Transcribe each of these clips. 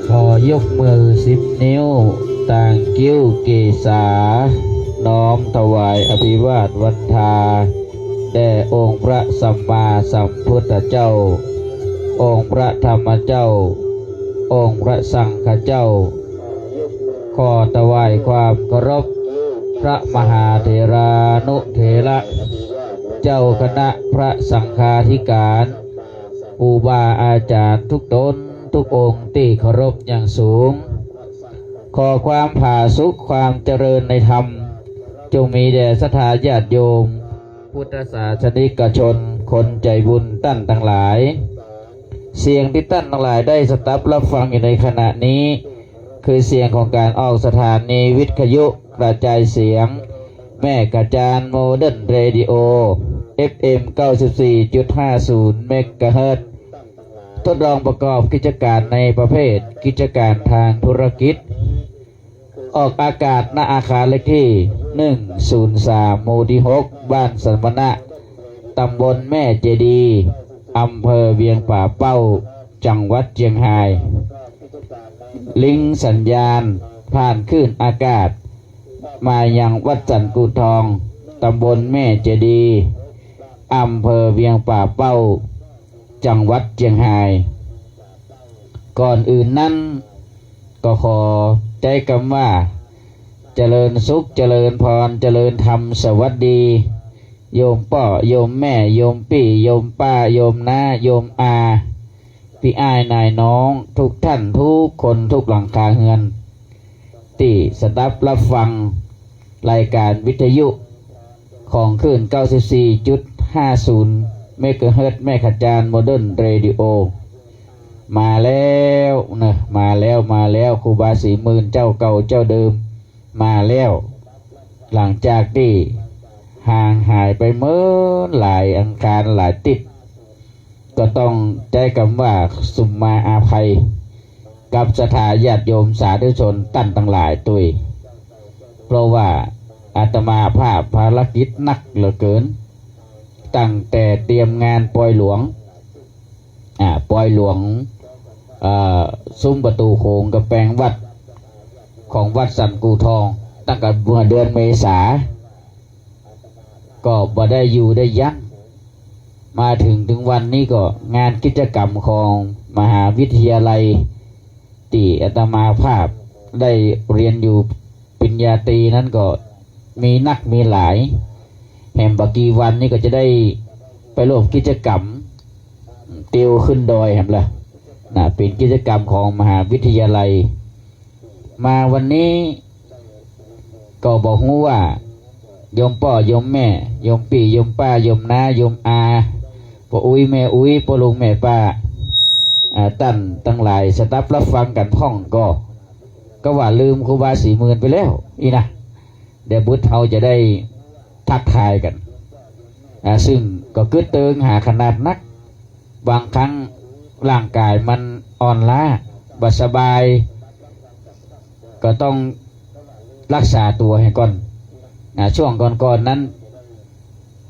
ขอยกมือ10 นิ้วต่างกิ้วเกษาน้อมถวายอภิวาทวันทาแด่องค์พระสัมมาสัมพุทธเจ้าองค์พระธรรมเจ้าองค์พระสังฆเจ้าขอถวายความเคารพพระมหาเถรานุเถระเจ้าคณะพระสังฆาธิการครูบาอาจารย์ทุกตนทุกองค์ที่เคารพอย่างสูงขอความผาสุกความเจริญในธรรมจงมีแด่ศรัทธาญาติโยมพุทธศาสนิกชนคนใจบุญตั้นทั้งหลายเสียงที่ตั้นทั้งหลายได้สตับรับฟังอยู่ในขณะนี้คือเสียงของการออกสถานีวิทยุกระจายเสียงแม่กระจานโมเดิร์นเรดิโอ FM 94.50 เมกะเฮิรตซ์ทดลองประกอบกิจการในประเภทกิจการทางธุรกิจออกอากาศณอาคารเลขที่103หมู่ที่6บ้านสันวนะตำบลแม่เจดีอำเภอเวียงป่าเป้าจังหวัดเชียงรายลิงก์สัญญาณผ่านคลื่นอากาศมายังวัดสันกูทองตำบลแม่เจดีอำเภอเวียงป่าเป้าจังหวัดเชียงรายก่อนอื่นนั้นก็ขอใจคำว่าเจริญสุขเจริญพรเจริญธรรมสวัสดีโยมพ่อโยมแม่โยมพี่โยมป้าโยมน้าโยมอาพี่อ้ายนายน้องทุกท่านทุกคนทุกหลังคาเฮือนที่สดับรับฟังรายการวิทยุของคลื่น 94.50 เมกะเฮิรตซ์แม่ขจานโมเดิร์นเรดิโอมาแล้วนะมาแล้วครูบาศรีหมื่นเจ้าเก่าเจ้าเดิมมาแล้วหลังจากที่ห่างหายไปเมื่อหลายอังคารหลายติดก็ต้องใจคำว่าสุมมาอาภัยกับศรัทธาญาติโยมสาธุชนตั้นทั้งหลายตุยเพราะว่าอาตมาภาพภารกิจหนักเหลือเกินตั้งแต่เตรียมงานปล่อยหลวงซุ้มประตูโขงกับแปลงวัดของวัดสันกูทองตั้งแต่เมื่อเดือนเมษาก็บ่ได้อยู่ได้ยั้งมาถึงวันนี้ก็งานกิจกรรมของมหาวิทยาลัยที่อาตมาภาพได้เรียนอยู่ปริญญาตรีนั้นก็มีนักมีหลายแห่งบากีวันนี้ก็จะได้ไปร่วมกิจกรรมติวขึ้นดอยแห่งละเป็นกิจกรรมของมหาวิทยาลัยมาวันนี้ก็บอกว่าโยมพ่อโยมแม่โยมพี่โยมป้าโยมน้าโยมอาพ่ออุ้ยแม่อุ้ยพ่อลุงแม่ป้าตั้นตั้งหลายสตับรับฟังกันพ่องก็ว่าลืมครูบาศรีหมื่นไปแล้วอีนะเดี๋ยวบุตรเขาจะได้ทักทายกันซึ่งก็กึดเติงหาขนาดนักบางครั้งร่างกายมันอ่อนล้าบ่สบายก็ต้องรักษาตัวให้ก่อนช่วงก่อนนั้น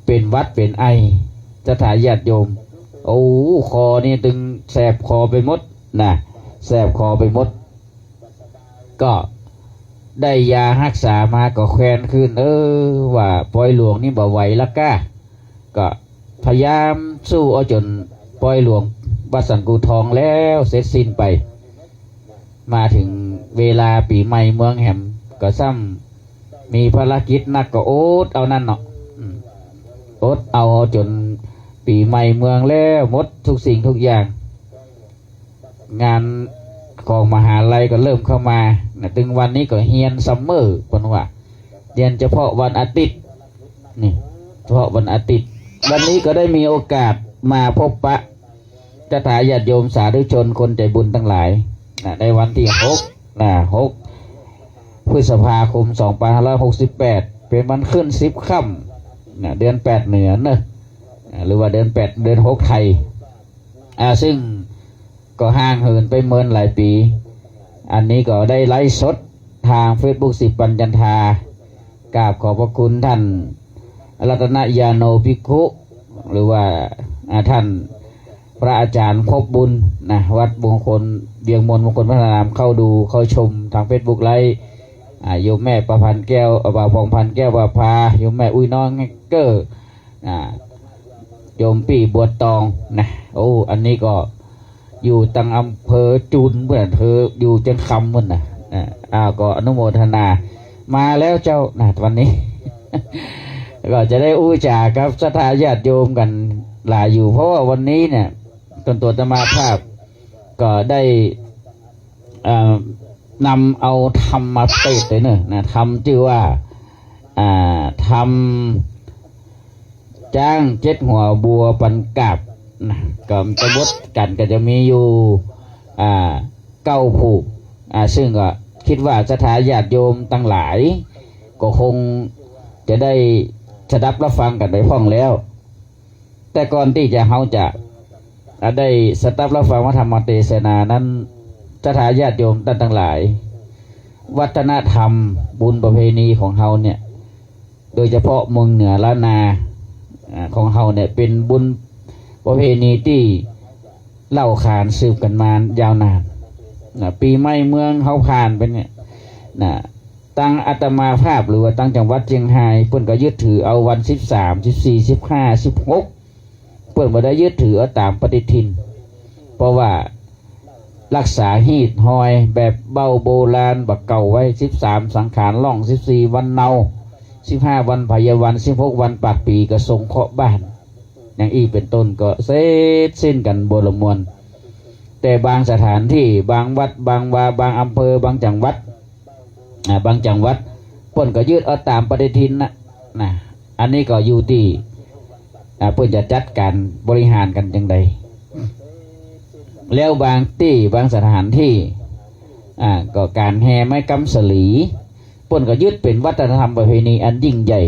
เป็นวัดเป็นไอจะถ่ายญาติโยมโอ้คอนี่ตึงแสบคอไปหมดแสบคอไปหมดก็ได้ยารักษามาก็แควนขึ้นว่าปล่อยหลวงนี่บ่ไหวแล้วก็พยายามสู้เอาจนปล่อยหลวงวัดสันกูทองแล้วเสร็จสิ้นไปมาถึงเวลาปีใหม่เมืองแหมก็ซ้ำมีภารกิจนักก็อดเอานั่นเนาะอดเอาจนปีใหม่เมืองแล้วหมดทุกสิ่งทุกอย่างงานของมหาลัยก็เริ่มเข้ามาถึงวันนี้ก็เฮียนซัมเมอร์ปนว่าเรียนเฉพาะวันอาทิตย์นี่เฉพาะวันอาทิตย์วันนี้ก็ได้มีโอกาสมาพบปะจะถาญาติโยมสาธุชนคนใจบุญทั้งหลายในวันที่6 พฤษภาคม 2568เป็นวันขึ้น10 ค่ำเดือน8เหนือหรือว่าเดือน8เดือน6ไทยซึ่งก็ห่างเหินไปเมินหลายปีอันนี้ก็ได้ไลฟ์สดทาง Facebook 10 ปัญญันทากราบขอบพระคุณท่านรัตนยาโนภิกขุหรือว่าท่าน พระอาจารย์พบบุญนะวัดมงคลเบียงมนมงคลพัฒนารามเข้าดูเข้าชมทางเฟซบุ๊กไลฟ์โยมแม่ประพันธ์แก้วบ่าวพองพันธ์แก้วประภาโยมแม่อุ้ยน้องเกอร์โยมปี่บัวตองนะโอ้อันนี้ก็อยู่ตังอำเภอจูนเหมือนเธออยู่จังคำมันนะก็อนุโมทนามาแล้วเจ้านะวันนี้ ก็จะได้อู้จ่าครับศรัทธาญาติโยมกันหลายอยู่เพราะว่าวันนี้เนี่ยตนตัวธรรมาภาพก็ได้นำเอาธรรมมาเตะเลยเนี่ยนะทำชื่อว่าทำจ้างเจ็ดหัวบัวปันกาบนะก็จะบดกันก็จะมีอยู่เก้าผูกซึ่งก็คิดว่าศรัทธาญาติโยมตั้งหลายก็คงจะได้สดับรับฟังกันไปพ้องแล้วแต่ก่อนที่จะเขาจะได้สดับรับฟังพระธรรมเทศนานั้นศรัทธาญาติโยมทั้งหลายวัฒนธรรมบุญประเพณีของเขาเนี่ยโดยเฉพาะเมืองเหนือล้านนาของเขาเนี่ยเป็นบุญประเพณีที่เล่าขานสืบกันมายาวนานปีใหม่เมืองเขาผ่านไปเนี่ยตั้งอาตมาภาพหรือว่าตั้งจังหวัดเชียงรายเพิ่นก็ยึดถือเอาวัน13 14 15 16เพิ่นบ่ได้ยึดถือเอาตามปฏิทินเพราะว่ารักษาหีดหอยแบบเบาโบราณบักเก่าไว้13สังขารล่อง14วันเนา15วันพยาวัน16วันปากปีก็ทรงเคราะห์บ้านอย่างอีเป็นต้นก็เสร็จสิ้นกันโบรมวลแต่บางสถานที่บางวัดบางวาบางอำเภอบางจังหวัดบางจังหวัดเพิ่นก็ยืดเอาตามปฏิทินนะอันนี้ก็อยู่ที่เพิ่นจะจัดการบริหารกันจังใดแล้วบางที่บางสถานที่ก็การแห่ไม้กำสลีเพิ่นก็ยึดเป็นวัฒนธรรมประเพณีอันยิ่งใหญ่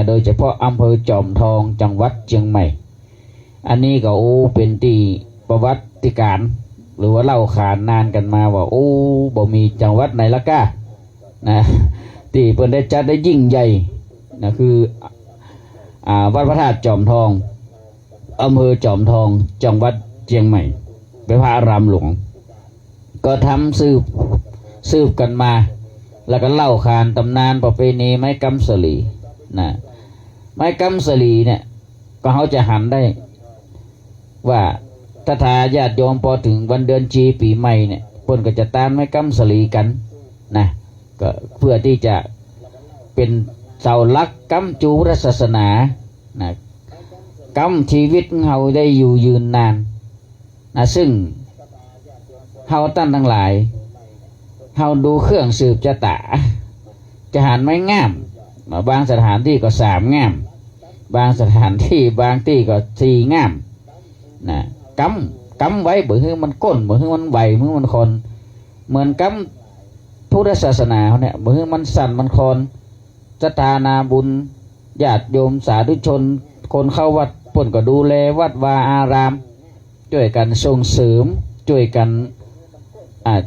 โดยเฉพาะอำเภอจอมทองจังหวัดเชียงใหม่อันนี้ก็เป็นที่ประวัติการหรือว่าเล่าขานนานกันมาว่าบ่มีจังหวัดไหนละก้านะที่เพิ่นได้จัดได้ยิ่งใหญ่นะคือวัดพระธาตุจอมทองอำเภอจอมทองจังหวัดเชียงใหม่เป็นพระอารามหลวงก็ทำสืบกันมาแล้วก็เล่าขานตำนานประเพณีไม้กำสลีนะไม้กำสลีเนี่ยก็เขาจะหันได้ว่าถ้าทาญาติโยมพอถึงวันเดือนจีปีใหม่เนี่ยเพิ่นก็จะตามไม้กำสลีกันนะก็เพื่อที่จะเป็นเสาหลักกำจูพระศาสนานะกำชีวิตเราได้อยู่ยืนนานนะซึ่งเฮาตั้งทั้งหลายเฮาดูเครื่องสืบชะตาจะหันไม่งามบางสถานที่ก็3งามบางสถานที่บางที่ก็4งามนะกำไว้บ่คือมันก้นบ่คือมันใบบ่คือมันคนเหมือนกำพุทธศาสนาเนี่ยบ่คือมันสั่นมันคนศรัทธานาบุญญาติโยมสาธุชนคนเข้าวัดเพิ่นก็ดูแลวัดวาอารามช่วยกันส่งเสริมช่วยกัน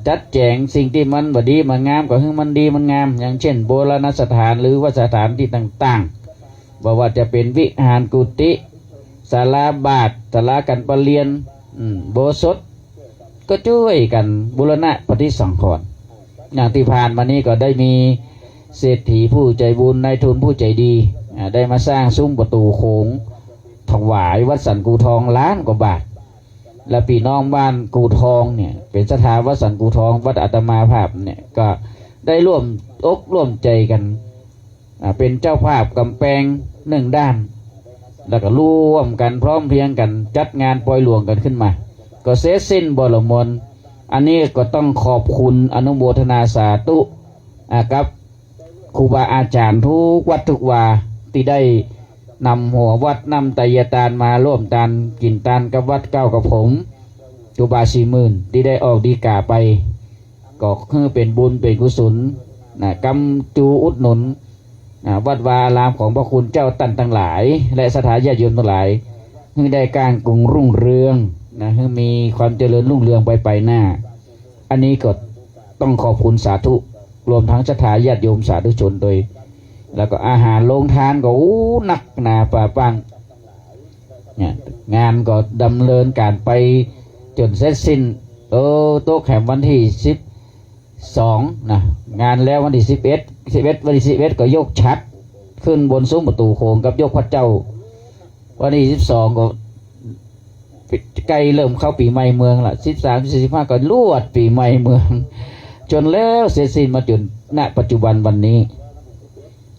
จัดแจงสิ่งที่มันบ่ดีมันงามก็ให้มันดีมันงามอย่างเช่นโบราณสถานหรือว่าสถานที่ต่างๆบ่ว่าจะเป็นวิหารกุฏิศาลาบาทศาลาการประเรียนโบสถก็ช่วยกันบูรณะปฏิสังขรณ์อย่างที่ผ่านมานี้ก็ได้มีเศรษฐีผู้ใจบุญนายทุนผู้ใจดีได้มาสร้างซุ้มประตูโค้งถวายวัดสันกูทองล้านกว่าบาทและพี่น้องบ้านกูทองเนี่ยเป็นสถาวัดสันกูทองวัดอาตมาภาพเนี่ยก็ได้ร่วมอกร่วมใจกันเป็นเจ้าภาพกำแพง1ด้านแล้วก็ร่วมกันพร้อมเพรียงกันจัดงานปล่อยหลวงกันขึ้นมาก็เสร็จสิ้นบรมวลอันนี้ก็ต้องขอบคุณอนุโมทนาสาธุกับครูบาอาจารย์ทุกวัดทุกวาที่ได้นำหัววัดนำไตรยตานมาร่วมตานกินตานกับวัดเก้ากับผมครูบา40,000ที่ได้ออกดีกาไปก็คือเป็นบุญเป็นกุศลกำจูอุดหนุนวัดวาอารามของพระคุณเจ้าตันทั้งหลายและสถานญาติโยมทั้งหลายให้ได้การกรุงรุ่งเรืองให้มีความเจริญรุ่งเรืองไปหน้าอันนี้ก็ต้องขอบคุณสาธุรวมทั้งสถานญาติโยมสาธุชนโดยแล้วก็อาหารโรงทานก็หนักหนาป่าปัง เนี่ยงานก็ดำเนินการไปจนเสร็จสิ้นโต๊ะแข่งวันที่12นะงานแล้ววันที่11วันที่11ก็ยกชัดขึ้นบนซุ้มประตูโค้งกับยกพระเจ้าวันที่12ก็ใกล้เริ่มเข้าปีใหม่เมืองละ13 14 15ก็ลวดปีใหม่เมืองจนแล้วเสร็จสิ้นมาจนณปัจจุบันวันนี้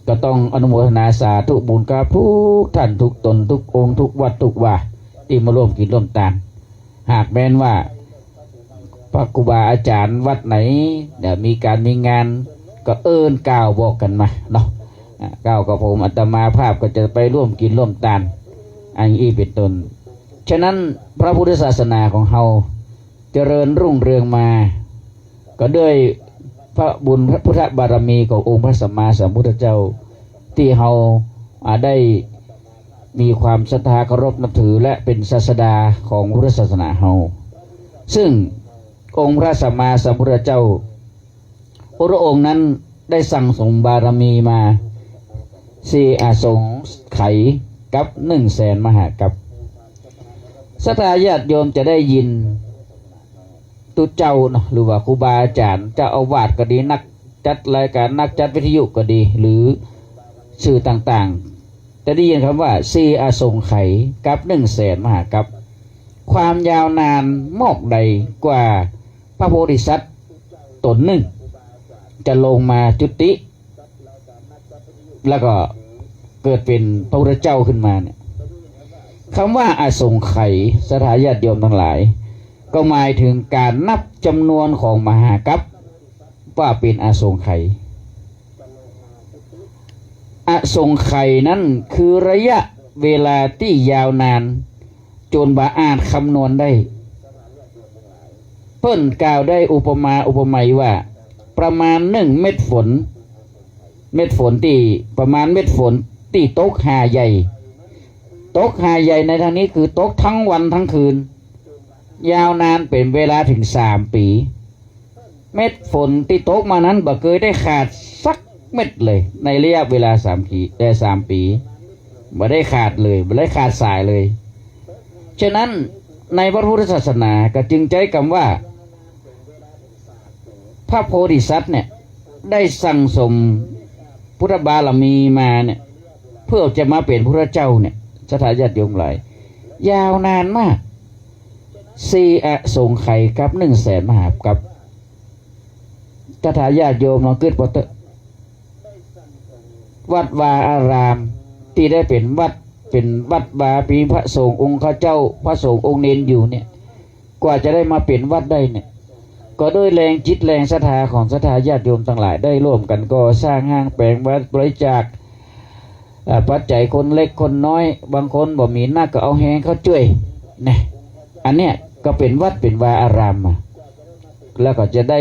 ก็ต้องอนุโมทนาสาธุบุญกับทุกท่านทุกตนทุกองค์ทุกวัดทุกว่าที่มาร่วมกินร่วมทานหากแม้นว่าพระครูบาอาจารย์วัดไหนมีการมีงานก็กล่าวบอกกันมาเนาะกล่าวกับผมอาตมาภาพก็จะไปร่วมกินร่วมทานอันนี้เป็นต้นฉะนั้นพระพุทธศาสนาของเราเจริญรุ่งเรืองมาก็ด้วยพระบุญพระพุทธบารมีขององค์พระสัมมาสัมพุทธเจ้าที่เราได้มีความศรัทธาเคารพนับถือและเป็นศาสดาของพุทธศาสนาเราซึ่งองค์พระสัมมาสัมพุทธเจ้าพระองค์นั้นได้สั่งสมบารมีมา4 อสงไขยกับ100,000 มหากัปศรัทธาญาติโยมจะได้ยินตุเจ้าเนาะหรือว่าครูบาอาจารย์เจ้าอาวาสก็ดีนักจัดรายการนักจัดวิทยุก็ดีหรือสื่อต่างๆจะได้ยินคำว่า4 อสงไขยกับ100,000 มหากัปความยาวนานมอกใดกว่าพระโพธิสัตว์ตนหนึ่งจะลงมาจุติแล้วก็เกิดเป็นพระพุทธเจ้าขึ้นมาเนี่ยคำว่าอสงไขยศรัทธาญาติโยมทั้งหลายก็หมายถึงการนับจำนวนของมหากัปว่าเป็นอสงไขยอสงไขยนั้นคือระยะเวลาที่ยาวนานจนบ่อาจคำนวณได้เพิ่นกล่าวได้อุปมาอุปไมยว่าประมาณ1 เม็ดฝนที่ประมาณเม็ดฝนที่ตกหาใหญ่ตกหาใหญ่ในทางนี้คือตกทั้งวันทั้งคืนยาวนานเป็นเวลาถึง3 ปีเม็ดฝนที่ตกมานั้นบ่เคยได้ขาดสักเม็ดเลยในระยะเวลา3 ปีบ่ได้ขาดเลยบ่ได้ขาดสายเลยฉะนั้นในพระพุทธศาสนาก็จึงใช้คำว่าพระโพธิสัตว์เนี่ยได้สั่งสมพุทธบารมีมาเนี่ยเพื่อจะมาเป็นพระเจ้าเนี่ยศรัทธาญาติโยมหลายยาวนานมาก4 อสงไขยกับ100,000 มหากัปศรัทธาญาติโยมลองคิดว่าวัดวาอารามที่ได้เป็นวัดวาปีพระสงฆ์องค์ข้าเจ้าพระสงฆ์องค์เนนอยู่เนี่ยกว่าจะได้มาเป็นวัดได้เนี่ยก็ด้วยแรงจิตแรงศรัทธาของศรัทธาญาติโยมทั้งหลายได้ร่วมกันก่อสร้างห้างแปลงวัดบริจาคปัจจัยคนเล็กคนน้อยบางคนบ่มีหน้าก็เอาแหงเขาช่วยนะอันเนี้ยก็เป็นวัดเป็นวาอารามมาแล้วก็จะได้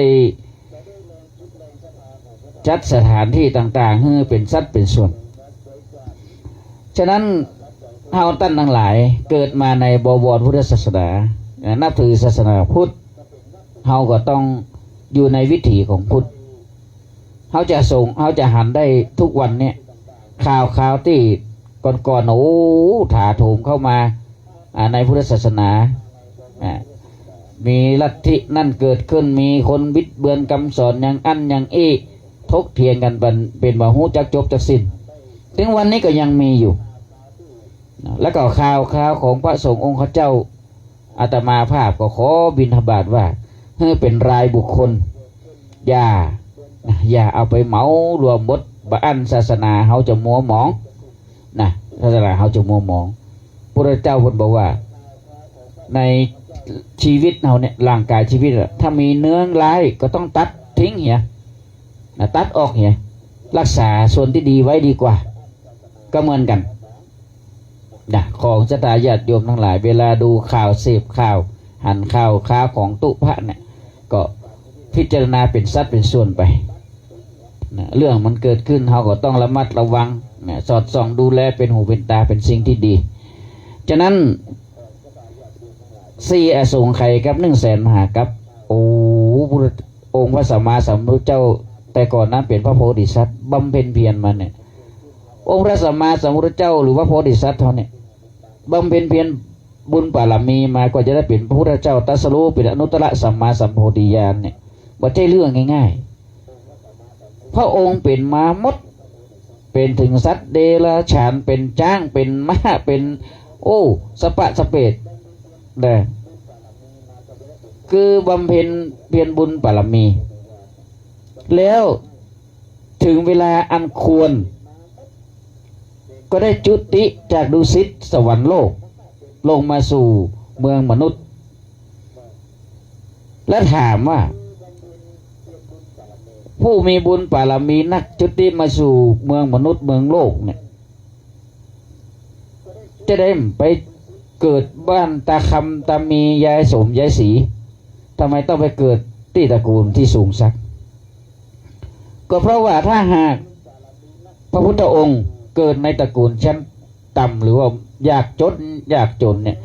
จัดสถานที่ต่างๆให้เป็นสัดเป็นส่วนฉะนั้นเฮาท่านทั้งหลายเกิดมาในบวรพุทธศาสนานับถือศาสนาพุทธเฮาก็ต้องอยู่ในวิถีของพุทธเฮาจะหันได้ทุกวันเนี่ยข่าวที่ก่อนถาโถมเข้ามาในพุทธศาสนามีลัทธินั่นเกิดขึ้นมีคนบิดเบือนคำสอนอย่างอันอย่างทกเถียงกันเป็นบ่ฮู้จักจบจักสิ้นถึงวันนี้ก็ยังมีอยู่แล้วก็ข่าวของพระสงฆ์องค์ข้าเจ้าอาตมาภาพก็ขอบิณฑบาตว่าให้เป็นรายบุคคลอย่าเอาไปเหมารวมบทบ่อันศาสนาเฮาจะมัวหมองนะศาสนาเฮาจะมัวหมองพระเจ้าเพิ่นบอกว่าในชีวิตเฮาเนี่ยร่างกายชีวิตถ้ามีเนื้อร้ายก็ต้องตัดทิ้งเหียตัดออกเหียรักษาส่วนที่ดีไว้ดีกว่าก็เหมือนกันของศรัทธาญาติโยมทั้งหลายเวลาดูข่าวเสพข่าวหันข่าวของตุพระเนี่ยก็พิจารณาเป็นสัดเป็นส่วนไปเรื่องมันเกิดขึ้นเราก็ต้องระมัดระวังสอดส่องดูแลเป็นหูเป็นตาเป็นสิ่งที่ดีฉะนั้น4 อสงไขยกับ100,000 มหากัปองค์พระสัมมาสัมพุทธเจ้าแต่ก่อนนั้นเป็นพระโพธิสัตว์บำเพ็ญเพียรมาเนี่ยองค์พระสัมมาสัมพุทธเจ้าหรือว่าโพธิสัตว์เขาเนี่ย บำเพ็ญเพียรบุญบารมีมาก็จะได้เป็นพระพุทธเจ้าตรัสรู้เป็นอนุตตรสัมมาสัมโพธิญาณเนี่ยบ่ใช่เรื่องง่ายๆพระองค์เป็นมามดเป็นถึงสัตว์เดรัจฉานเป็นจ้างเป็นม้าเป็นโอ้สปะสเปดนะคือบำเพ็ญเพียรบุญบารมีแล้วถึงเวลาอันควรก็ได้จุติจากดุสิตสวรรค์โลกลงมาสู่เมืองมนุษย์และถามว่าผู้มีบุญบารมีนักจุติมาสู่เมืองมนุษย์เมืองโลกเนี่ยจะได้ไปเกิดบ้านตาคำตามียายสมยายศรีทำไมต้องไปเกิดที่ตระกูลที่สูงสักก็เพราะว่าถ้าหากพระพุทธองค์เกิดในตระกูลชั้นต่ำหรือว่ายากจนเนี่ย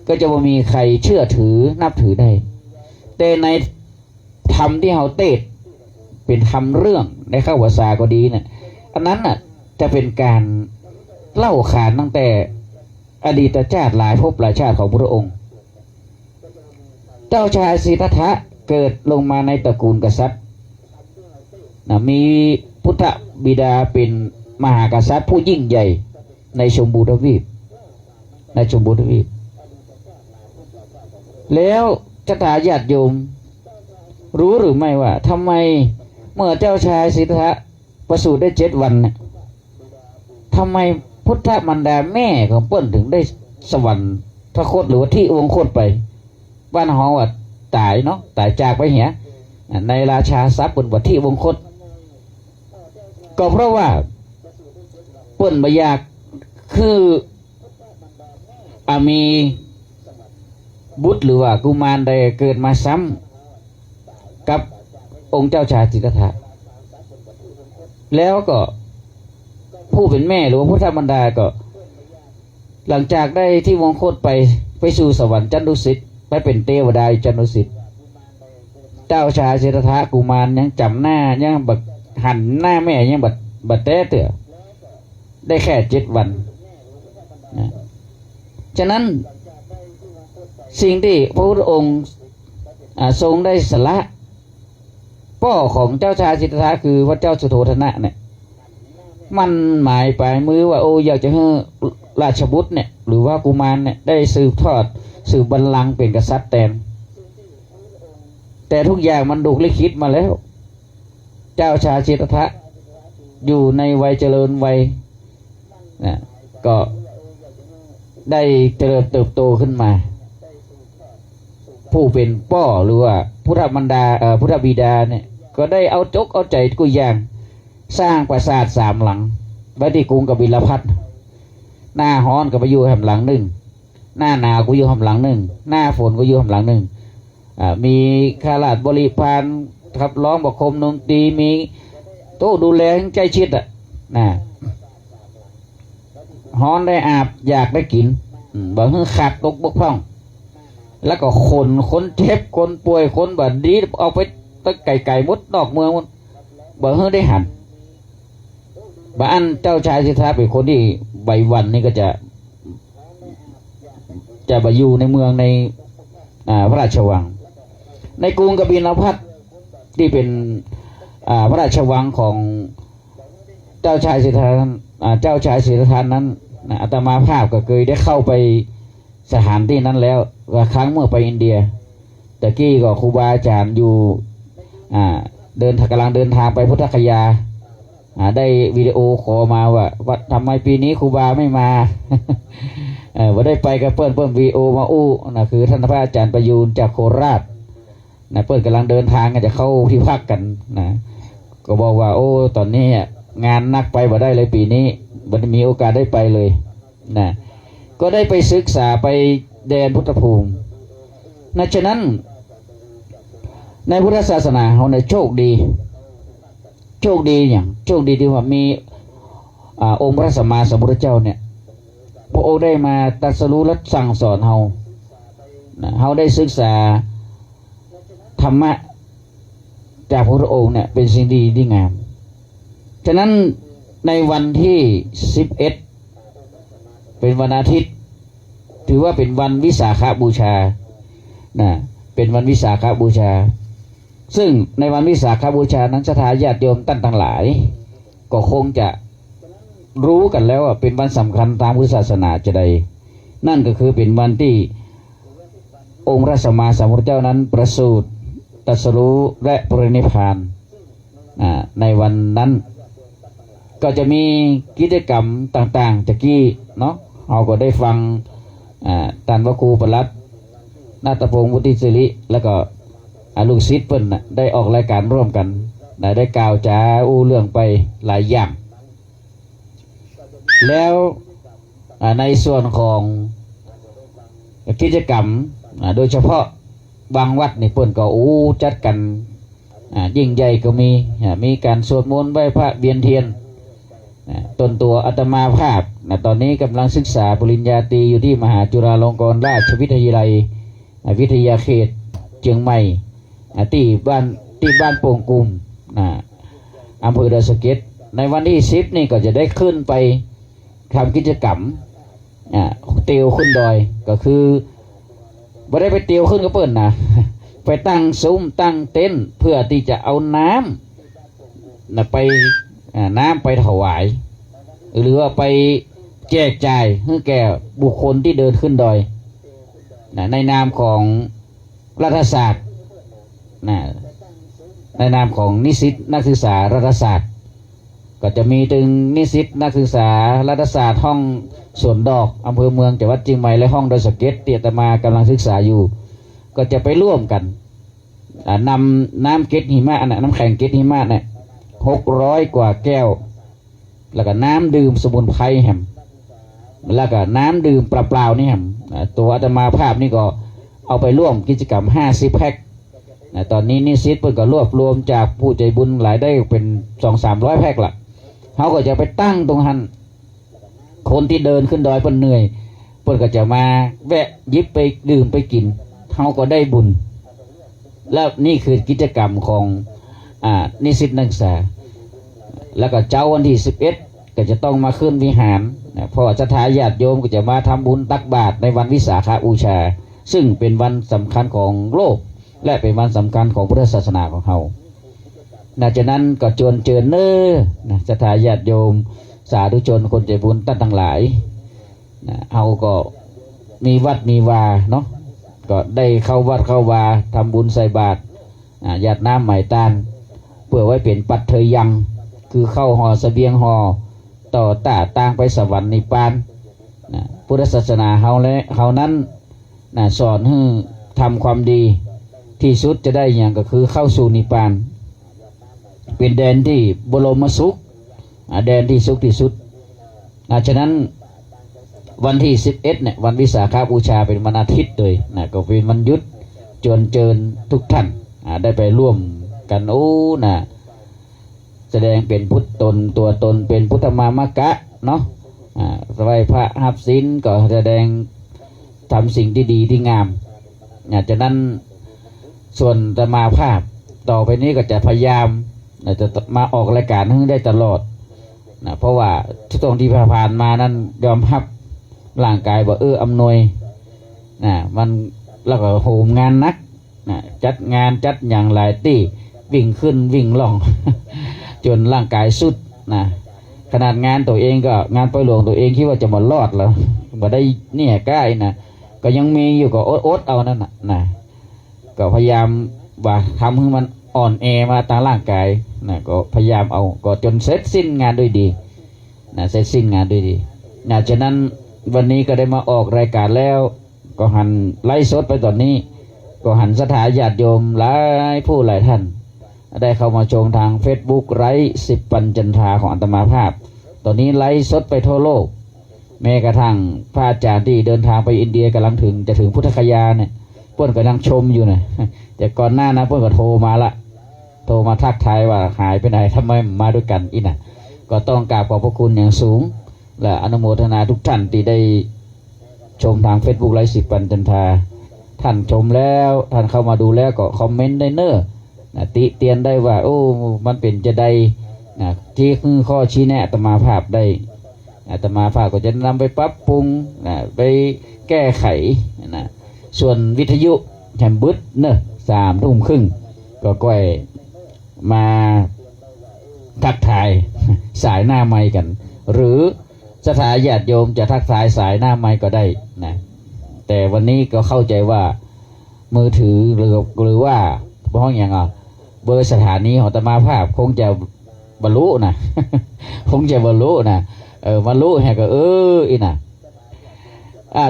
ก็จะไม่มีใครเชื่อถือนับถือได้แต่ในธรรมที่เขาเทศเป็นธรรมเรื่องในข้าวภาษาก็ดีเนี่ยอันนั้นน่ะจะเป็นการเล่าขานตั้งแต่อดีตชาติหลายภพหลายชาติของพระองค์เจ้าชายสิทธัตถะเกิดลงมาในตระกูลกษัตริย์มีพุทธบิดาเป็นมหากษัตริย์ผู้ยิ่งใหญ่ในชมพูทวีปแล้วจะถาญาติโยมรู้หรือไม่ว่าทำไมเมื่อเจ้าชายสิทธัตถะประสูติได้7 วันเนี่ยทำไมพุทธมารดาแม่ของเปิ้ลถึงได้สวรรคตหรือว่าที่วงคตไปบ้านหอว่าตายเนาะตายจากไปเหียในราชาทรัพย์บนวัดที่วงคตก็เพราะว่าเปิ้ลบอยากคือมีบุตรหรือว่ากุมารใดเกิดมาซ้ำกับองค์เจ้าชายสิทธัตถะแล้วก็ผู้เป็นแม่หรือว่าพุทธมารดาก็หลังจากได้ที่วงคตไปสู่สวรรค์ชั้นดุสิตไปเป็นเทวดาชั้นดุสิตเจ้าชายสิทธัตถะกุมารยังจำหน้ายังบัดหันหน้าแม่ยังบัดแต้เตื่อได้แค่7 วันนะฉะนั้นสิ่งที่พระพุทธองค์ทรงได้สละพ่อของเจ้าชายสิทธัตถะคือพระเจ้าสุโธทนะเนี่ยมันหมายปลายมือว่าโอ้อยากจะให้ราชบุตรเนี่ยหรือว่ากุมารเนี่ยได้สืบบัลลังก์เป็นกษัตริย์แทนแต่ทุกอย่างมันถูกลิขิตมาแล้วเจ้าชายสิทธัตถะอยู่ในวัยเจริญวัยนะก็ได้เจริญเติบโตขึ้นมาผู้เป็นพ่อหรือว่าพุทธมารดาพุทธบิดาเนี่ยก็ได้เอาใจกุยางสร้างปราสาท3 หลังไว้ที่กรุงกบิลพัสหน้าฮ้อนก็ไปอยู่แห่งหลังหนึ่งหน้าหนาวก็อยู่แห่งหลังหนึ่งหน้าฝนก็อยู่แห่งหลังหนึ่งมีข้าราชบริพารขับร้องประคมดนตรีมีโต๊ะดูแลใจชิดนะฮ้อนได้อาบอยากได้กินบ่ให้ขาดตกบกพร่องแล้วก็คนเจ็บคนป่วยคนบาดดีเอาไปตั้งไก่มุดนอกเมืองบ่ให้ได้หันบ้านเจ้าชายสิทธัตถะเป็นคนที่ใบวันนี่ก็จะไปอยู่ในเมืองในพระราชวังในกรุงกบิลพัสที่เป็นพระราชวังของเจ้าชายสิทธัตถะนั้นอาตมาภาพก็เคยได้เข้าไปสถานที่นั้นแล้วครั้งเมื่อไปอินเดียแต่กี้ก็ครูบาอาจารย์อยู่กำลังเดินทางไปพุทธคยาได้วิดีโอขอมาว่าทำไมปีนี้ครูบาไม่มาว่าได้ไปกับเปิ้ลวิดีโอมานะคือท่านพระอาจารย์ประยูนจากโคราชนะเปิ้ลกำลังเดินทางกันจะเข้าที่พักกันนะก็บอกว่าตอนนี้งานนักไปบ่ได้เลยปีนี้บ่ได้มีโอกาสได้ไปเลยนะก็ได้ไปศึกษาไปแดนพุทธภูมิฉะนั้นในพุทธศาสนาเราโชคดีที่ว่ามีองค์พระสัมมาสัมพุทธเจ้าเนี่ยพระองค์ได้มาตรัสรู้และสั่งสอนเราได้ศึกษาธรรมะจากพระองค์เนี่ยเป็นสิ่งดีที่งามฉะนั้นในวันที่11เป็นวันอาทิตย์ ถือว่าเป็นวันวิสาขบูชานะเป็นวันวิสาขบูชาซึ่งในวันวิสาขบูชานั้นศรัทธาญาติโยมท่านทั้งหลายก็คงจะรู้กันแล้วว่าเป็นวันสำคัญทางพุทธศาสนาจะใดนั่นก็คือเป็นวันที่องค์พระสัมมาสัมพุทธเจ้านั้นประสูติตรัสรู้และปรินิพพานในวันนั้นก็จะมีกิจกรรมต่างๆตะกี้เนาะเราก็ได้ฟังท่านพระครูประหลัดนาฏพงศ์วุฒิศิริแล้วก็ลูกศิษย์เพิ่นได้ออกรายการร่วมกันได้กล่าวจาอู้เรื่องไปหลายอย่างแล้วในส่วนของกิจกรรมโดยเฉพาะบางวัดนี่เพิ่นก็จัดกันยิ่งใหญ่ก็มีการสวดมนต์ไหว้พระเวียนเทียนตนตัวอาตมาภาพตอนนี้กำลังศึกษาปริญญาตรีอยู่ที่มหาจุฬาลงกรณราชวิทยาลัยวิทยาเขตเชียงใหม่ที่บ้านโป่งกุมอำเภอดอยสะเก็ดในวันที่10นี่ก็จะได้ขึ้นไปทำกิจกรรมเตียวขึ้นดอยก็คือไม่ได้ไปเตียวขึ้นก็เปิ่นนะไปตั้งซุ้มตั้งเต็นท์เพื่อที่จะเอาน้ำไปน้ำไปถวายหรือว่าไปแจกจ่ายให้แก่บุคคลที่เดินขึ้นดอยในนามของรัฐศาสตร์ในนามของนิสิตนักศึกษารัฐศาสตร์ก็จะมีถึงนิสิตนักศึกษารัฐศาสตร์ห้องสวนดอกอำเภอเมืองจังหวัดเชียงใหม่และห้องดอยสะเก็ดที่อาตมากำลังศึกษาอยู่ก็จะไปร่วมกันนำน้ำเกล็ดหิมะน้ำแข็งเกล็ดหิมะเนี่ย600 กว่าแก้วแล้วก็น้ำดื่มสมุนไพรแฮมแล้วก็น้ำดื่มเปล่าๆนี่แฮมตัวอาตมาภาพนี่ก็เอาไปร่วมกิจกรรม50 แพ็คตอนนี้นิสิตเพิ่นก็รวบรวมจากผู้ใจบุญหลายได้เป็น 200-300 แพ็คละเขาก็จะไปตั้งตรงหันคนที่เดินขึ้นดอยเพิ่นเหนื่อยเพิ่นก็จะมาแวะยิบไปดื่มไปกินเขาก็ได้บุญแล้วนี่คือกิจกรรมของนิสิตนักศึกษาแล้วก็เจ้าวันที่11ก็จะต้องมาขึ้นวิหารเพราะศรัทธาญาติโยมก็จะมาทำบุญตักบาตรในวันวิสาขบูชาซึ่งเป็นวันสำคัญของโลกและเป็นวันสำคัญของพุทธศาสนาของเราจากนั้นก็เชิญศรัทธาญาติโยมสาธุชนคนใจบุญตั้งทั้งหลายเอาก็มีวัดมีวาเนาะก็ได้เข้าวัดเข้าวาทำบุญใส่บาตรญาติน้ำไหมตานเพื่อไว้เป็นปัจเทยังคือเข้าห่อเสบียงห่อต่อต่างไปสวรรค์นิพพานพุทธศาสนาเขานั้นสอนให้ทำความดีที่สุดจะได้อย่างก็คือเข้าสู่นิพพานเป็นแดนที่บรมสุขแดนที่สุขที่สุดฉะนั้นวันที่11เนี่ยวันวิสาขบูชาเป็นวันอาทิตย์เลยก็เป็นวันหยุดเชิญทุกท่านได้ไปร่วมกันแสดงเป็นพุทธตนตัวตนเป็นพุทธมามกะเนาะไหว้พระหับศีลก็แสดงทำสิ่งที่ดีที่งามจากนั้นส่วนอาตมาภาพต่อไปนี้ก็จะพยายามจะมาออกรายการให้ได้ตลอดเพราะว่าช่วงที่ผ่านมานั้นยอมรับร่างกายบอกอำนวยมันแล้วก็โหมงานนักจัดงานจัดอย่างหลายที่วิ่งขึ้นวิ่งล่อง จนร่างกายสุดขนาดงานตัวเองก็งานปล่อยหลวงตัวเองคิดว่าจะหมดรอดแล้วมาได้เนี่ยใกล้ก็ยังมีอยู่ก็อดเอานั่นก็พยายามว่าทำให้มันอ่อนแอมาตามร่างกายก็พยายามเอาก็จนเสร็จสิ้นงานด้วยดีเสร็จสิ้นงานด้วยดีฉะนั้นวันนี้ก็ได้มาออกรายการแล้วก็หันไลฟ์สดไปตอนนี้ก็หันศรัทธาญาติโยมหลายผู้หลายท่านได้เข้ามาชมทาง Facebook ไลฟ์10 ปัญจันทราของอาตมาภาพตอนนี้ไลฟ์สดไปทั่วโลกแม้กระทั่งพระอาจารย์ที่เดินทางไปอินเดียกำลังจะถึงพุทธคยาเนี่ยเพื่อนกำลังชมอยู่นะแต่ก่อนหน้านะเพื่อนก็โทรมาทักทายว่าหายไปไหนทำไมมาด้วยกันก็ต้องกราบขอบพระคุณอย่างสูงและอนุโมทนาทุกท่านที่ได้ชมทาง Facebook ไลฟ์10 ปัญจันทราท่านชมแล้วท่านเข้ามาดูแล้วก็คอมเมนต์ได้ติเตียนได้ว่ามันเป็นจะได้ที่คือข้อชี้แนะอาตมาภาพได้ อาตมาภาพก็จะนำไปปรับปรุงนะไปแก้ไขนะส่วนวิทยุแถมบึดเนอะ3:30ก็ก้อยมาทักทายสายหน้าไมค์กันหรือสถาญาติโยมจะทักทายสายหน้าไมค์ก็ได้นะแต่วันนี้ก็เข้าใจว่ามือถือหรือว่าห้องอย่างเบอร์สถานีของอาตมาภาพคงจะบรรลุนะ คงจะบรรลุนะบรรลุแหกก็อีน่ะ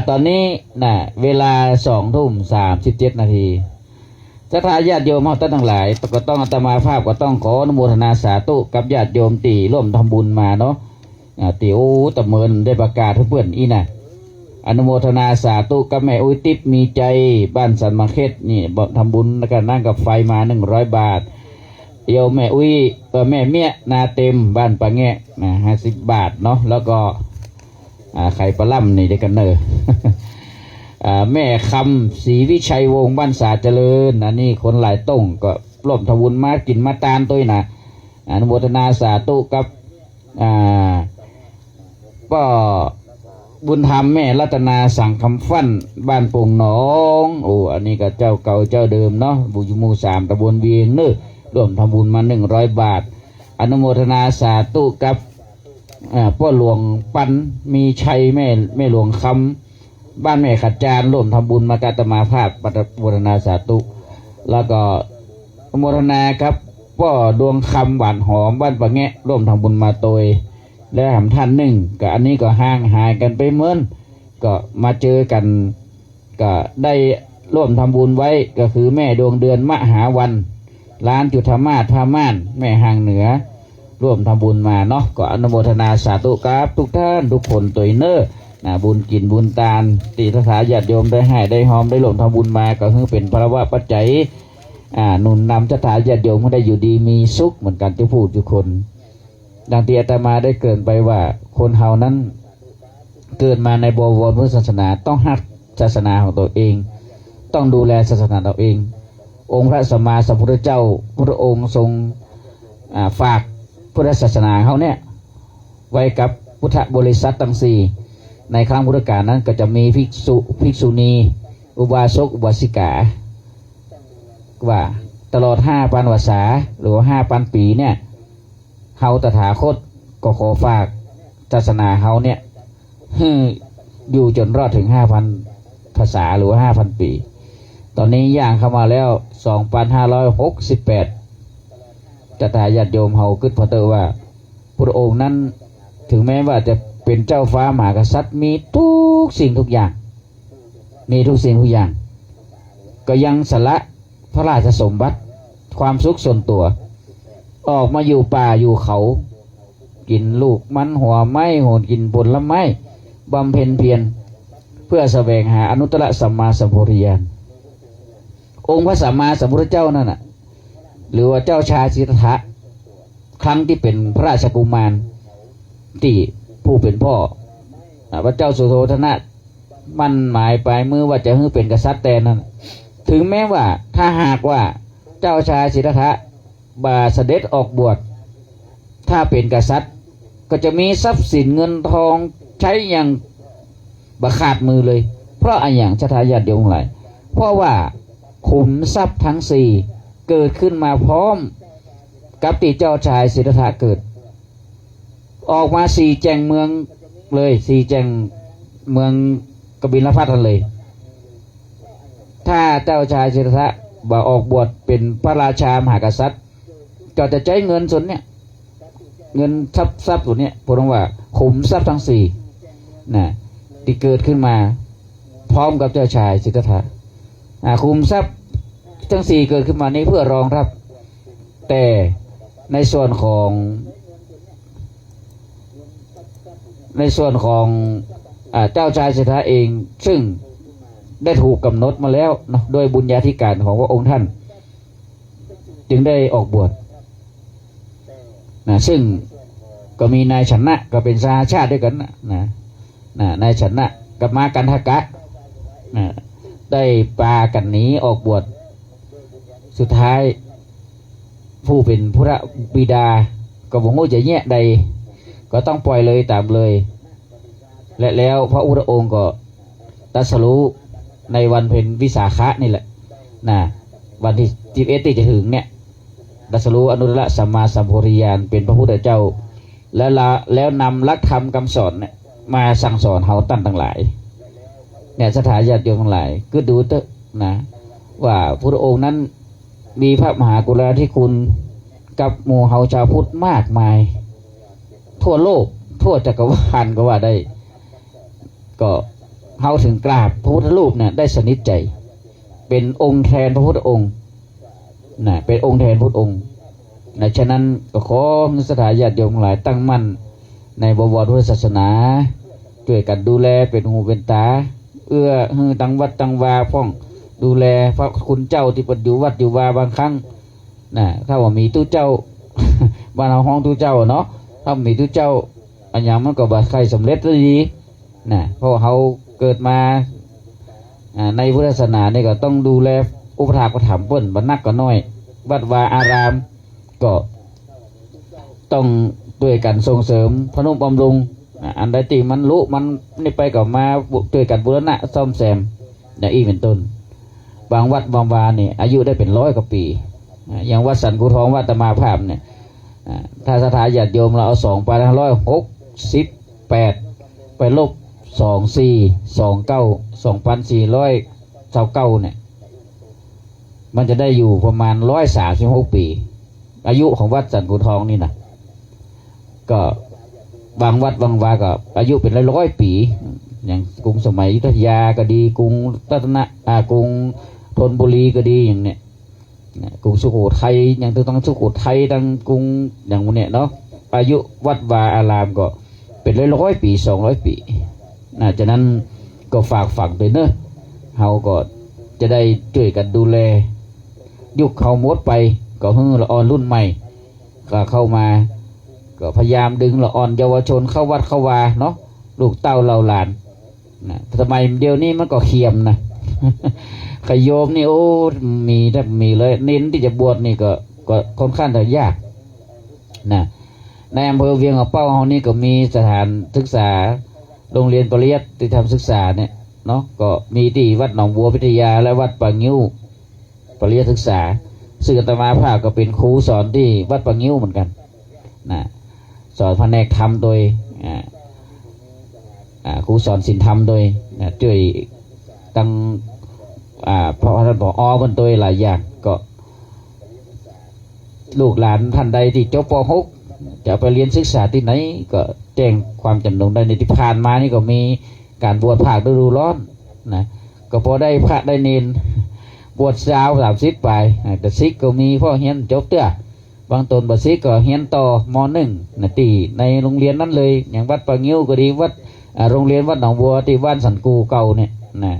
ตอนนี้นะเวลา20:37ศรัทธาญาติโยมท่านทั้งหลายก็ต้องอาตมาภาพก็ต้องขออนุโมทนาสาธุกับญาติโยมตีร่วมทำบุญมาเนาะตีตะเมินได้ประกาศให้เพื่อนอีน่ะอนุโมทนาสาธุกับแม่อุ้ยติ๊บมีใจบ้านสันมาเขตนี่ทำบุญแล้วก็นั่งกับไฟมา100 บาทโยมแม่อุ้ยแม่เมียนาเต็มบ้านปะแงะนะ50 บาทเนาะแล้วก็ไข่ปลาล่ำนี่ได้กันเนอ แม่คำศรีวิชัยวงศ์บ้านสาเจริญอันนี้คนหลายต้งก็ร่วมทำบุญมากินมาตานตัวนะอนุโมทนาสาธุกับก็บุญธรรมแม่รัตนาสั่งคำฟั่นบ้านโป่งหนองอันนี้ก็เจ้าเก่าเจ้าเดิมเนาะบุญมู3ตำบลเวียงเนื้อร่วมทำบุญมา100 บาทอนุโมทนาสาธุกับพ่อหลวงปันมีชัยแม่หลวงคำบ้านแม่ขัดจานร่วมทำบุญมากาตมาภาพปฏิบูรณาสาธุแล้วก็อนุโมทนาครับพ่อดวงคำหวานหอมบ้านปะแงะร่วมทำบุญมาโดยและหำท่านหนึ่งก็อันนี้ก็ห่างหายกันไปเหมือนก็มาเจอกันก็ได้ร่วมทำบุญไว้ก็คือแม่ดวงเดือนมหาวันร้านจุฑามาศพาม่านแม่ห่างเหนือร่วมทำบุญมาเนาะก็อนุโมทนาสาธุครับทุกท่านทุกคนตัวเนอบุญกินบุญตาลติสถาญาติโยมได้ให้ได้หอมได้หลงทำบุญมาก็คือเป็นพระวะปัจจัยหนุนนำสถาญาติโยมให้ได้อยู่ดีมีสุขเหมือนกันทุกผู้ทุกคนดังที่อาตมาได้เกินไปว่าคนเฮานั้นเกิดมาในบวรพุทธศาสนาต้องหักศาสนาของตัวเองต้องดูแลศาสนาตัวเององค์พระสัมมาสัมพุทธเจ้าพระองค์ทรงฝากพุทธศาสนาเขาเนี่ยไว้กับพุทธบริษัททั้ง4ในครั้งพุทธกาลนั้นก็จะมีภิกษุณีอุบาสกอุบาสิกาว่าตลอด5,000 วรรษาหรือว่า5,000 ปีเนี่ยเฮาตถาคตก็ขอฝากศาสนาเฮาเนี่ยอยู่จนรอดถึง5,000 ภาษาหรือว่า 5,000 ปีตอนนี้ย่างเข้ามาแล้ว2,568ศรัทธาญาติโยมเฮาคิดพอเตอว่าพระองค์นั้นถึงแม้ว่าจะเป็นเจ้าฟ้ามหากษัตริย์มีทุกสิ่งทุกอย่างมีทุกสิ่งทุกอย่างก็ยังสละพระราชสมบัติความสุขส่วนตัวออกมาอยู่ป่าอยู่เขากินลูกมันหัวไม้โหนกินผลไม้บำเพ็ญเพียรเพื่อแสวงหาอนุตตรสัมมาสัมโพธิญาณองค์พระสัมมาสัมพุทธเจ้านั่นน่ะหรือว่าเจ้าชายสิทธัตถะครั้งที่เป็นพระราชกุมารที่ผู้เป็นพ่อพระเจ้าสุโธทนะมั่นหมายปลายมือว่าจะให้เป็นกษัตริย์แต่นั้นถึงแม้ว่าถ้าหากว่าเจ้าชายสิทธัตถะบาเสด็จออกบวชถ้าเป็นกษัตริย์ก็จะมีทรัพย์สินเงินทองใช้อย่างบาขาดมือเลยเพราะอะไรอย่างชทายาติโยมหลายเพราะว่าขุมทรัพย์ทั้ง4เกิดขึ้นมาพร้อมกับที่เจ้าชายสิทธัตถะเกิดออกมา4 แจงเมืองเลย4 แจงเมืองกบิลพัทน์เลยถ้าเจ้าชายสิทธัตถะบ่ออกบวชเป็นพระราชามหากษัตริย์ก็จะใช้เงินส่วนเนี้ยเงินทรัพย์ส่วนเนี้ยพูดว่าขุมทรัพย์ทั้ง4นะที่เกิดขึ้นมาพร้อมกับเจ้าชายสิทธัตถะขุมทรัพย์ทั้ง4เกิดขึ้นมานี้เพื่อรองรับแต่ในส่วนของเจ้าชายสิทธัตถะเองซึ่งได้ถูกกำหนดมาแล้วนะโดยบุญญาธิการของพระองค์ท่านจึงได้ออกบวชซึ่งก็มีนายชนะก็เป็นสหชาติด้วยกันนายชนะกับมากันทกะได้ปากันหนีออกบวชสุดท้ายผู้เป็นพระบิดาก็บอกว่าจะแยะใดก็ต้องปล่อยเลยตามเลย และแล้วพระพุทธองค์ก็ตรัสรู้ในวันเพ็ญวิสาขะนี่แหละนะวันที่11ที่จะถึงเนี่ยตรัสรู้อนุตตรสัมมาสัมโพธิญาณเป็นพระพุทธเจ้าแล้วนำหลักธรรมคำสอนเนี่ยมาสั่งสอนเฮาตั้งหลายเนี่ยสถาญาติโยมทั้งหลายก็ดูเถอะนะว่าพระองค์นั้นมีพระมหากรุณาธิคุณกับหมู่เฮาชาวพุทธมากมายทั่วโลกทั่วจักรวาลก็ว่าได้ก็เฮาถึงกราบพระพุทธรูปเนี่ยได้สนิทใจเป็นองค์แทนพระพุทธองค์นะเป็นองค์แทนพระองค์นะฉะนั้นก็ขอสถาญาติโยมทั้งหลายตั้งมั่นในบวรพุทธศาสนาช่วยกันดูแลเป็นหูเป็นตาเอื้อฮือตั้งวัดตั้งวาพ้องดูแลพระคุณเจ้าที่ปฏิอยู่วัดอยู่วาบางครั้งนะถ้าว่ามีตู้เจ้า บ้านเราห้องตู้เจ้าเนาะถ้ามีตู้เจ้าอันยังมันก็บ่ใครสำเร็จดีนะเพราะเขาเกิดมาในพุทธศาสนาเนี่ยก็ต้องดูแลอุปถากอุปถัมภ์เปิ้นบรรนักก็น้อยวัดวาอารามก็ต้องด้วยกันส่งเสริมพนุบำรุงอันใดที่มันรู้มันนี่ไปก็มาด้วยกันบูรณะซ่อมแซมอย่างอีกเป็นต้นบางวัดบางวาเนี่ยอายุได้เป็น100 กว่าปีอย่างวัดสันกุทองวัดตมาภาพเนี่ยถ้าสถาญาติโยมเราเอา2,168ไปลบ2429เนี่ยมันจะได้อยู่ประมาณ136 ปีอายุของวัดสันกุทองนี่นะก็บางวัดบางวาก็อายุเป็นร้อยปีอย่างกรุงสมัยอยุธยาก็ดีกรุงรัตนกรุงธนบุรีก็ดีอย่างเนี้ยกรุงสุโขทัยอย่างต้องสุโขทัยดังกรุงอย่างเนี้ยเนาะอายุวัดวาอารามก็เป็นร้อยปี200 ปีฉะนั้นก็ฝากฝังไปเนอะเฮาก็จะได้ช่วยกันดูแลยุคเขาหมดไปก็เฮือละอ่อนรุ่นใหม่ก็เข้ามาก็พยายามดึงละอ่อนเยาวชนเข้าวัดเข้าวาเนาะลูกเต้าเราหลานนะสมัยเดียวนี้มันก็เขียมนะ ขยโยมนี่โอ้มีแทบมีเลยเน้นที่จะบวชนี่ก็ค่อนข้างจะยากนะในอำเภอเวียงเอาเป้าเฮานี่ก็มีสถานศึกษาโรงเรียนปริยัติธรรมศึกษาเนี่ยเนาะก็มีที่วัดหนองบัวพิทยาและวัดปางงิ้วปริยัติศึกษาซึ่งอาตมาภาพก็เป็นครูสอนที่วัดปางงิ้วเหมือนกันนะสอนแผนกธรรมโดยครูสอนศีลธรรมโดยช่วยตั้งพระท่านผอ.บนตัวหลายอย่างก็ลูกหลานท่านใดที่จบป .6 จะไปเรียนศึกษาที่ไหนก็แจ้งความจำนงได้ในที่ผ่านมานี่ก็มีการบวชภาคฤดูร้อนนะก็พอได้พระได้เนนบวชสาว30 ไปแต่ซิกก็มีพ่อเฮียนจบเตื้อบางตนบัดซิกก็เฮียนต่อม.1 นะตีในโรงเรียนนั้นเลยอย่างวัดปางงิ้วก็ดีวัดโรงเรียนวัดหนองบัวที่บ้านสันกูเก่าเนี่ยนะ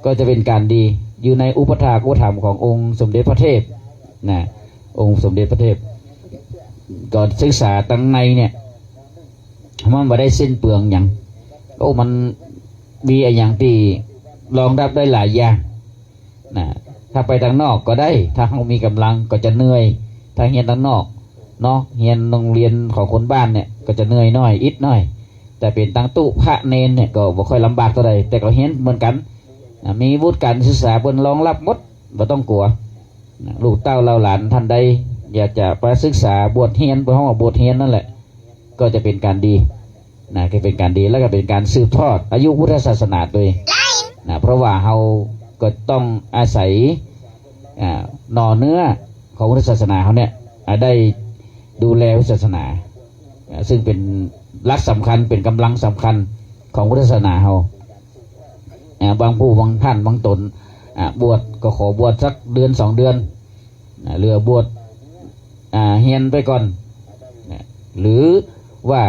ก็จะเป็นการดีอยู่ในอุปถากอุปถัมภ์ขององค์สมเด็จพระเทพนะองค์สมเด็จพระเทพก็ศึกษาตั้งในเนี่ยมันไม่ได้สิ้นเปลืองอย่างมันมีอย่างที่รองรับได้หลายอย่างนะถ้าไปทางนอกก็ได้ถ้าเขามีกำลังก็จะเหนื่อยถ้าเรียนทางนอกเนาะเรียนโรงเรียนของคนบ้านเนี่ยก็จะเหนื่อยน้อยอิดน้อยแต่เป็นตั้งตู้พระเนนเนี่ยก็บ่ค่อยลำบากเท่าใดแต่ก็เห็นเหมือนกันมีวุฒิการศึกษาบนรองรับหมดบ่ต้องกลัวลูกเต้าเราหลานท่านใดอยากจะไปศึกษาบวชเฮียนเพราะว่าบวชเฮียนนั่นแหละก็จะเป็นการดีก็เป็นการดีแล้วก็เป็นการสืบทอดอายุพุทธศาสนาด้วยเพราะว่าเราก็ต้องอาศัยหน่อเนื้อของพุทธศาสนาเขาเนี่ยได้ดูแลพุทธศาสนาซึ่งเป็นหลักสำคัญเป็นกำลังสำคัญของพุทธศาสนาเขาบางผู้บางท่านบางตนบวชก็ขอบวชสักเดือน2 เดือนเรือบวชเฮียนไปก่อนหรือว่า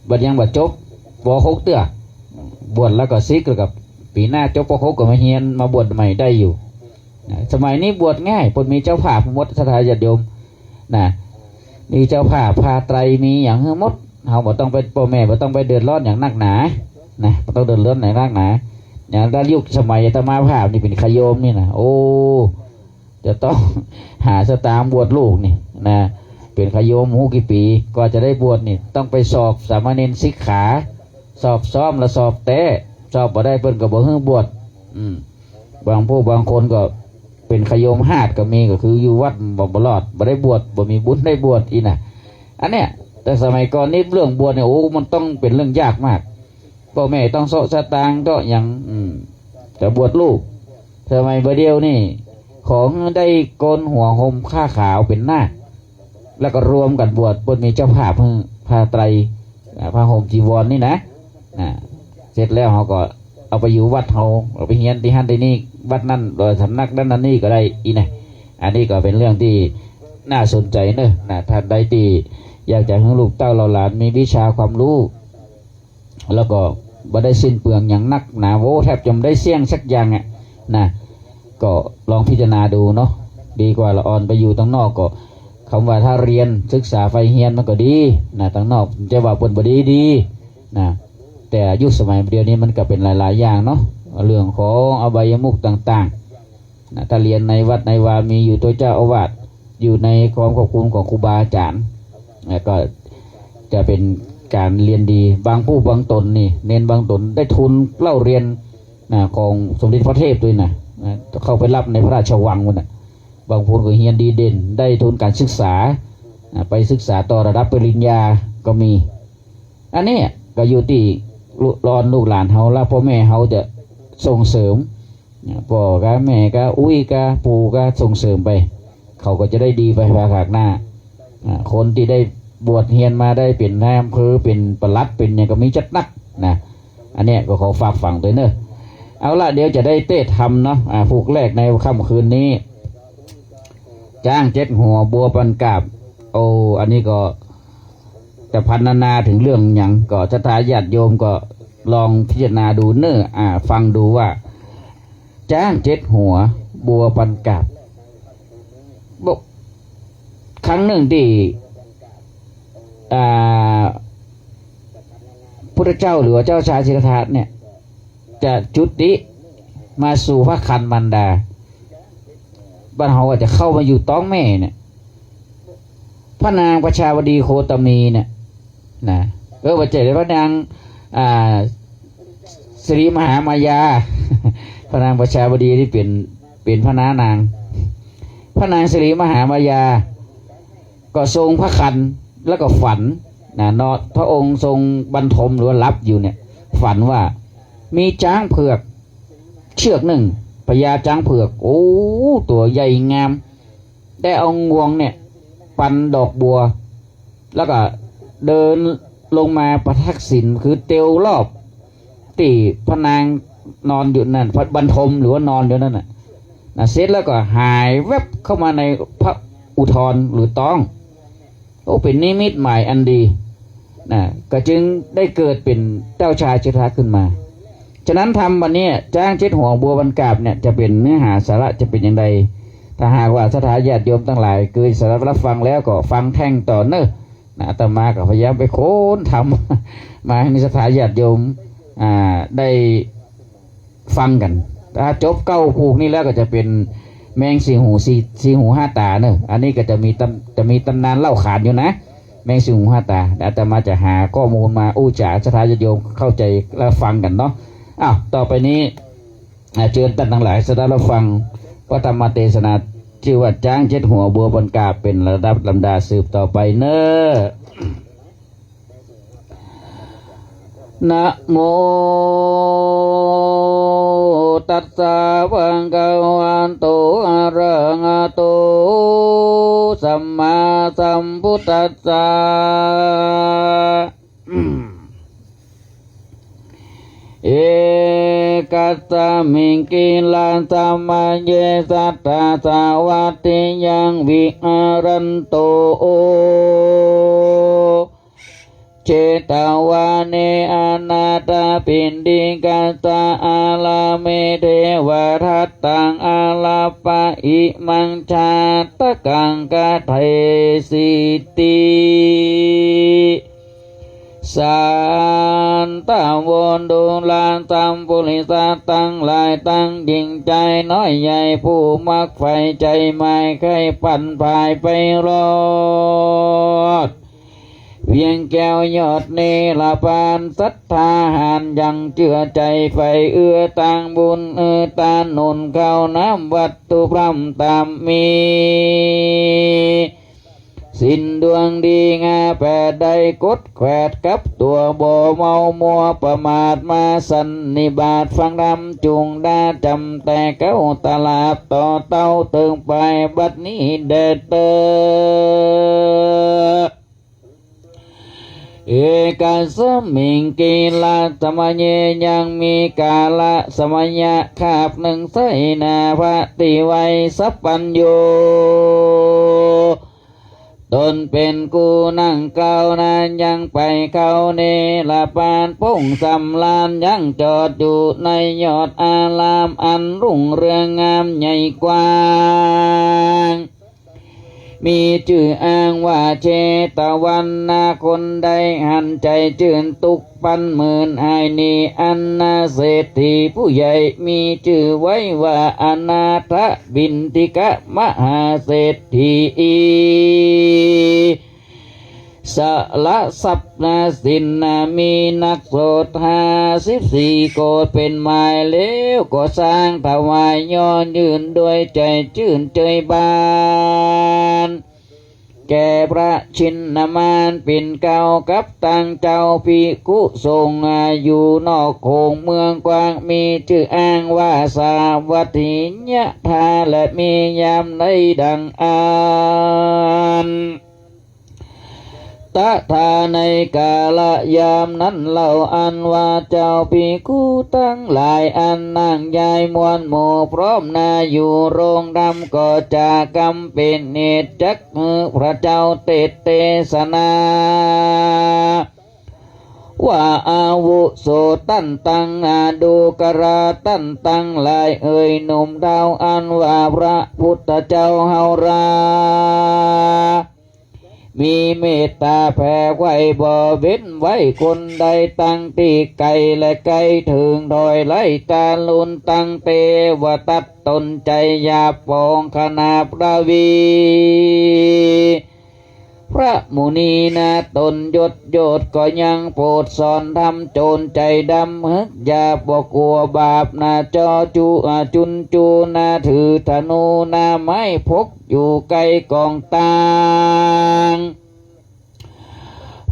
บัดยังบัดจบป .6 เตื้อบวชแล้วก็ซิกแล้วกับปีหน้าจบป .6 ก็มาเฮียนมาบวชใหม่ได้อยู่สมัยนี้บวชง่ายคนมีเจ้าภาพหมดสถาญาติโยมมีเจ้าภาพพาไตรมีอย่างเฮือมดเราบ่ต้องไปพ่อแม่บ่ต้องไปเดือดร้อนอย่างนักหนาบ่ต้องเดือดร้อนอย่างนักหนาอย่างด้านยุคสมัยอาตมาภาพนี่เป็นขโยมนี่นะโอ้จะต้องหาสตางค์บวชลูกนี่เป็นขโยมหูกี่ปีก็จะได้บวชนี่ต้องไปสอบสามเณรสิกขา สอบซ้อมและสอบเตะสอบบ่ได้เพิ่นก็บ่ให้บวชบางผู้บางคนก็เป็นขยมหาดก็มีก็คืออยู่วัดบ่รอดบ่ได้บวชบ่มีบุญได้บวชอีน่ะอันเนี้ยแต่สมัยก่อนนี่เรื่องบวชเนี่ยโอ้มันต้องเป็นเรื่องยากมากพ่อแม่ต้องเสาะสตางค์ก็อย่างแต่บวชลูกสมัยเดียวนี่ของได้โกนหัวห่มผ้าขาวเป็นหน้าแล้วก็รวมกันบวชบนมีเจ้าภาพผ้าไตรผ้าห่มจีวรนี่นะเสร็จแล้วเขาก็เอาไปอยู่วัดเขาเอาไปเฮียนที่ฮั่นที่นี่วัดนั่นโดยสำนักนั้นนี่ก็ได้อีนะอันนี้ก็เป็นเรื่องที่น่าสนใจเนอะท่านใดที่อยากจะให้ลูกเต้าเราหลานมีวิชาความรู้แล้วก็บ่ได้สิ้นเปลืองอย่างนักหนาโวแทบจะไม่ได้เสี่ยงสักอย่างนะก็ลองพิจารณาดูเนาะดีกว่าละอ่อนไปอยู่ตั้งนอกก็คำว่าถ้าเรียนศึกษาไฟเฮียนมันก็ดีนะตั้งนอกจะว่าบนบดีนะแต่ยุคสมัยเดียวนี้มันก็เป็นหลายๆอย่างเนาะเรื่องของอบายมุขต่างๆนะถ้าเรียนในวัดในวามีอยู่ตัวเจ้าอาวาสอยู่ในความควบคุมของครูบาอาจารย์ก็จะเป็นการเรียนดีบางผู้บางตนนี่เน้นบางตนได้ทุนเล่าเรียนของสมเด็จพระเทพด้วยนะเข้าไปรับในพระราชวังมันบางคนก็เรียนดีเด่นได้ทุนการศึกษาไปศึกษาต่อระดับปริญญาก็มีอันนี้ก็อยู่ที่รอนลูกหลานเขาแล้วพ่อแม่เขาจะส่งเสริมพ่อกับแม่กับอุ้ยกับปู่ก็ส่งเสริมไปเขาก็จะได้ดีไปภายภาคหน้าคนที่ได้บวชเฮียนมาได้เป็นนายอำเภอเป็นปลัดเป็นอย่างก็มีจัดนักนะอันนี้ก็ขอฝากฝังด้วยเนอะเอาละเดี๋ยวจะได้เต้ทำเนาะผูกแรกในค่ำคืนนี้จ้าง7 หัวบัวปันกาบโอ้อันนี้ก็แต่พันนาถึงเรื่องอย่างก็ศรัทธาญาติโยมก็ลองพิจารณาดูเนอะฟังดูว่าจ้าง7 หัวบัวปันกาบบอกครั้งหนึ่งที่พุทธเจ้าหรือเจ้าชายสิทธัตถะเนี่ยจะจุติมาสู่พระคันมารดาบ้านเขาก็จะเข้ามาอยู่ท้องแม่เนี่ยพระนางประชาวดีโคตมีเนี่ยนะว่าเจริญพระนางสิริมหามายาพระนางประชาวดีที่เป็นพระนางพระนางสิริมหามายาก็ทรงพระคันแล้วก็ฝันนอพระองค์ทรงบรรทมหรือรับอยู่เนี่ยฝันว่ามีช้างเผือกเชือกหนึ่งพญาช้างเผือกโอ้ตัวใหญ่งามได้เอางวงเนี่ยปันดอกบัวแล้วก็เดินลงมาประทักษิณคือเตียวรอบที่พระนางนอนอยู่นั่นบรรทมหรือว่านอนอยู่นั่นน่ะเสร็จแล้วก็หายแวบเข้ามาในพระอุทธรหรือต้องโอ้เป็นนิมิตหมายอันดีก็จึงได้เกิดเป็นเจ้าชายสิทธัตถะขึ้นมาฉะนั้นทำวันนี้จ้าง7 หัวบัวบรรกาบเนี่ยจะเป็นเนื้อหาสาระจะเป็นอย่างไรถ้าหากว่าศรัทธาญาติโยมทั้งหลายเกิดสาระรับฟังแล้วก็ฟังแท่งต่อเนอะอาตมาก็พยายามไปโค้นทำมาให้ศรัทธาญาติโยมได้ฟังกันถ้าจบ9 ผูกนี่แล้วก็จะเป็นแมงสี่หู5 ตาเนอะอันนี้ก็จะมีตำนานเล่าขานอยู่นะแมง4 หู 5 ตาอาตมาจะหาข้อมูลมาอู้จ่าศรัทธาญาติโยมเข้าใจและฟังกันเนาะต่อไปนี้เชิญท่านทั้งหลายสดับรับฟังพระธรรมเทศนาชื่อว่าจ้าง7 หัวบัวบรรกาบเป็นระดับลำดาสืบต่อไปเนอะนะโมตัสสะภะคะวะโตอะระหะโตสัมมาสัมพุทธัสสะเอกัสสมิงกิลันสัมมาเยสัตตาสาวัตติยังวิหารันโตเจตาวานิอนาตาปินดิกัสสะอาลาเมเทวทัตตังอาลาปะอิมังชาตกังกะเทสิติสันตะวนดูลานตัมปุริสัตตั้งหลายตั้งยิ่งใจน้อยใหญ่ผู้มักไฟใจไม่เคยปั่นพายไปรอดเว เพียงแก้วยอดเนรปานศรัทธาหานยังเชื่อใจไฟเอื้อต่างบุญตาหนุนเข้าน้ำวัตถุพร่ำตามมีสิ้นดวงดีงาแปดใดกดแขวดกับตัวบ่เมามัวประมาทมาสันนิบาตฟังธรรมจุงดาจำแต่เก้าตลาบต่อเต้าเติงไปบัดนี้เดดเตอเอกาสมิงกีลาสมัยยังมีกาละสมัยะคาบหนึ่งไสนาพระติไวสัพปัญโยตนเป็นกูนั่งเก่านานยังไปเข้าเนรปานพงสำลานยังจอดอยู่ในยอดอารามอันรุ่งเรืองงามใหญ่กว้างมีชื่ออ้างว่าเชตวันนาคนใดหันใจชื่นตุกปันหมื่นไอนีอันนาเศรษฐีผู้ใหญ่มีชื่อไว้ว่าอนาถบินทิกะมหาเศรษฐีสละสัพนาสินนามีนักโสด54 โกฏเป็นหมายแล้วก็สร้างถวายย้อนยืนด้วยใจชื่นเจยบานแก่พระชินนมานปิ่นเก่ากับตังเจ้าภิกขุทรงอยู่นอกโขงเมืองกว้างมีชื่ออ้างว่าสาวัตถิญะทาและมียามในดังอ่านตถาในกาลยามนั้นเล่าอันว่าเจ้าภิกขุทั้งหลายอันนั่งยายมวลหมู่พร้อมนาอยู่โรงดำก็จะกำเป็นเหตุจักพระเจ้าเทศนาว่าอาวุโสตั้นตังดูกราตั้นตังหลายหนุ่มดาวอันว่าพระพุทธเจ้าเฮารามีเมตตาแผ่ไว้บ่เว้นไว้คนใดตั้งที่ไกลและไกลถึงโดยไล่ตาลุนตั้งเตวตัดตนใจยาปองขนาบราวีพระมุนีนาตนยศโยดก็ยังโปรดสอนทำโจรใจดำฮึกอย่าบอกกลัวบาปนาจอจุนจูนาถือธนูนาไม้พกอยู่ไกลกองตาง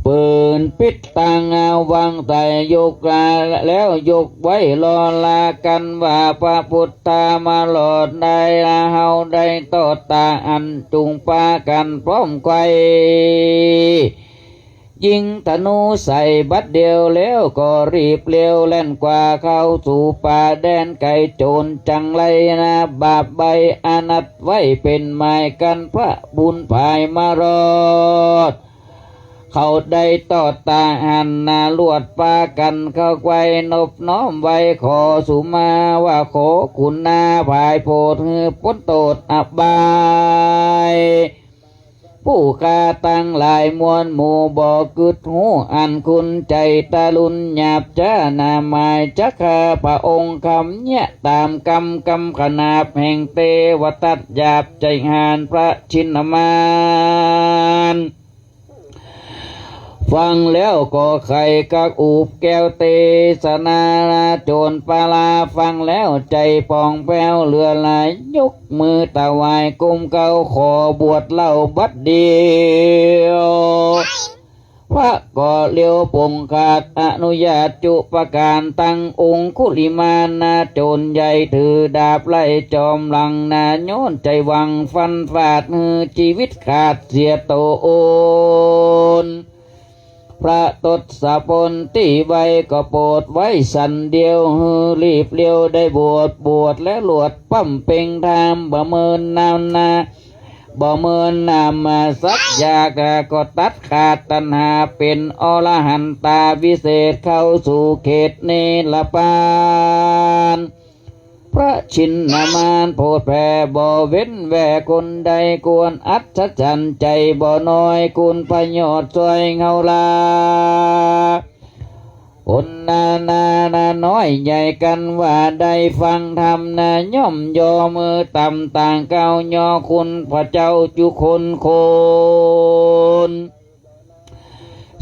ปืนปิดตังวังแต่ยกแล้วยกไว้รอลากันว่าพระพุทธามาหลอดได้เฮาได้ต่อตาอันจุงปากันพร้อมไกวยิงธนูใส่บัดเดียวแล้วก็รีบเลี้ยวเล่นกว่าเข้าสู่ป่าแดนไก่โจรจังไรนะบาปใบอนัตไว้เป็นหมายกันพระบุญภายมารอดเขาได้ต่อตาหันนาลวดปากันเข้าไว้นบน้อมไว้ขอสุมาว่าขอคุณนาภายโพดพ้นโทษอบายผู้กาตั้งหลายมวลหมู่บอกกึดหูอันคุณใจตาลุนหยาบจ้านาหมายจักขาพระองค์คำเนี่ยตามกำขนาบแห่งเตวตัดหยาบใจหานพระชินมานฟังแล้วก็ไข่กักอูบแก้วเตสนาโจรปาลาฟังแล้วใจปองแป้วเลือไหลยกมือตะวายกุมเกาขอบวชเล่าบัดเดียวพระก็เลี้ยวปงขาดอนุญาตจุประการตั้งองคุลิมานาโจรใหญ่ถือดาบไล่จอมหลังนาโยนใจวังฟันฟาดชีวิตขาดเสียโตโอนพระตศพลที่ไว้ก็โปรดไว้สันเดียวรีบเลี้ยวได้บวชและหลวดปั้มเป่งทามบ่เมินนำนาบ่เมินนำมาสักยากก็ตัดขาดตัณหาเป็นอรหันตาวิเศษเข้าสู่เขตเนรปานพระชินนมานโพดแผ่บ่เว้นแวคนใดควรอัศจรรย์ใจบ่น้อยคุณประโยชน์ช่วยเงาลาคนนาน้อยใหญ่กันว่าได้ฟังธรรมย่อมยอมือต่ำต่างเก้ายอคุณพระเจ้าจุคนโคน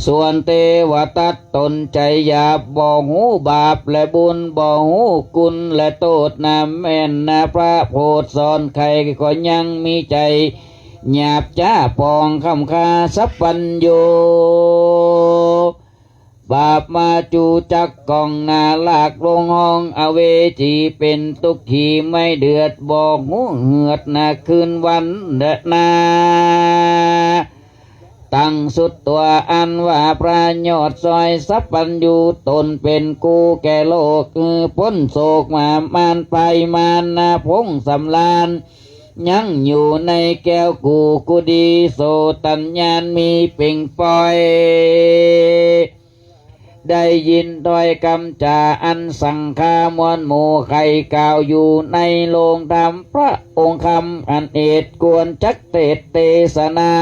ส่วนเทวตัดตนใจหยาบบ่หูบาปและบุญบ่หูกุลและโทษนะแม่นนะพระโพธิสอนใครก็ยังมีใจหยาบจ้าปองคำคาสัพพัญโยบาปมาจูจักกองนาลากลงห้องอเวจีเป็นทุกขีไม่เดือดบอกหูเหือดนะคืนวันเดนาตั้งสุดตัวอันว่าพระยอดซอยสัพพัญญูตนเป็นกูแก่โลกพ้นโศกมามานไปมานาพงสำลานยังอยู่ในแก้วกูดีโสตัญญาณมีเป่งปล่อยได้ยินถ้อยคำจาอันสังฆามวลหมู่ใครกล่าวอยู่ในโรงธรรมพระองค์คำอันเอตกวนจักเทศนา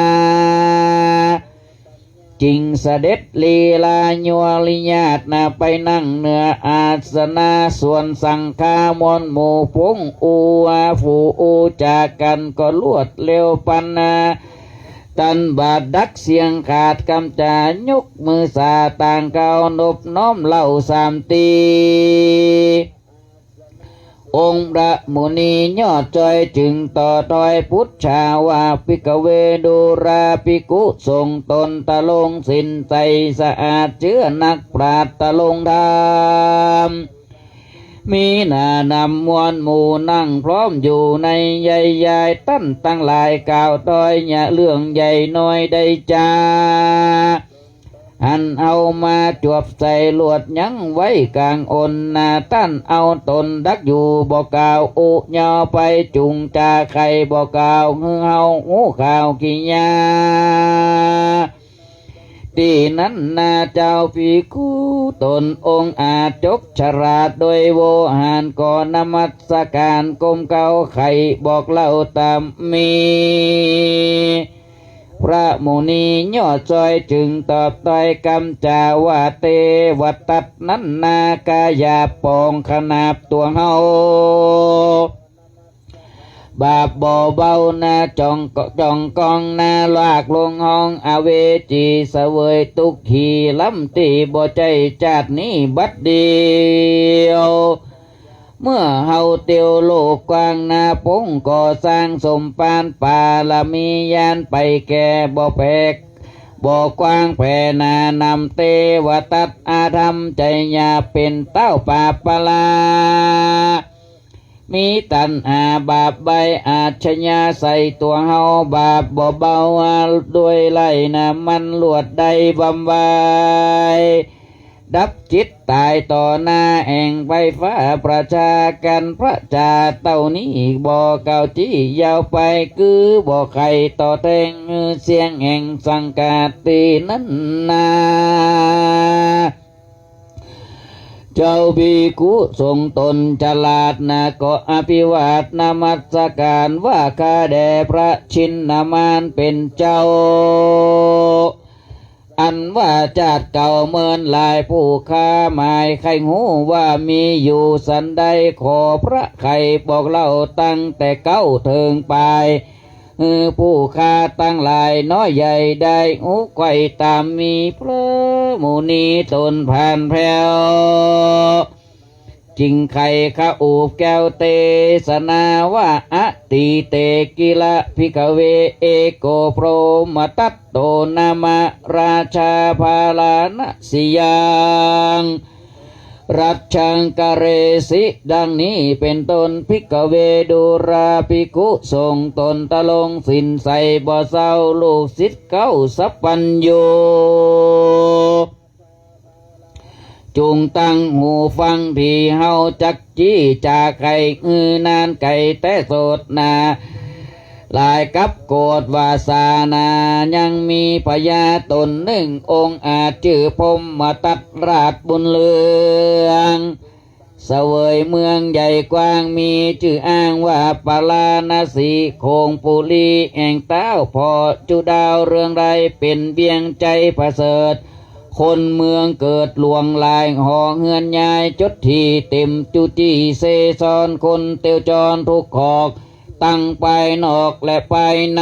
จริงเสด็จลีลาโยลิญาตนาไปนั่งเนื้ออาสนะส่วนสังฆามวลหมู่พงอูอาฟูอูจากกันก็ลวดเร็วปันนาตันบาดดักเสียงขาดคำจายกมือสาต่างเก่านบน้อมเล่าสามตีองค์พระมุนียอดจอยจึงต่อถอยพุทธชาวาภิกเวดูราภิกขุทรงตนตะลงสินใจสะอาดเชื้อนักปราชญ์ตะลงธรรมมีหน้านำมวลหมู่นั่งพร้อมอยู่ในใหญ่ใหญ่ตั้นตั้งหลายกล่าวต้อยอย่าเรื่องใหญ่น้อยได้จาอันเอามาจวบใส่ลวดยั้งไว้กลางอนนาตั้นเอาตนดักอยู่บอกกล่าวอุยอไปจุงจาใครบอกกล่าวเฮาหูข่าวกิยาที่นั้นนาเจ้าภิกขุตนองค์อาจจบฉลาดโดยโวหารก่อนนมัสการกรมเก่าไข่บอกเล่าตามมีพระมุนียอดจอยจึงตอบต่อยคำจาว่าเตวตัดนั้นนากายาปองขนาบตัวเฮาบาปบ่เบานาจ่องกองนาลากลงห้องอเวจีเสวยทุกขีล้ำตีบ่ใจจาดนี้บัดเดียวเมื่อเฮาเตียวโลกกว้างนาพงก่อสร้างสมปานป่าละมียานไปแก่บ่แปกบ่กว้างแผ่นานำเตวตัดอาธรรมใจยาเป็นเต้าป่าปลามีตันอาบาปใบอาชญาใส่ตัวเฮาบาปบ่เบาด้วยไล่นะมันลวดใดบำบายดับจิตตายต่อหน้าแห่งไฟฟ้าประชากันพระจาเต้านี้บ่เก่าจี้ยาวไปคือบ่ไข่ต่อแทงเสียงแห่งสังกาตีนั้นนาเจ้าภิกขุทรงตนฉลาดนะก็อภิวาทนามัสการว่าข้าแด่พระชินนามานเป็นเจ้าอันว่าจาดเก่าเมินลายผู้ค้าหมายใครหูว่ามีอยู่สันใดขอพระไข่บอกเล่าตั้งแต่เก้าเถิงไปผู้ค้าตั้งหลายน้อยใหญ่ได้อุไข่ตามมีพระมุนีตนผ่านแผ่วจิงไข่ข้าอูบแก้วเตสนาว่าอติเตกิละภิกเวเอโกโพรมตัตโตนามาราชาภาลานสิยังรัชชังกเรสิดังนี้เป็นต้นภิกเวดูราภิกขุทรงตนตะลงสินใส่บ่อเศร้าลูกศิษย์เก้าสัพพัญโยจุงตั้งหูฟังที่เฮาจักจี้จากไก่นานไก่แต่โสดนาลายกับโกดวาสานายังมีพญาตนหนึ่งองค์อาจชื่อพมมาตัดราชบุญเลืองเสวยเมืองใหญ่กว้างมีชื่ออ้างว่าปาลานาสีโคงปุรีแห่งเต้าพอจุดาวเรืองไรเป็นเบียงใจประเสริฐคนเมืองเกิดหลวงลายหอเฮือนยายจดที่เต็มจุจีเซซอนคนเตียวจรทุกขอกตั้งไปนอกและไปใน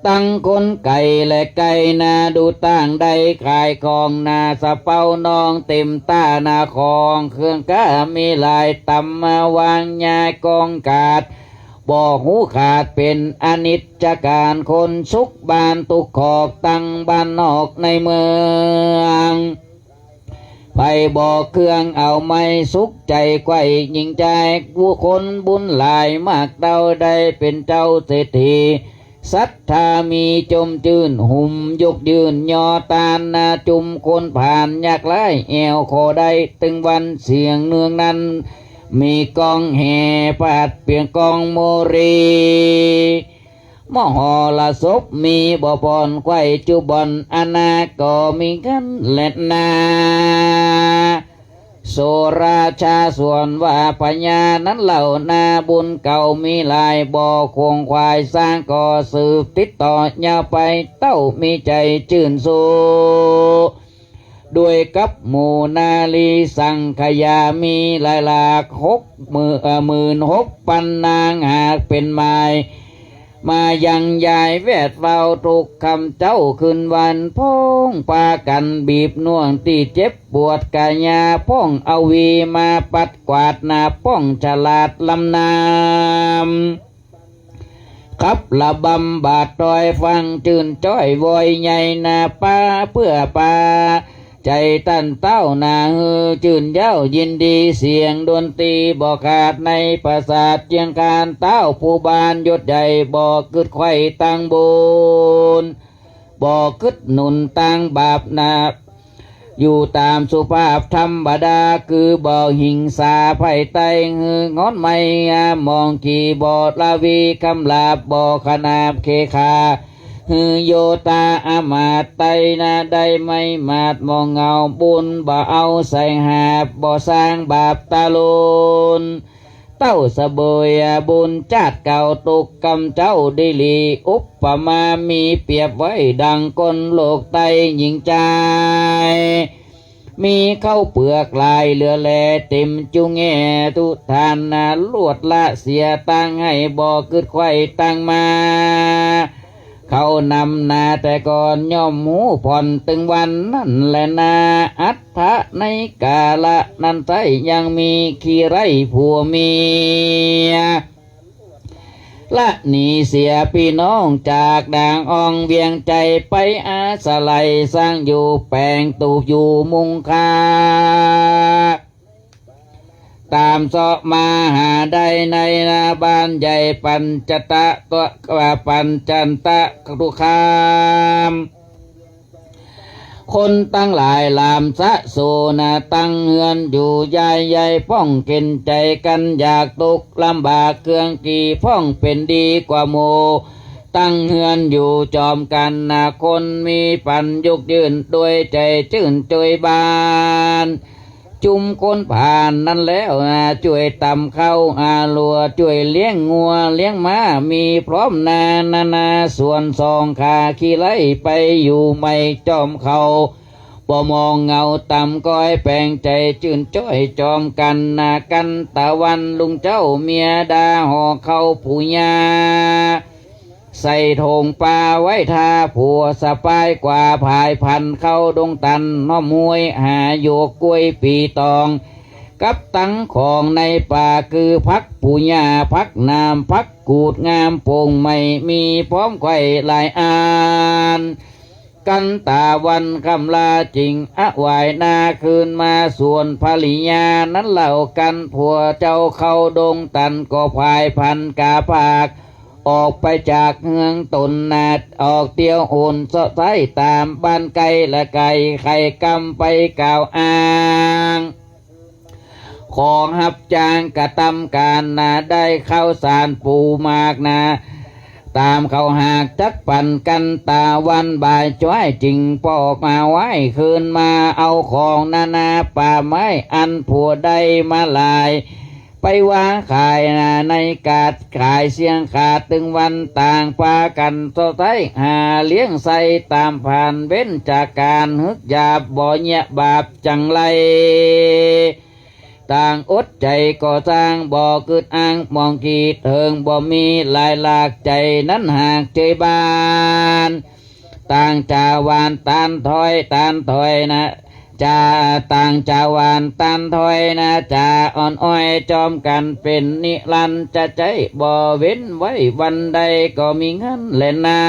ตั้งคนไก่และไก่นาดูตั้งใดขายของนาสะเป้าน้องเต็มตานาของเครื่องก้ามีลายตำมาวางยายกองกาดบอกหูขาดเป็นอนิจจการคนสุกบานตุกขอกตั้งบ้านนอกในเมืองไปบอกเครื่องเอาไม่สุขใจไกวยิ่งใจผู้คนบุญหลายมากเดาได้เป็นเจ้าเศรษฐีศรัทธามีจมจืนหุ่มยกยืนยอตานนาจุมคนผ่านยากไล่แอวคอได้ตึงวันเสียงเนืองนั้นมีกองแห่ปาดเปียงกองโมรีมหรสพมีบ่พรไข่จุบอนอนาก็มีกันเล็ดนาโสราชาส่วนว่าปัญญานั้นเหล่านาบุญเก่ามีลายบ่อคงควายสร้างก่อสืบติดต่อยาวไปเต้ามีใจชื่นสูด้วยกับหมู่นาลีสังขยามีหลายหลาก16,000 นางหากเป็นไม้มายังยายแวดเฝ้าทุกคำเจ้าคืนวันพ้องปากันบีบน่วงตีเจ็บปวดกายาพ้องเอาวีมาปัดกวาดนาพ้องฉลาดลำนามขับละบำบาดตอยฟังจื่นจ้อยวอยใหญ่นาป้าเพื่อป้าใจตันเต้านาฮือจื่นเย้ายินดีเสียงดนตรีบ่ขาดในปราสาทเจียงการเต้าผู้บานยศใหญ่บ่กึดไข่ตังบุญบ่กึดหนุนตังบาปนาอยู่ตามสุภาพธรรมดาคือบ่หิงสาไผ่ไตฮืองอนไม่มองขี่บ่ลาวีคำลาบบ่ขนาบเคขาฮือโยตาอามาตไตนาได้ไม่มาดมองเงาบุญบ่เอาใส่หาบบ่สร้างบาปตาลุนเต้าสะเบยบุญจาดเก่าตุกกำเจ้าดิลีอุปปมามีเปรียบไว้ดังคนโลกไตหญิงใจมีเข้าเปลือกลายเหลือแลเต็มจุงแงทุทานนาลวดละเสียตังให้บ่กึดไข่ตังมาเขานำนาแต่ก่อนย่อมหูผ่อนตึงวันนั่นแหละนาอัฏฐะในกาละนั้นไทยยังมีขี้ไรผัวเมียละหนีเสียพี่น้องจากด่างอ่องเวียงใจไปอาสไลสร้างอยู่แปลงตูบอยู่มุงคาตามเสาะมาหาได้ในนาบ้านใหญ่ปัญจตะตัวปัญจันตะทุคามคนตั้งหลายลามสะโซนาตั้งเฮือนอยู่ใหญ่ใหญ่ป้องเก็นใจกันอยากตกลำบากเครื่องกี่ป้องเป็นดีกว่าโมตั้งเฮือนอยู่จอมกันนาคนมีปันยกยืนด้วยใจชื่นจอยบานจุมคนผ่านนั้นแล้วช่วยตำเข้าลัวช่วยเลี้ยงงัวเลี้ยงม้ามีพร้อมนาส่วนสองขาขี้ไล่ไปอยู่ไม่จอมเขาบ่มองเงาต่ำก้อยแปลงใจจื่นจ้อยจอมกันนากันตะวันลุงเจ้าเมียดาห่อเข้าผู้ยาใส่ธงปลาไว้ทาผัวสะปายกว่าภายพันเข้าดงตันน้อมมวยหาโยกกล้วยปีตองกับตั้งของในป่าคือพักปุญญาพักนามพักกูดงามโป่งไม่มีพร้อมไข่ลายอานกันตาวันคำลาจริงวายนาคืนมาส่วนภริยานั้นเล่ากันผัวเจ้าเข้าดงตันก็ภายพันกาภาคออกไปจากเมืองตนนาดออกเตียวโอนสะไซตามบ้านไก่และไก่ไข่กำไปกล่าวอ้างของหับจางกระทำการนาได้เข้าสารปูมากนาตามเขาหากจักปั่นกันตาวันบ่ายจ้อยจริงปอกมาไว้คืนมาเอาของนาป่าไม้อันผัวได้มาลายไปวางขายในกาดขายเสียงขาดตึงวันต่างปากันโซไทยหาเลี้ยงใส่ตามผ่านเว้นจากการฮึกหยาบบ่เงียบาปจังไร ต่างอดใจก่อสร้างบ่กึดอ้างมองกีดเถิงบ่มีลายหลากใจนั้นหากใจบานต่างจาวานตานถอยนะจาต่างจาวานตันถอยนะจาอ่อนอ้อยจอมกันเป็นนิรันดร์จะใจบ่เว้นไว้วันใดก็มีเงินเล่นนา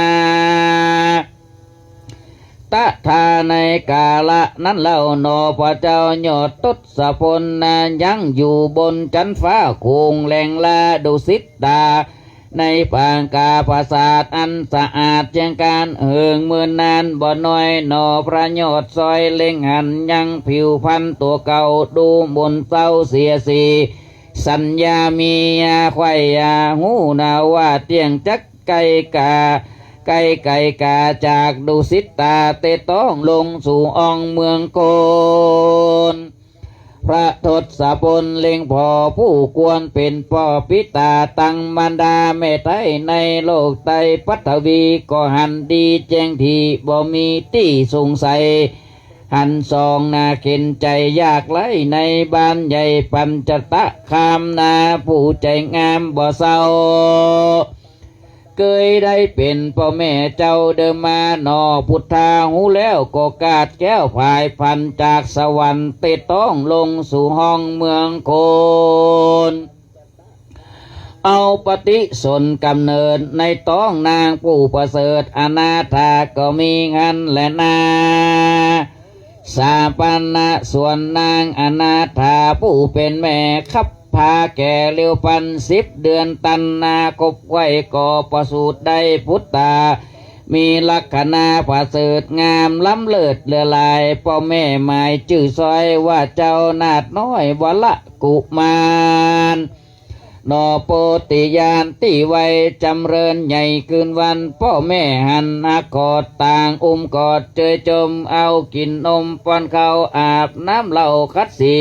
ตะทาในกาละนั้นเล่านอพระเจ้ายอดทศพลนะยังอยู่บนจันฟ้าคงแหลงละดุสิตตาในปางกาปราสาทอันสะอาดเชียงการเฮืองเมือนนานบ่น้อยนอพระยอดซอยเล็งหันยังผิวพันตัวเก่าดูบนเศร้าเสียสีสัญญามียาไข่ยาหูนาว่าเตียงจักไก่กาจากดุสิตตาเตต้องลงสู่องเมืองโกนพระทศพลเล็งพอผู้ควรเป็นพ่อปิตาตั้งมารดาแม่ไทยในโลกไตปัทวีก็หันดีแจ้งทีบ่มีที่สงสัยหันซองนาเข็นใจยากไล่ในบ้านใหญ่ปัญจตะคามนาผู้ใจงามบ่เศร้าเคยได้เป็นพ่อแม่เจ้าเดิมมาหนอพุทธาหูแล้วก็กาดแก้วภายพันจากสวรรค์เตต้องลงสู่ห้องเมืองโกนเอาปฏิสนกำเนิดในต้องนางผู้ประเสริฐอนาถาก็มีงันและนาสาปันนะส่วนนางอนาถาผู้เป็นแม่ขับพาแก่เร็วปัน10 เดือนตันนาคบไว้ก่อประสูติได้พุทธามีลักษณะประเสริฐงามล้ำเลิศเลือลายพ่อแม่หมายชื่อซอยว่าเจ้านาดน้อยวละกุมารนอโปติยานติไวจำเริญใหญ่คืนวันพ่อแม่หันหักกอดต่างกอดเจยจมเอากินนมป้อนข้าวอาบน้ำเหล้าคัดสี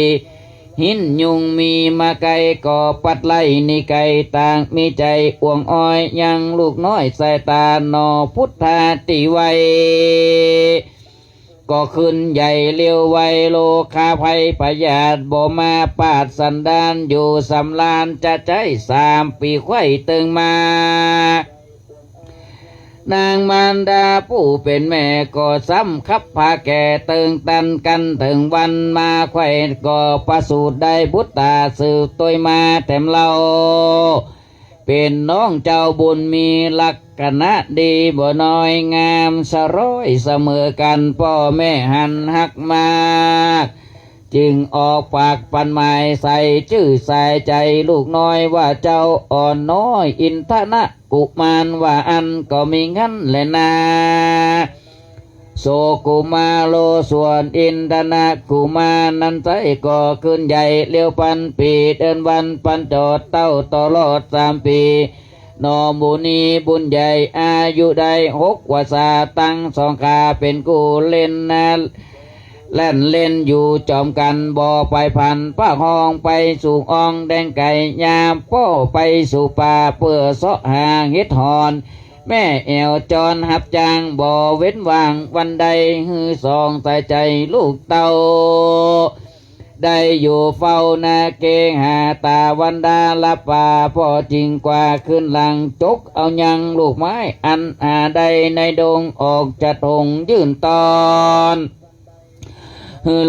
หินยุงมีมาไกก่อปัดไล่นิไกต่างมีใจอ่วงอ้อยยังลูกน้อยสายตานอพุทธาติไวก็ขึ้นใหญ่เลี้ยวไวโลคาภัยพยาธิบ่มาปาดสันดานอยู่สำลานจะใจ3 ปีไข่ตึงมานางมารดาผู้เป็นแม่ก็ซ้ำคับพาแก่ตึงตันกันถึงวันมาไข่ก็ประสูติได้บุตรตาสืบตัวมาแถมเราเป็นน้องเจ้าบุญมีลักษณะดีบ่น้อยงามสร้อยเสมอกันพ่อแม่หันหักมากจึงออกปากปันหมายใส่ชื่อใส่ใจลูกน้อยว่าเจ้าอ่อนน้อยอินทนะกุมารว่าอันก็มีงั้นแหละนาโสกุมาโลส่วนอินทนะกุมารนั้นใจก็ขึ้นใหญ่เลี้ยวปันปีเดินวันปันจอดเต้าตลอด3 ปีนอบุนีบุญใหญ่อายุได้6 วาษาตั้ง2 ขาเป็นกูเล่นนะเล่นอยู่จอมกันบ่อไปพันป้าห้องไปสู่อ่องแดงไก่ยามพ่อไปสู่ป่าเพื่อเสาะหาเห็ดหอนแม่แอวจรหับจางบ่อเว้นวางวันใดฮือสองใส่ใจลูกเต้าได้อยู่เฝ้านาเกงหาตาวันดาละป่าพ่อจริงกว่าขึ้นหลังจกเอายังลูกไม้อันใดในดงออกจะทงยื่นตอน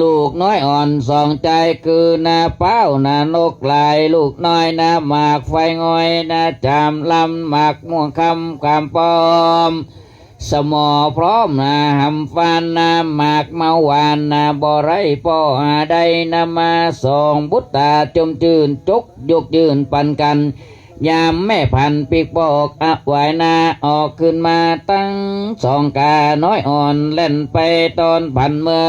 ลูกน้อยอ่อนสองใจคือนาเป้านา นกลายลูกน้อยนาหมากไฟงอยนาจามลำหมากม่วงคำปอมสมอพร้อมนาหำฟานนาหมากเมาหวานนาบ่อไรป่อใดนามาส่องบุตตาจมจืนจกยกยืนปันกันยามแม่พันปีกปอกวายนาออกขึ้นมาตั้ง2 กาน้อยอ่อนเล่นไปตอนพันเมื่อ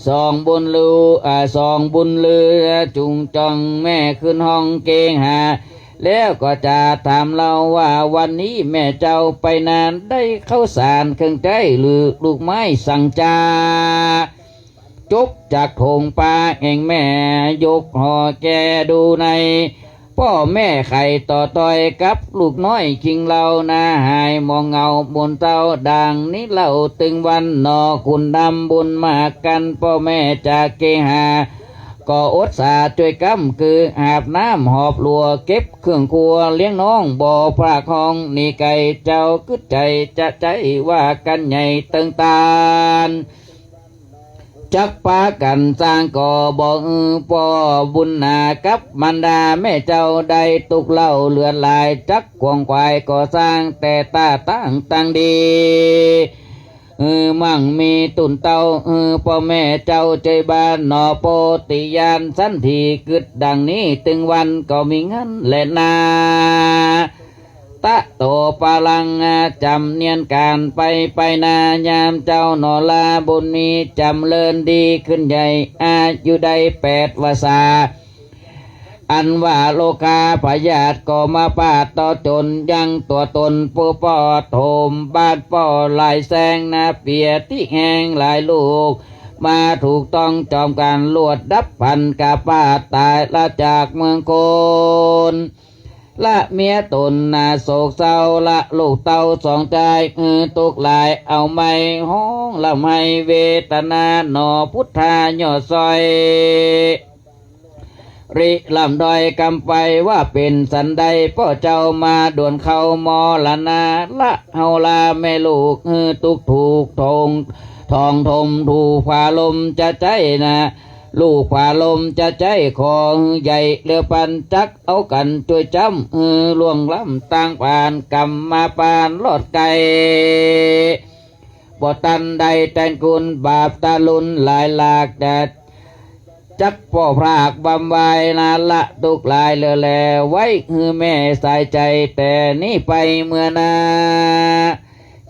2 บุญลือจุงจองแม่ขึ้นห้องเกงหาแล้วก็จะถามเราว่าวันนี้แม่เจ้าไปนานได้เข้าสารเครื่องใจหรือลูกไม้สั่งจาจบจากโถงปลาแห่งแม่ยกห่อแกดูในพ่อแม่ไข่ต่อต่อยกับลูกน้อยคิงเรานาหายมองเงาบนเต้าดังนี้เล่าตึงวันนอคุณดำบุญมากกันพ่อแม่จากเกหา ก็อดสาช่วยกำคืออาบน้ำหอบลัวเก็บเครื่องครัวเลี้ยงน้องบ่อพระคองนี่ไก่เจ้าคึดใจจะใจว่ากันใหญ่ตึงตาลจักปากันสร้างก่อบ่ป่อบุญนากับมันดาแม่เจ้าได้ตุกเล่าเลือนลายจักควงควายก่อสร้างแต่ตาตั้งดีมั่งมีตุนเต้าพ่อแม่เจ้าใจบ้านนอโปติยานสันทีกึดดังนี้ตึงวันก็มีเงินแลนาตะโตปาลังจำเนียนการไปนายามเจ้านอลาบุญมีจำเลินดีขึ้นใหญ่อายุได้8 วาษาอันว่าโลกาพยาธิก็มาปาดต่อจนยังตัวตนผู้ปอดโถมบาดป่อลายแสงนาเปียที่แห้งหลายลูกมาถูกต้องจอมการลวดดับพันกาปาดตายละจากเมืองโกนละเมียตนนาโศกเศร้าละลูกเต้าสองใจตุกลายเอาไม้ห้องละไม่เวทนาหนอพุทธาย่อซอยริลำดอยกำไปว่าเป็นสันใดพ่อเจ้ามาด่วนเข้ามอละนาละเฮาลาแม่ลูกตุกถูกทองทมถูกผาลมจะใจนะลูกผาลมจะใจคอใหญ่เรือปันจักเอากันช่วยจำล่วงล้ำต่างผ่านกำมาปานลอดไก่บ่ตันใดแตนกุลบาปตาลุนหลายหลากแดดจักพ่อพรากบำไว้นาละตุกลายเลอแลไว้แม่สายใจแต่นี้ไปเมื่อนา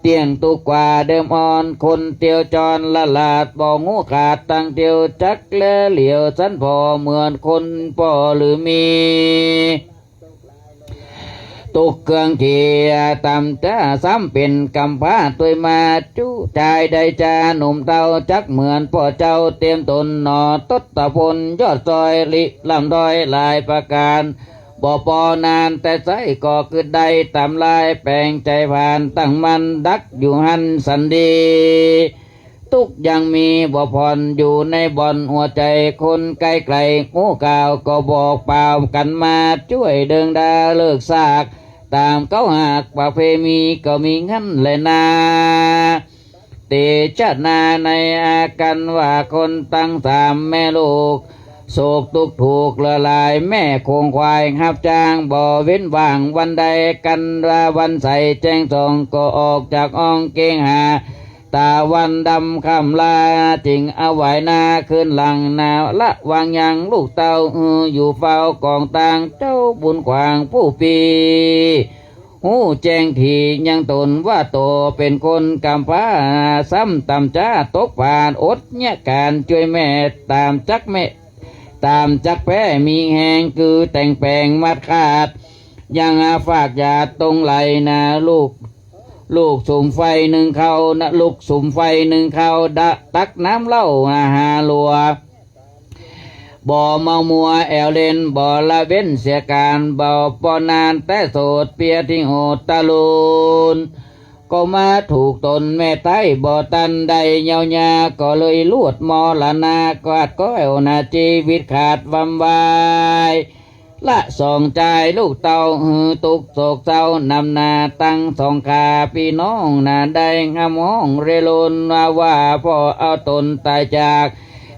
เตียงตุกกว่าเดิมอ่อนคนเตียวจรละลาดบ่งูขาดตั้งเตียวจักเลเหลียวสันพอเหมือนคนป่อหรือมีตุกเครื่องเขียตำจ้าซ้ำเป็นกำพร้าตัวมาจู้ใจได้จาหนุ่มเต้าจักเหมือนพ่อเจ้าเตรียมตนหนอตดตะพลยอดซอยลิลำดอยลายประการบ่ปอนานแต่ใจก็คือได้ตำลายแปลงใจผ่านตั้งมันดักอยู่หันสันดีตุกยังมีบ่พรอยู่ในบ่อนหัวใจคนไกลไกลงูกาวก็บอกเปล่ากันมาช่วยเดิงดาเลิกซากตามเขาหากประเพณีก็มีงั้นเลยนาเตชะนาในอากันว่าคนตั้งสามแม่ลูกโศกตุกถูกละลายแม่คงควายหับจ้างบ่เว้นว่างวันใดกันราวันใสแจ้งส่องก็ออกจากอ่องเกงหาตาวันดำคำลาจริงเอาไว้นาขึ้นหลังนาละวางยังลูกเต้าอยู่เฝ้ากองต่างเจ้าบุญกวางผู้ปีหูแจ้งทียังตนว่าโตเป็นคนกำพร้าซ้ำตำจ้าตกผ่านอดเนี่ยการช่วยแม่ตามจักแม่ตามจักแพ้มีแหงคือแต่งแปลงมัดขาดยังอาฝากยาตรงไหลนะลูกสุ่มไฟหนึ่งเขานะลูกสุ่มไฟหนึ่งเขาตักน้ำเหล้าหาลัวบ่เมามัวแอวเล่นบ่ละเว้นเสียการบ่ปอนานแต่โสดเปียทิ้งโหดตะลุนก็มาถูกตนแม่ไต้บ่ตันใดเยาญาก็เลยลวดมอละนากวาดก้อยนาชีวิตขาดวำวายละส่องใจลูกเต้าตุกโศกเศร้านำนาตั้งสองขาพี่น้องนาได้งามห้องเรลุนว่าพ่อเอาตนตายจาก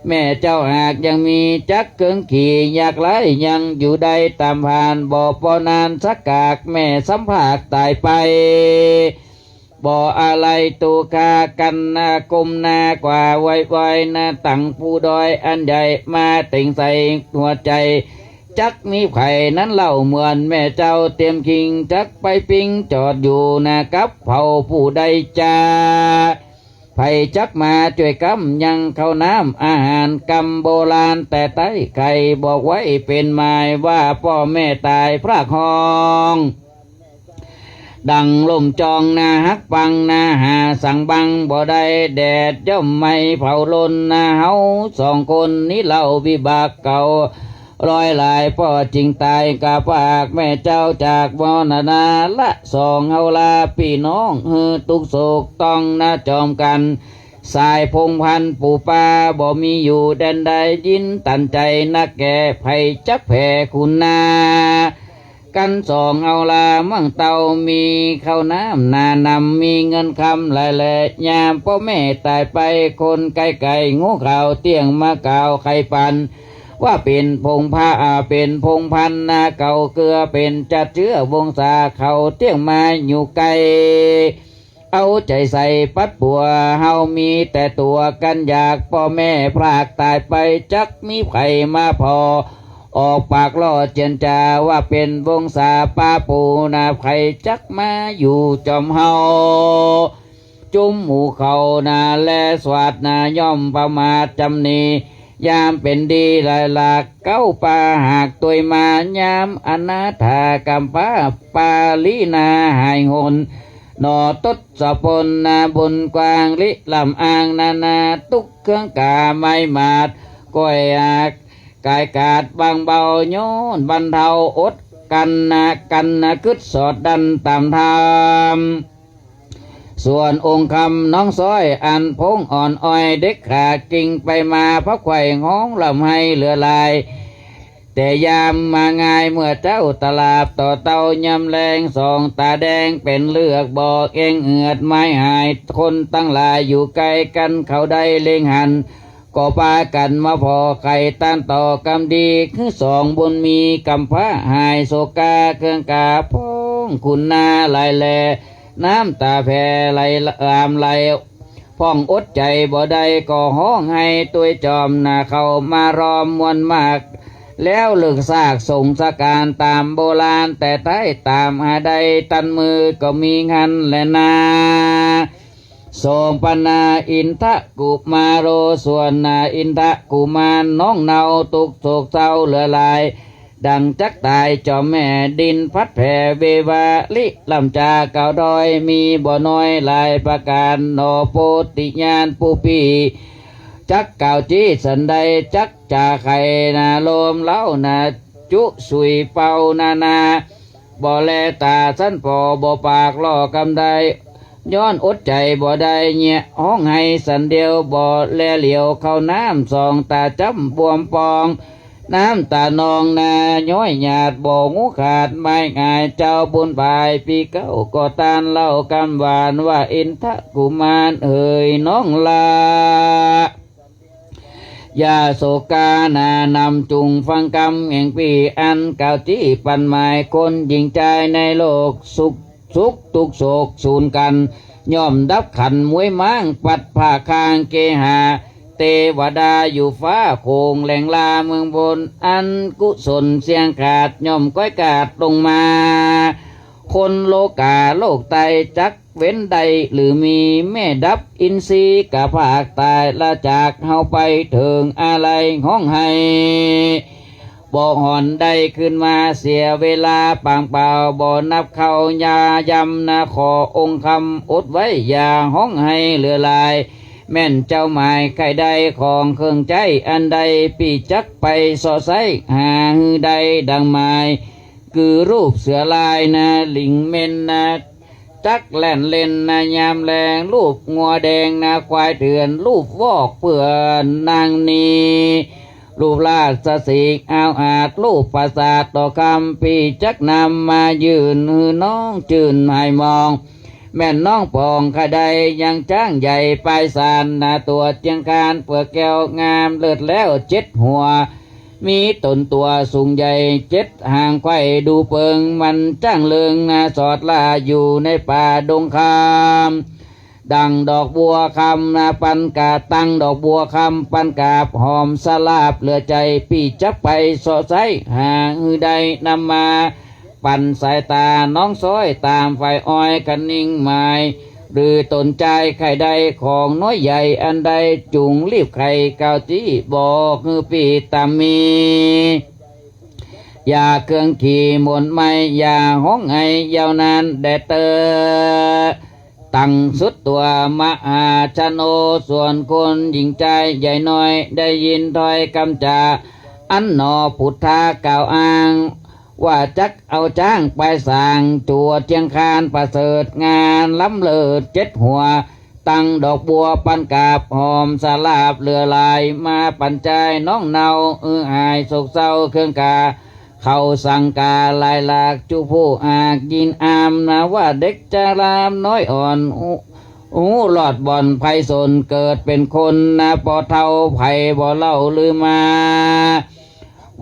แม่เจ้าหากยังมีจักเกิงขี่อยากไล่ยังอยู่ได้ตามผ่านบ่ปอนานสักกากแม่สัมภาคตายไปบ่อะไรตูกากันนากุมนากว่าไว้นาตั้งผู้ดอยอันใหญ่มาติ่งใส่หัวใจจักมีไผ่นั้นเล่าเหมือนแม่เจ้าเตรียมคิงจักไปปิงจอดอยู่นะกับเผาผู้ใดจ้าไผ่จักมาช่วยกำยังเข้าน้ำอาหารกำโบราณแต่ไต้ไข่บอกไว้เป็นหมายว่าพ่อแม่ตายพระคองดังลมจองนาฮักปังนาหาสั่งบังบ่ได้แดดย่อมไม่เผาลนนาเฮาสองคนนี้เล่าวิบากเก่าร้อยลายพ่อจริงตายกาปากแม่เจ้าจากวนาละสองเฮาลาพี่น้องตุกโศกต้องนาจอมกัน สายพงพันปูปาบ่มีอยู่แดนใดยินตันใจนักแก่ไผจักแผ่คุณนากันสองเอาลามั่งเตามีข้าวน้ำนานำมีเงินคำหลายแหล่ยามพ่อแม่ตายไปคนไก่ไก่งูข่าวเตียงมาเก่าไข่ปันว่าเป็นพงผ้าเป็นพงพันนาเก่าเกลือเป็นจัดเชื้อวงศาเขาเตียงมาอยู่ไกลเอาใจใส่ปัดปัวเฮามีแต่ตัวกันอยากพ่อแม่พรากตายไปจักมีไผมาพอออกปากล่อเจนจาว่าเป็นวงศาป้าปูนาไผจักมาอยู่จอมเฮาจุมหมู่เขานาแลสวัสดนาย่อมประมาทจำนียามเป็นดีหลายหลากเก้าปาหากตัวยมายามอนาถากัมปาปาลีนาหายหนนอตดสะพลนาบุญกวางลิลำอ่างนานาตุกเครื่องกาไม่มาดก้อยกายกาดบางเบาโยนบรรเทาอดกันคึดสอดดันตามธรรมส่วนองค์คำน้องซ้อยอันพงอ่อนอ้อยเด็กขากิ่งไปมาพักไข่ห้องลำให้เหลือลายแต่ยามมาง่ายเมื่อเจ้าตลาบต่อเต้ายำแรงสองตาแดงเป็นเลือกบอกเองเอือดไม้หายคนตั้งหลายอยู่ไกลกันเขาได้เล็งหันก็ปากันมาพอไข่ต้านต่อกำดีคือสองบุญมีกำพระหายโศกาเครื่องกาพงคุณนาไหลแลน้ำตาแผ่ไหลไหลพ่องอดใจบ่ได้ก็ห้องให้ตัวจอมนาเข้ามารอมมวลมากแล้วเลือกซากส่งสการตามโบราณแต่ใต้ตามหาใดตันมือก็มีงันแลนาโสมปนาอินทะกุมาโรส่วนนาอินทะกุมารน้องเนาตุกโศกเศร้าเหลือลายดังจักตายจอมแม่ดินพัดแผ่เววาลิลำจาเก่าดอยมีบ่อน้อยลายประการนอโพติญาณผู้ปีจักเก่าจีสันใดจักจ่าไข่นาโลมเล้านาจุสุยเป่านาบ่แลตาสั้นพอบ่ปากล่อกำไดย้อนอดใจบ่ได้เงี่ยห้องให้สันเดียวบ่แลเหลียวเข้าน้ำสองตาจำบวมปองน้ำตานองนาย้อยหยาดบ่งูขาดไม่ง่ายเจ้าบุญบายปีเก้าก็ตานเล่ากำหวานว่าอินทะกุมารเอ่ยน้องลายาโศกานานำจุงฟังกำแห่งปีอันเก่าที่ปันหมายคนหญิงใจในโลกสุขทุกโศกสูญกันย่อมดับขันมวยม้างปัดผ้าคางเกหาเทวดาอยู่ฟ้าโคงแหลงลาเมืองบนอันกุศลเสียงขาดย่อมก้อยกาดลงมาคนโลกาโลกไตจักเว้นใดหรือมีแม่ดับอินทรีย์กับภาคตายละจากเฮาไปถึงอะไรห้องให้บ่หอนได้ขึ้นมาเสียเวลาปางเปล่าบ่นับเข้ายายำนาขอองค์คำอดไว้อย่าห้องให้เหลือลายแม่นเจ้าหมายใครใดของเครื่องใจอันใดปีจักไปสอไซหาหือใดดังหมายคือรูปเสือลายนะลิงเม่นนะจักแล่นเล่นนะยามแรงรูปงัวแดงนะควายเถื่อนรูปวอกเปื่อนนางนีรูปลาดสีกเอาอาจรูปประสาทต่อคำปีจักนำมายืนหือน้องจืนให้มองแม่นน้องปองขใดยังจ้างใหญ่ปลายสานนาตัวเจียงคานเปลือกแก้วงามเลิศแล้ว7 หัวมีตนตัวสูงใหญ่7 ห่างไข่ดูเปิงมันจ้างเลืองนาสอดลาอยู่ในป่าดงคามดังดอกบัวคำนาปันกาตั้งดอกบัวคำปันกาบหอมสลาบเหลือใจพี่จักไปสอไซหาหือใดนำมาปั่นสายตาน้องซ้อยตามไฟอ้อยกันนิ่งหมายหรือตนใจไข่ใดของน้อยใหญ่อันใดจุงรีบไข่เกาจี้บอกคือปีตามีอย่าเครื่องขี่หมุนไม่อย่าห้องไห้ยาวนานแดดเตอตั้งสุดตัวมหาชโนส่วนคนหญิงใจใหญ่น้อยได้ยินถ้อยคำจาอันหนอพุทธากล่าวอ้างว่าจักเอาจ้างไปสั่งตัวเจียงคานประเสริฐงานล้ำเลิศ7 หัว ตั้งดอกบัวปันกาบหอมสาลาบเรือลายมาปันใจน้องเนาหายโศกเศร้าเครื่องกาเขาสังกาลายหลากจูผู้อากินอามนะว่าเด็กจะรามน้อยอ่อนหลอดบ่อนไพสนเกิดเป็นคนนะปอเท่าไผ่บ่เล่าลือมา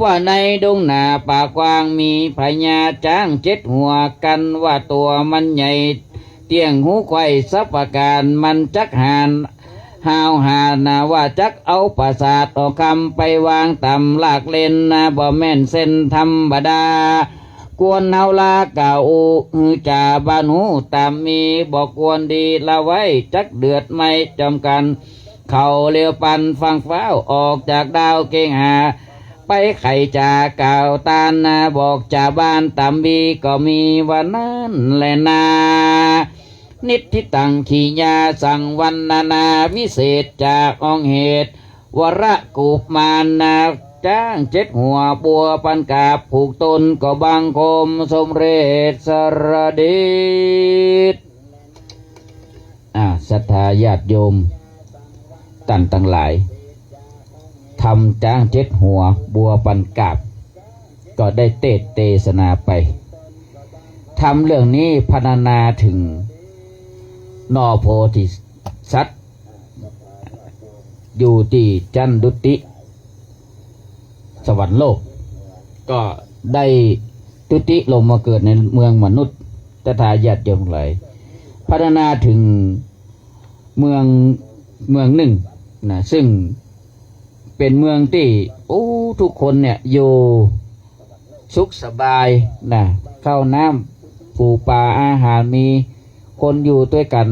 ว่าในดงนาป่ากว้างมีพญาจ้าง7 หัวกันว่าตัวมันใหญ่เตียงหูไข่สับประการมันจักหานหาวหานาว่าจักเอาประสาทออกคำไปวางต่ำลากเล่นนะบ่แม่นเส้นธรรมดากวนเฮาลาเก่าจ่าบ้านหูตามมีบอกกวนดีละไว้จักเดือดไม่จำกันเขาเลี้ยวปันฟังฟ้าวออกจากดาวเก่งหาไปไข่จ่าเก่าตานนะบอกจ่าบ้านตามบีก็มีวันนั้นแหละนานิทิตังขีญาสั่งวันนาวิเศษจากองเหตุวระกุบมานนาจ้าง7 หัวบัวปันกาบผูกตนก็บังคมสมเร็จสรเดชศรัทธาญาติโยมตันทั้งหลายทำจ้าง7 หัวบัวปันกาบก็ได้เทศนาไปทำเรื่องนี้พรรณนาถึงนอโพธิสัตว์อยู่ที่จันดุติสวรรค์โลกก็ได้ตุติลงมาเกิดในเมืองมนุษย์ตถาญาติโยมหลายพัฒนาถึงเมืองหนึ่งนะซึ่งเป็นเมืองที่ทุกคนเนี่ยอยู่สุขสบายนะข้าวน้ำปูปลาอาหารมีคนอยู่ด้วยกัน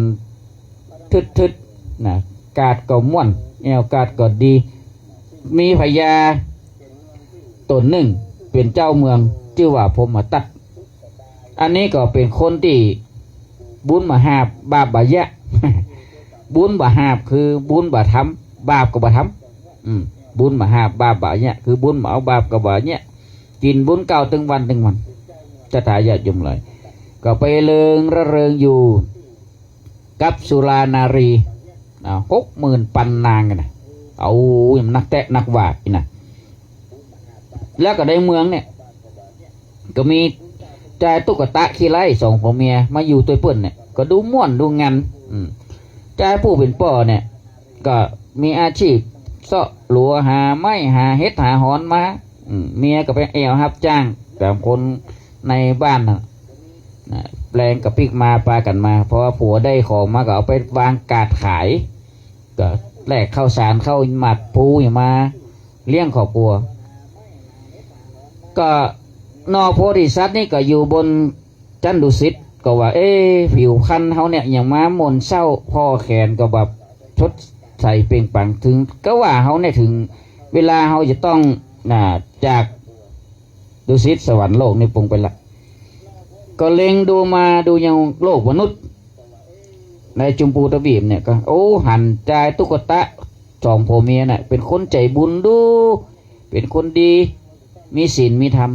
ทึดๆนะกาดก็ม่วนแอวกาดก็ดีมีพญาตนหนึ่งเป็นเจ้าเมืองชื่อว่าพรหมทัตอันนี้ก็เป็นคนที่บุญมหาบบาปบายะ บุญบาหาบคือบุญบาทำบาปก็บาทำบุญมหาบบาปบายะคือบุญมาเอาบาปกับบาเนี่ยกินบุญเก่าตึงวันจะถ่ายญาติโยมเลยก็ไปเริงระเริงอยู่กับสุรานารี60,000 ปันนางกันนะเอานักแตะนักวาดนะแล้วก็ในเมืองเนี่ยก็มีใจตุ๊กตาขี้ไล่2 ผัวเมียมาอยู่ตัวเปิ้นเนี่ยก็ดูม่วนดูงันใจผู้เป็นป่อเนี่ยก็มีอาชีพเสาะหลัวหาไม้หาเฮ็ดหาหอนมาเมียก็ไปแอวรับจ้างแต่คนในบ้านนะแปลงกับพริกมาปลากันมาเพราะว่าผัวได้ของมาก็เอาไปวางกาดขายก็แลกข้าวสารข้าวหมักปูอย่างมาเลี้ยงครอบครัวก็นอโพธิสัตว์นี่ก็อยู่บนจันดุสิตก็ว่าผิวคันเขาเนี่ยอย่างม้ามนเศร้าพ่อแขนก็แบบชดใส่เปล่งปังถึงก็ว่าเขาเนี่ยถึงเวลาเขาจะต้องจากดุสิตสวรรค์โลกนี่ปรุงไปละก็เล็งดูมาดูยังโลกมนุษย์ในจุมพูตะบีบเนี่ยก็หันใจตุ๊กตา2 ผัวเมียน่ะเป็นคนใจบุญดูเป็นคนดีมีศีลมีธรรม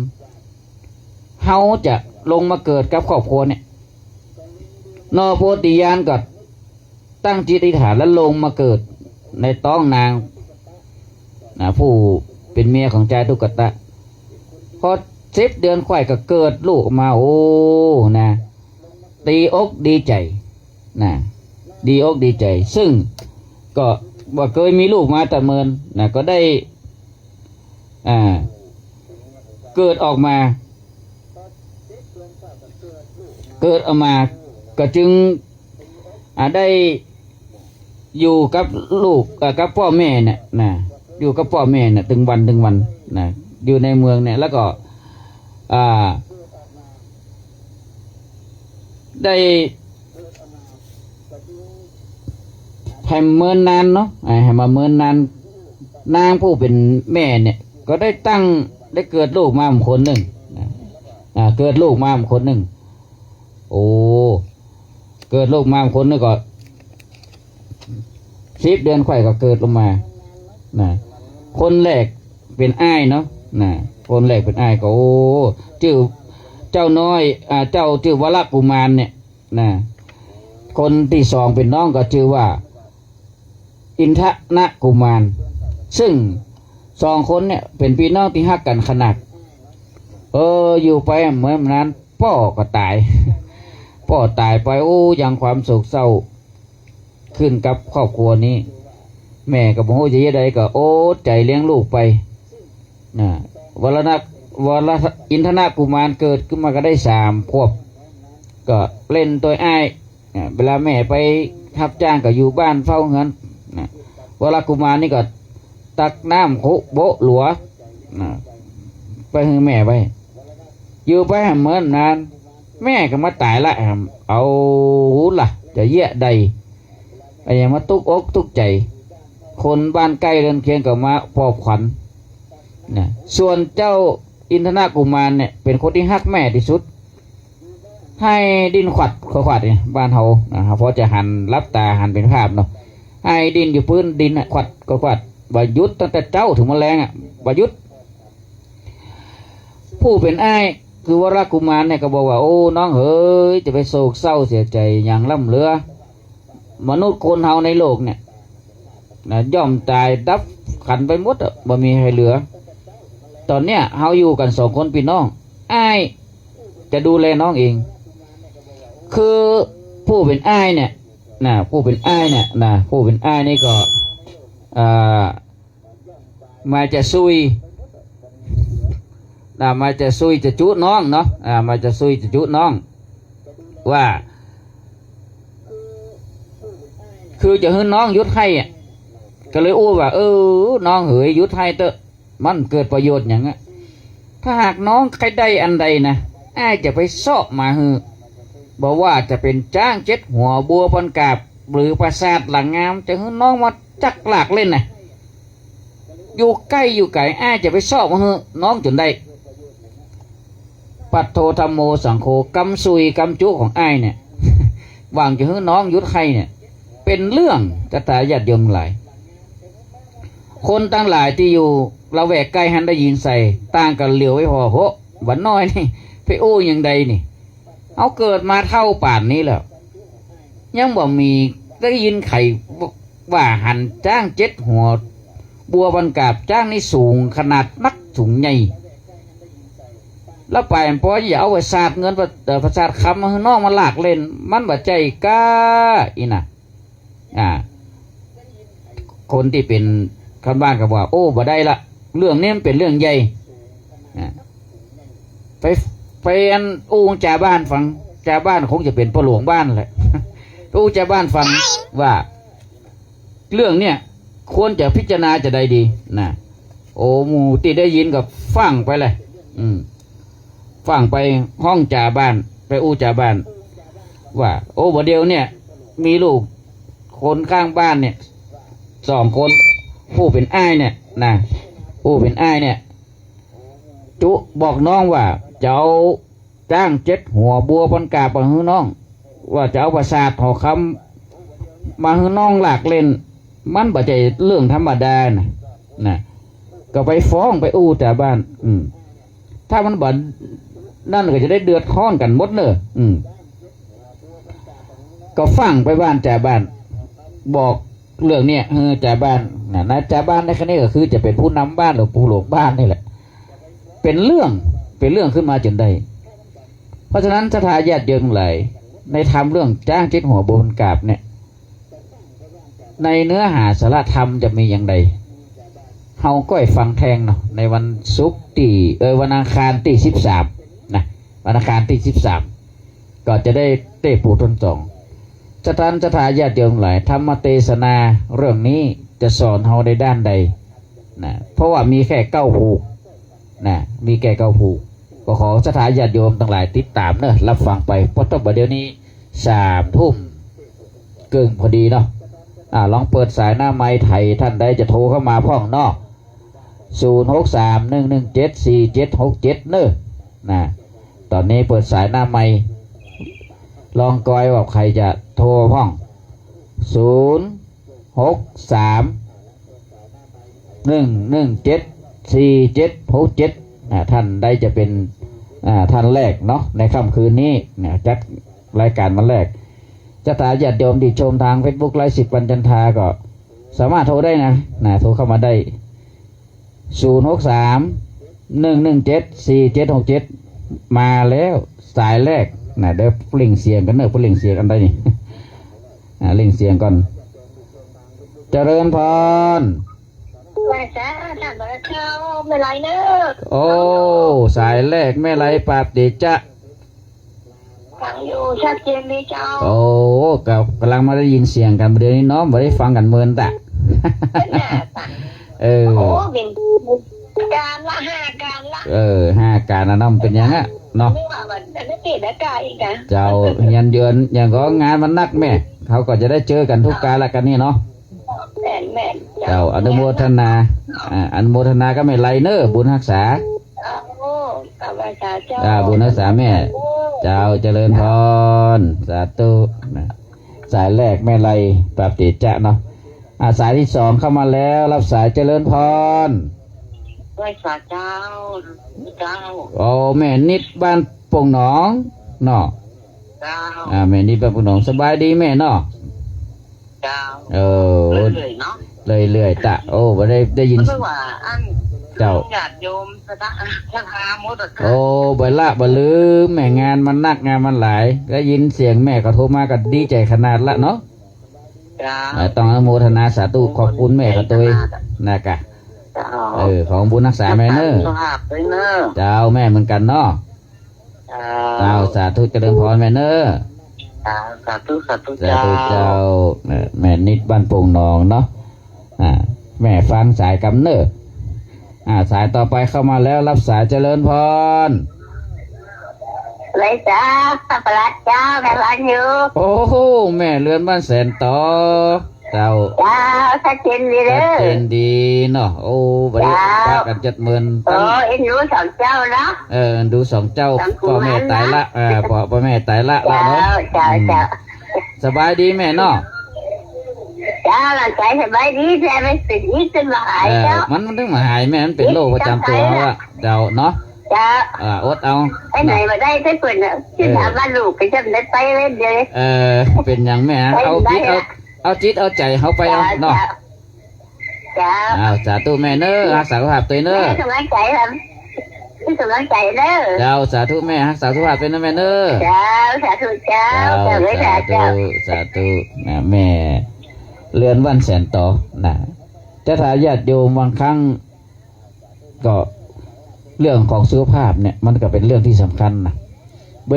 เฮาจะลงมาเกิดกับครอบครัวเนี่ยนอโพธิญาณก็ตั้งจิตอธิษฐานแล้วลงมาเกิดในต้องนางผู้เป็นเมียของใจตุ๊กตาพอ10 เดือนค่อยก็เกิดลูกมานะตีอกดีใจนะดีอกดีใจซึ่งก็บ่เคยมีลูกมาแต่เมินนะก็ได้เกิดออกมาก็จึงได้อยู่กับลูกกับพ่อแม่เนี่ยนะอยู่กับพ่อแม่เนี่ยถึงวันนะอยู่ในเมืองเนี่ยแล้วก็ได้ให้เมินนานเนาะให้มาเมินนานนางผู้เป็นแม่เนี่ยก็ได้เกิดลูกมาคนหนึ่งเกิดลูกมาคนหนึ่งเกิดลูกมาคนนึงก็10 เดือนค่อยก็เกิดลงมาคนแรกเป็นอ้ายเนาะคนแรกเป็นอ้ายก็ชื่อเจ้าน้อยเจ้าชื่อวรกุมารเนี่ย คนที่สองเป็นน้องก็ชื่อว่าอินทนกุมารซึ่งสองคนเนี่ยเป็นพี่น้องที่ฮักกันขนาดอยู่ไปเหมือนนั้นพ่อก็ตาย พ่อตายไปยังความโศกเศร้าขึ้นกับครอบครัวนี้แม่กับโมโหจะยังไงก็ใจเลี้ยงลูกไปนะวรอินทนกุมารเกิดขึ้นมาก็ได้3 ขวบก็เล่นตัวอ้ายเวลาแม่ไปรับจ้างก็อยู่บ้านเฝ้าเงินวรกุมารนี่ก็ตักน้ำคุโบะหลัวไปให้แม่ไปอยู่ไปเหมือนนานแม่ก็มาตายละเอาล่ะจะเยะใดไอ้ยังมาตุกอกตุกใจคนบ้านใกล้เรือนเคียงก็มาปลอบขวัญนะส่วนเจ้าอินทนกุมารเนี่ยเป็นคนที่ฮักแม่ที่สุดให้ดินขวัดเนี่ยบ้านเฮานะครับเพราะจะหันรับตาหันเป็นภาพเนาะให้ดินอยู่พื้นดินขวัดบายุดตั้งแต่เจ้าถึงแมลงบายุดผู้เป็นอ้ายคือวรกุมารเนี่ยก็บอกว่าน้องเฮ้ยจะไปโศกเศร้าเสียใจอย่างล่ำเรือมนุษย์คนเฮาในโลกเนี่ยย่อมตายดับขันไปหมดบ่มีใครเหลือตอนเนี้ยเฮาอยู่กัน2 คนพี่น้องอ้ายจะดูแลน้องเองคือผู้เป็นอ้ายเนี่ยผู้เป็นอ้ายนี่ก็มาจะซุยจะจุน้องเนาะมาจะซุยจะจุน้องว่าคือจะให้น้องยุดให้ก็เลยว่าน้องเหยยุดให้เตอะมันเกิดประโยชน์อย่างงี้ถ้าหากน้องใครได้อันใดนะอ้ายจะไปซอกมาฮือบอกว่าจะเป็นจ้าง7 หัวบัวปันกาบหรือปราสาทหลังงามจะให้น้องมาจักหลากเล่นนะอยู่ใกล้อยู่ไกลอ้ายจะไปซอกมาฮือน้องจนได้ปัตโทธรรมโมสังโฆกำซุยกำจุของอ้ายเนี่ยวางจะให้น้องยุดให้เนี่ยเป็นเรื่องจะตายญาติโยมหลายคนตั้งหลายที่อยู่เราแวกใกล้หันได้ยินใส่ต่างกันเหลียวไว้พอโหวันน้อยนี่ไปอย่างใดนี่เอาเกิดมาเท่าป่านนี้แล้วยังบ่มีได้ยินไข่ว่าหันจ้าง7 หัวบัวบรรกาบจ้างนี่สูงขนาดนักสูงใหญ่แล้วไปพออย่าเอาไปสาดเงินประสาทคำมาให้น้องมาหลากเล่นมันบ่ใจกล้าอีน่ะคนที่เป็นข้างบ้านก็ว่าบ่ได้ละเรื่องนี้มันเป็นเรื่องใหญ่ไปอันจ่าบ้านฟังจ่าบ้านคงจะเป็นพ่อหลวงบ้านแหละจ่าบ้านฟังว่าเรื่องเนี้ยควรจะพิจารณาจะได้ดีนะหมู่ที่ได้ยินกับฟังไปเลยฟังไปห้องจ่าบ้านไปจ่าบ้านว่าบ่เดียวเนี่ยมีลูกคนข้างบ้านเนี่ย2 คนผู้เป็นอ้ายเนี่ยผู้เป็นอ้ายเนี่ยจุบอกน้องว่าจะเอาจ้าง7 หัวบัวปันกาบมาให้น้องว่าจะเอาประสาทหอคำมาให้น้องหลากเล่นมันบ่ใจเรื่องธรรมดานะก็ไปฟ้องไปแต่บ้านถ้ามันบ่นั่นก็จะได้เดือดร้อนกันหมดเนอะก็ฟังไปบ้านจ่าบ้านบอกเรื่องเนี้ยจ่าบ้านนะจ่าบ้านในครั้งนี้ก็คือจะเป็นผู้นำบ้านหรือผู้หลวงบ้านนี่แหละเป็นเรื่องขึ้นมาจนได้เพราะฉะนั้นศรัทธาญาติโยมหลายในธรรมเรื่องจ้าง7 หัวบัวบรรกาบเนี่ยในเนื้อหาสาระธรรมจะมีอย่างไรเฮาก็ฟังแทงเนาะในวันศุกร์ที่วันอังคารที่13นะวันอังคารที่13ก็จะได้เตะปูต้น2ศรัทธาญาติโยมหลายธรรมเทศนาเรื่องนี้จะสอนเฮาในด้านใดนะเพราะว่ามีแค่9 ผูกมีแค่9 ผูกก็ขอศรัทธาญาติโยมทั้งหลายติดตามเนอะรับฟังไปเพราะต้องเดี๋ยวนี้3 ทุ่มเกินพอดีเนาะลองเปิดสายหน้าไม้ไทยท่านใดจะโทรเข้ามาพ่องนอก0631174767เนอะตอนนี้เปิดสายหน้าไม้ลองกอยว่าใครจะโทรพ่อง0631174767ท่านได้จะเป็นท่านแรกเนาะในค่ำคืนนี้จัดรายการมาแรก จะถาญาติโยมที่ชมทาง Facebook ไลฟ์10วันจันทราก็สามารถโทรได้นะโทรเข้ามาได้063 117 4767มาแล้วสายแรกเดี๋ยวเล่งเสียงกันเล่งเสียงกันได้นี่ เล่งเสียงก่อนเจริญพรว่าจ้าท่านบริเข้าไม่ไรเนอะโอ้สายแรกแม่ไรปราบเดจะฟังอยู่ชัดเจนดีเจ้าโอ้กำลังมาได้ยินเสียงกันเดี๋ยวนี้น้องมาได้ฟังกันเมินตะโอ้เป็นการละ5การละ5การนะน้องเป็นยังอ่ะเนาะไม่ว่าวันนั้นติดอากาศอีกนะเจ้ายันเยือนอย่างก็งานมันนักแม่เขาก็จะได้เจอกันทุกการละกันนี่เนาะแม่เจ้าอนุโมทนาอนุโมทนาก็ไม่ไรเนอบุญรักษาบุญรักษาแม่เจ้าเจริญพรสาธุสายแรกแม่ไรปราบติจะเนาะสายที่2เข้ามาแล้วรับสายเจริญพรด้วยสาเจ้าโอ้แม่นิดบ้านปงหนองเนาะแม่นิดบ้านปงหนองสบายดีแม่เนาะเรื่อยๆเนาะเรื่อยๆตะโอ้บ่ได้ยินเจ้าญาติโยมสถาหมดโอ้บ่ละบ่ลืมแม่งานมันนักงานมันหลายได้ยินเสียงแม่ก็โทรมาก็ดีใจขนาดละเนาะต้องอนุโมทนาสาธุขอบคุณแม่กับตัวนะกะของบุญรักษาแม่เนอเจ้าแม่เหมือนกันเนาะเจ้าสาธุเจริญพรแม่เนอสาธุเจ้าแม่นิดบ้านโป่งหนองเนาะแม่ฟังสายกำเนอสายต่อไปเข้ามาแล้วรับสายเจริญพรเลยจ้าสัปรัดเจ้าแม่ฟังอยู่โอ้โหแม่เรือนบ้านแสนต่อเจ้าชัดเจนดีเลยชัดเจนดีเนาะโอ้บริษัทกัน70,000เอ็นดู2 เจ้าเนาะดู2 เจ้าพ่อแม่ตายละพ่อแม่ตายละแล้วเนาะสบายดีแม่เนาะเจ้าหลังใจสบายดีแต่ไม่เป็นอีกจนมาหายเจ้ามันถึงมาหายแม่มันเป็นโรคประจำตัวแล้วเจ้าเนาะอดเอาไปไหนมาได้ได้เปิดเนี่ยที่ถามว่าลูกไปจำได้ไปเล่นเลยเป็นอย่างแม่เอาจิตเอาใจเขาไปเอาเนาะสาธุแม่เนอรักษาสุขภาพตัวเนอสำลังใจครับสำลังใจเนอเจ้าสาธุแม่รักษาสุขภาพเป็นนะแม่เนอเจ้าสาธุเจ้าสาธุแม่เรือนวันแสนต่อแต่ถ้าญาติโยมบางครั้งก็เรื่องของสุขภาพเนี่ยมันก็เป็นเรื่องที่สำคัญนะ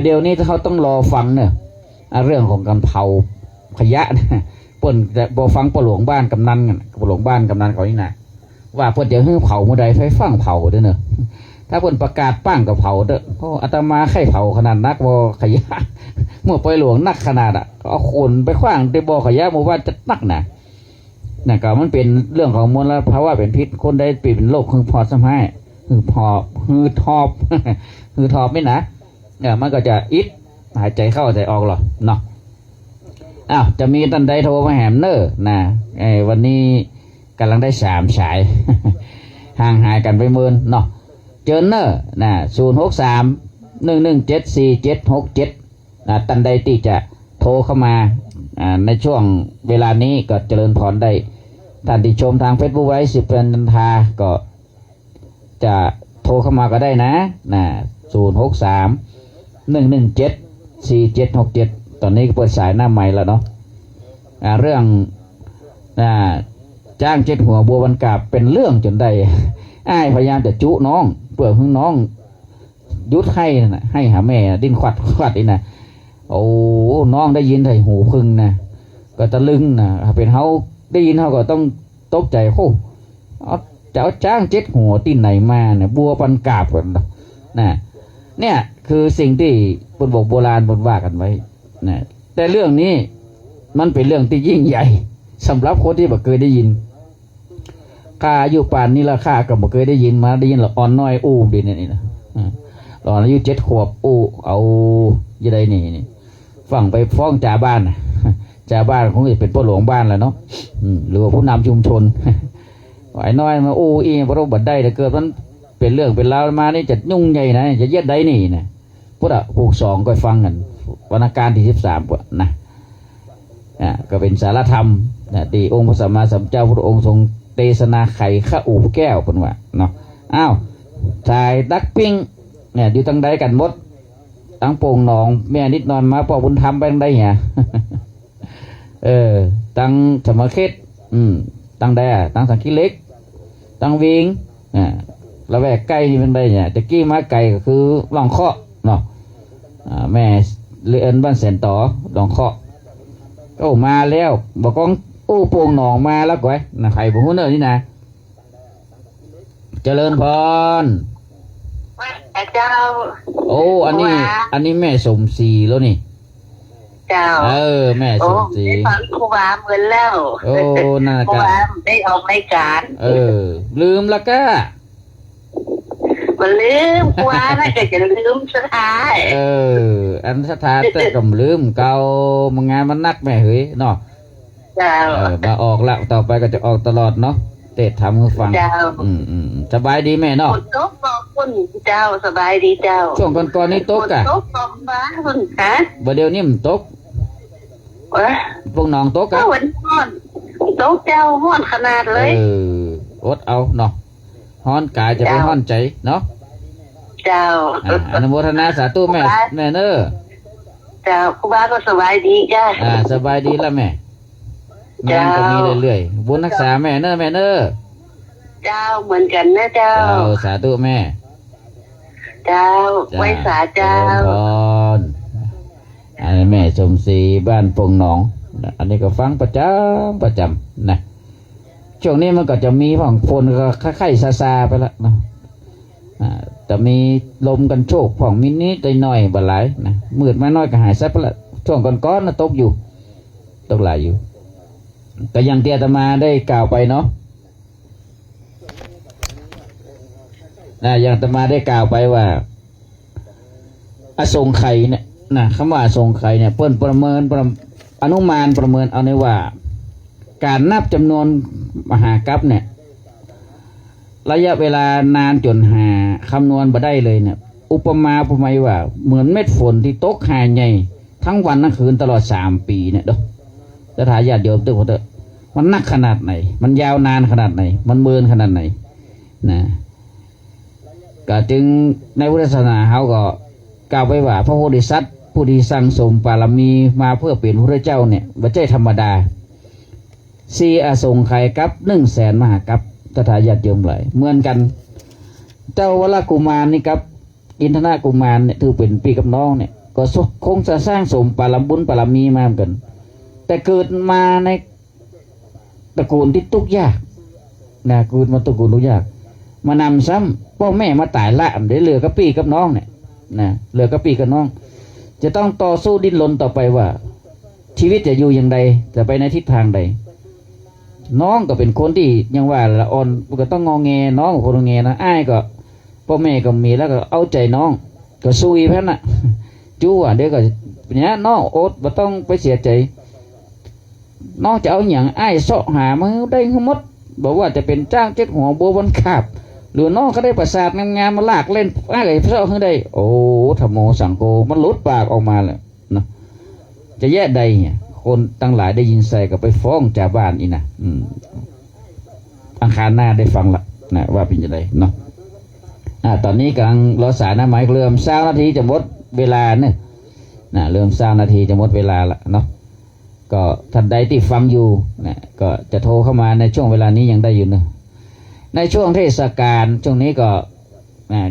เดี๋ยวนี้เขาต้องรอฟังเนี่ยเรื่องของการเผาขยะป่นแต่บอฟังปหลวงบ้านกำนันปหลวงบ้านกำนันเขานี่นะว่าเพิ่นเดี๋ยวเผาเมื่อใดไฟฟังเผาเด้อเนอะถ้าเพิ่นประกาศปั้งกับเผาเด้อเพราะอาตมาไข่เผาขนาดนักบอขยะเมื่อปหลวงนักขนาดเอาคนไปขว้างในบอขยะหมู่บ้านจะนักนะก็มันเป็นเรื่องของมลภาวะเป็นพิษคนได้เป็นโรคคือพอสมัยคือพอคือทอบคือทอบไม่นะมันก็จะอิดหายใจเข้าหายใจออกหรอเนาะจะมีตันใดโทรมาแหมเนอวันนี้กำลังได้3 สายห่างหายกันไปเมินเนาะเจอเนอ063 117 4767ตันใดที่จะโทรเข้ามาในช่วงเวลานี้ก็เจริญพรได้ท่านที่ชมทาง Facebook ไว้10วันจันทราก็จะโทรเข้ามาก็ได้นะ063 117 4767ตอนนี้ก็เปิดสายหน้าใหม่แล้วเนาะเรื่องจ้างเจ็ดหัวบัวบรรกาบเป็นเรื่องจนได้พยายามจะจุน้องเปลือกหึ่งน้องยุดให้หาแม่ดิ้นขวัดนี่นะโอ้น้องได้ยินไถ่หูพึ่งนะก็ตะลึงนะเป็นเขาได้ยินเขาก็ต้องตกใจโอ้จะเอาจ้างเจ็ดหัวที่ไหนมาเนี่ยบัวบรรกาบกันเนี่ยคือสิ่งที่บนบกโบราณบนว่ากันไว้แต่เรื่องนี้มันเป็นเรื่องที่ยิ่งใหญ่สำหรับคนที่บ่เคยได้ยินข้าอายุป่านนี้ละข้าก็บ่เคยได้ยินมาได้ยินหรออ่อนน้อยอู้ดินี่นะตอนอายุ7 ขวบอู้เอายังไงนี่ฟังไปฟ้องจ่าบ้านจ่าบ้านคงจะเป็นพ่อหลวงบ้านแหละเนาะหรือว่าผู้นำชุมชนไอ้น้อยมาอู้อีพระบัดได้แต่เกิดมันเป็นเรื่องเป็นราวมานี่จะยุ่งใหญ่นะจะเย็ดได้นี่นะพุทธผูก2ก็ฟังกันวรรณการที่13นะ ก็เป็นสารธรรมนะที่องค์พระสัมมาสัมพุทธเจ้าพระองค์ทรงเทศนาไขข้าอู่แก้วเป็นว่าเนาะอ้าวชายดักปิ้งเนี่ยอยู่ทางใดกันหมดตั้งโป่งหนองแม่นิดนอนมาพ่อบุญธรรมไปทางใดเนี่ย ตั้งสมเขตตั้งใดตั้งสังคีเล็กตั้งวิงระแวกใกล้นี่เป็นใดเนี่ยตะกี้มาไก่ก็คือลองเคาะเนาะแม่เลื่อนบ้านแสนต่อลองเคาะก็มาแล้วบอกกองอู้โป่งหนองมาแล้วก้อยนะใครผมพูดเนอนี่นะเจริญพรเจ้าโอ้อันนี้แม่สมศรีแล้วนี่เจ้าแม่สมศรีฟังครูบาเหมือนแล้วโอ้น่าครูบาได้ออกรายการลืมละก็มันลืมครูบาน่าจะลืมสถานอันสถานแต่ก็ลืมเก่ามางานมันนักแม่เฮ้ยเนาะเจ้ามาออกละต่อไปก็จะออกตลอดเนาะเตะทำให้ฟังสบายดีแม่เนาะโต๊ะบอกคุณเจ้าสบายดีเจ้าช่วงก่อนๆนี่โต๊ะกะโต๊ะบอกมาคุณฮะบ่เดี๋ยวนี้มันโต๊ะพวกน้องโต๊ะกะก็วันฮ้อนโต๊ะเจ้าฮ้อนขนาดเลยอดเอาเนาะฮ้อนกายจะไปฮ้อนใจเนาะเจ้าอนุโมทนาสาธุแม่เน้อเจ้าครูบาก็สบายดีจ้าสบายดีแล้วแม่งานก็มีเรื่อยๆบุญรักษาแม่เน้อเจ้าเหมือนกันนะเจ้าสาธุแม่เจ้าไว้สาเจ้าอันนี้แม่สมศรีบ้านปงหนองอันนี้ก็ฟังประจำนะช่วงนี้มันก็จะมีฝั่งฝนก็ค่ายๆซาไปแล้วนะแต่มีลมกันโชกฝั่งมินิดหน่อยบ่หลายนะมืดมาน้อยก็หายซะไปละช่วงก้อนๆนะตกหลายอยู่ก็ยังเตียตมาได้กล่าวไปเนาะยังตมาได้กล่าวไปว่าอสงไขยเนี่ยนะคำว่าอสงไขยเนี่ยเปิ้นประเมินอนุมานประเมินเอาในว่าการนับจำนวนมหากัปเนี่ยระยะเวลานานจนหาคำนวณบ่ได้เลยเนี่ยอุปมาอุปไมยว่าเหมือนเม็ดฝนที่ตกหาใหญ่ทั้งวันทั้งคืนตลอด3 ปีเนี่ยเด้อจะถ่ายญาติโยมตึกเถอะมันนักขนาดไหนมันยาวนานขนาดไหนมันเมินขนาดไหนนะก็จึงในพุทธศาสนาเขาก็กล่าวไว้ว่าพระโพธิสัตว์ผู้ที่สั่งสมบารมีมาเพื่อเป็นพระเจ้าเนี่ยไม่ใช่ธรรมดา4 อสงไขยกับ100,000 มหากัปตถาญาติโยมหลายเหมือนกันเจ้าวรกุมารนี่ครับอินทนากุมารเนี่ยถือเป็นพี่กับน้องเนี่ยก็คงจะสร้างสมบารบุญบารมีมาเหมือนกันแต่เกิดมาในตระกูลที่ทุกข์ยากนะเกิดมาตระกูลทุกข์ยากมานำซ้ำพ่อแม่มาตายละได้เหลือกับพี่กับน้องเนี่ยนะเหลือกับพี่กับน้องจะต้องต่อสู้ดิ้นรนต่อไปว่าชีวิตจะอยู่อย่างใดจะไปในทิศทางใดน้องก็เป็นคนที่ยังว่าละอ่อนก็ต้องงอแงน้องคนงอแงนะอ้ายก็พ่อแม่ก็มีแล้วก็เอาใจน้องก็สู้อีแพ้น่ะจู้เดี๋ยวก็เนี่ยน้องอดบ่ต้องไปเสียใจน้องจะเอาอย่างอ้ายเสาะหามาได้ทั้งหมดบอกว่าจะเป็นจ้างเจ็ดหัวบัวบนขาบหรือน้องก็ได้ประสาทงามๆมาลากเล่นอะไรเสาะขึ้นได้โอ้ธรรมโมสังโฆมันหลุดปากออกมาเลยนะจะแย่ใดเนี่ยคนตั้งหลายได้ยินใส่ก็ไปฟ้องจ่าบ้านอีนะอังคารหน้าได้ฟังละนะว่าเป็นยังไงเนาะตอนนี้กำลังรอสายนะหมายเริ่ม20 นาทีจะหมดเวลาเนี่ยนะเริ่ม20 นาทีจะหมดเวลาละเนาะก็ท่านใดที่ฟังอยู่นะก็จะโทรเข้ามาในช่วงเวลานี้ยังได้อยู่นะในช่วงเทศกาลช่วงนี้ก็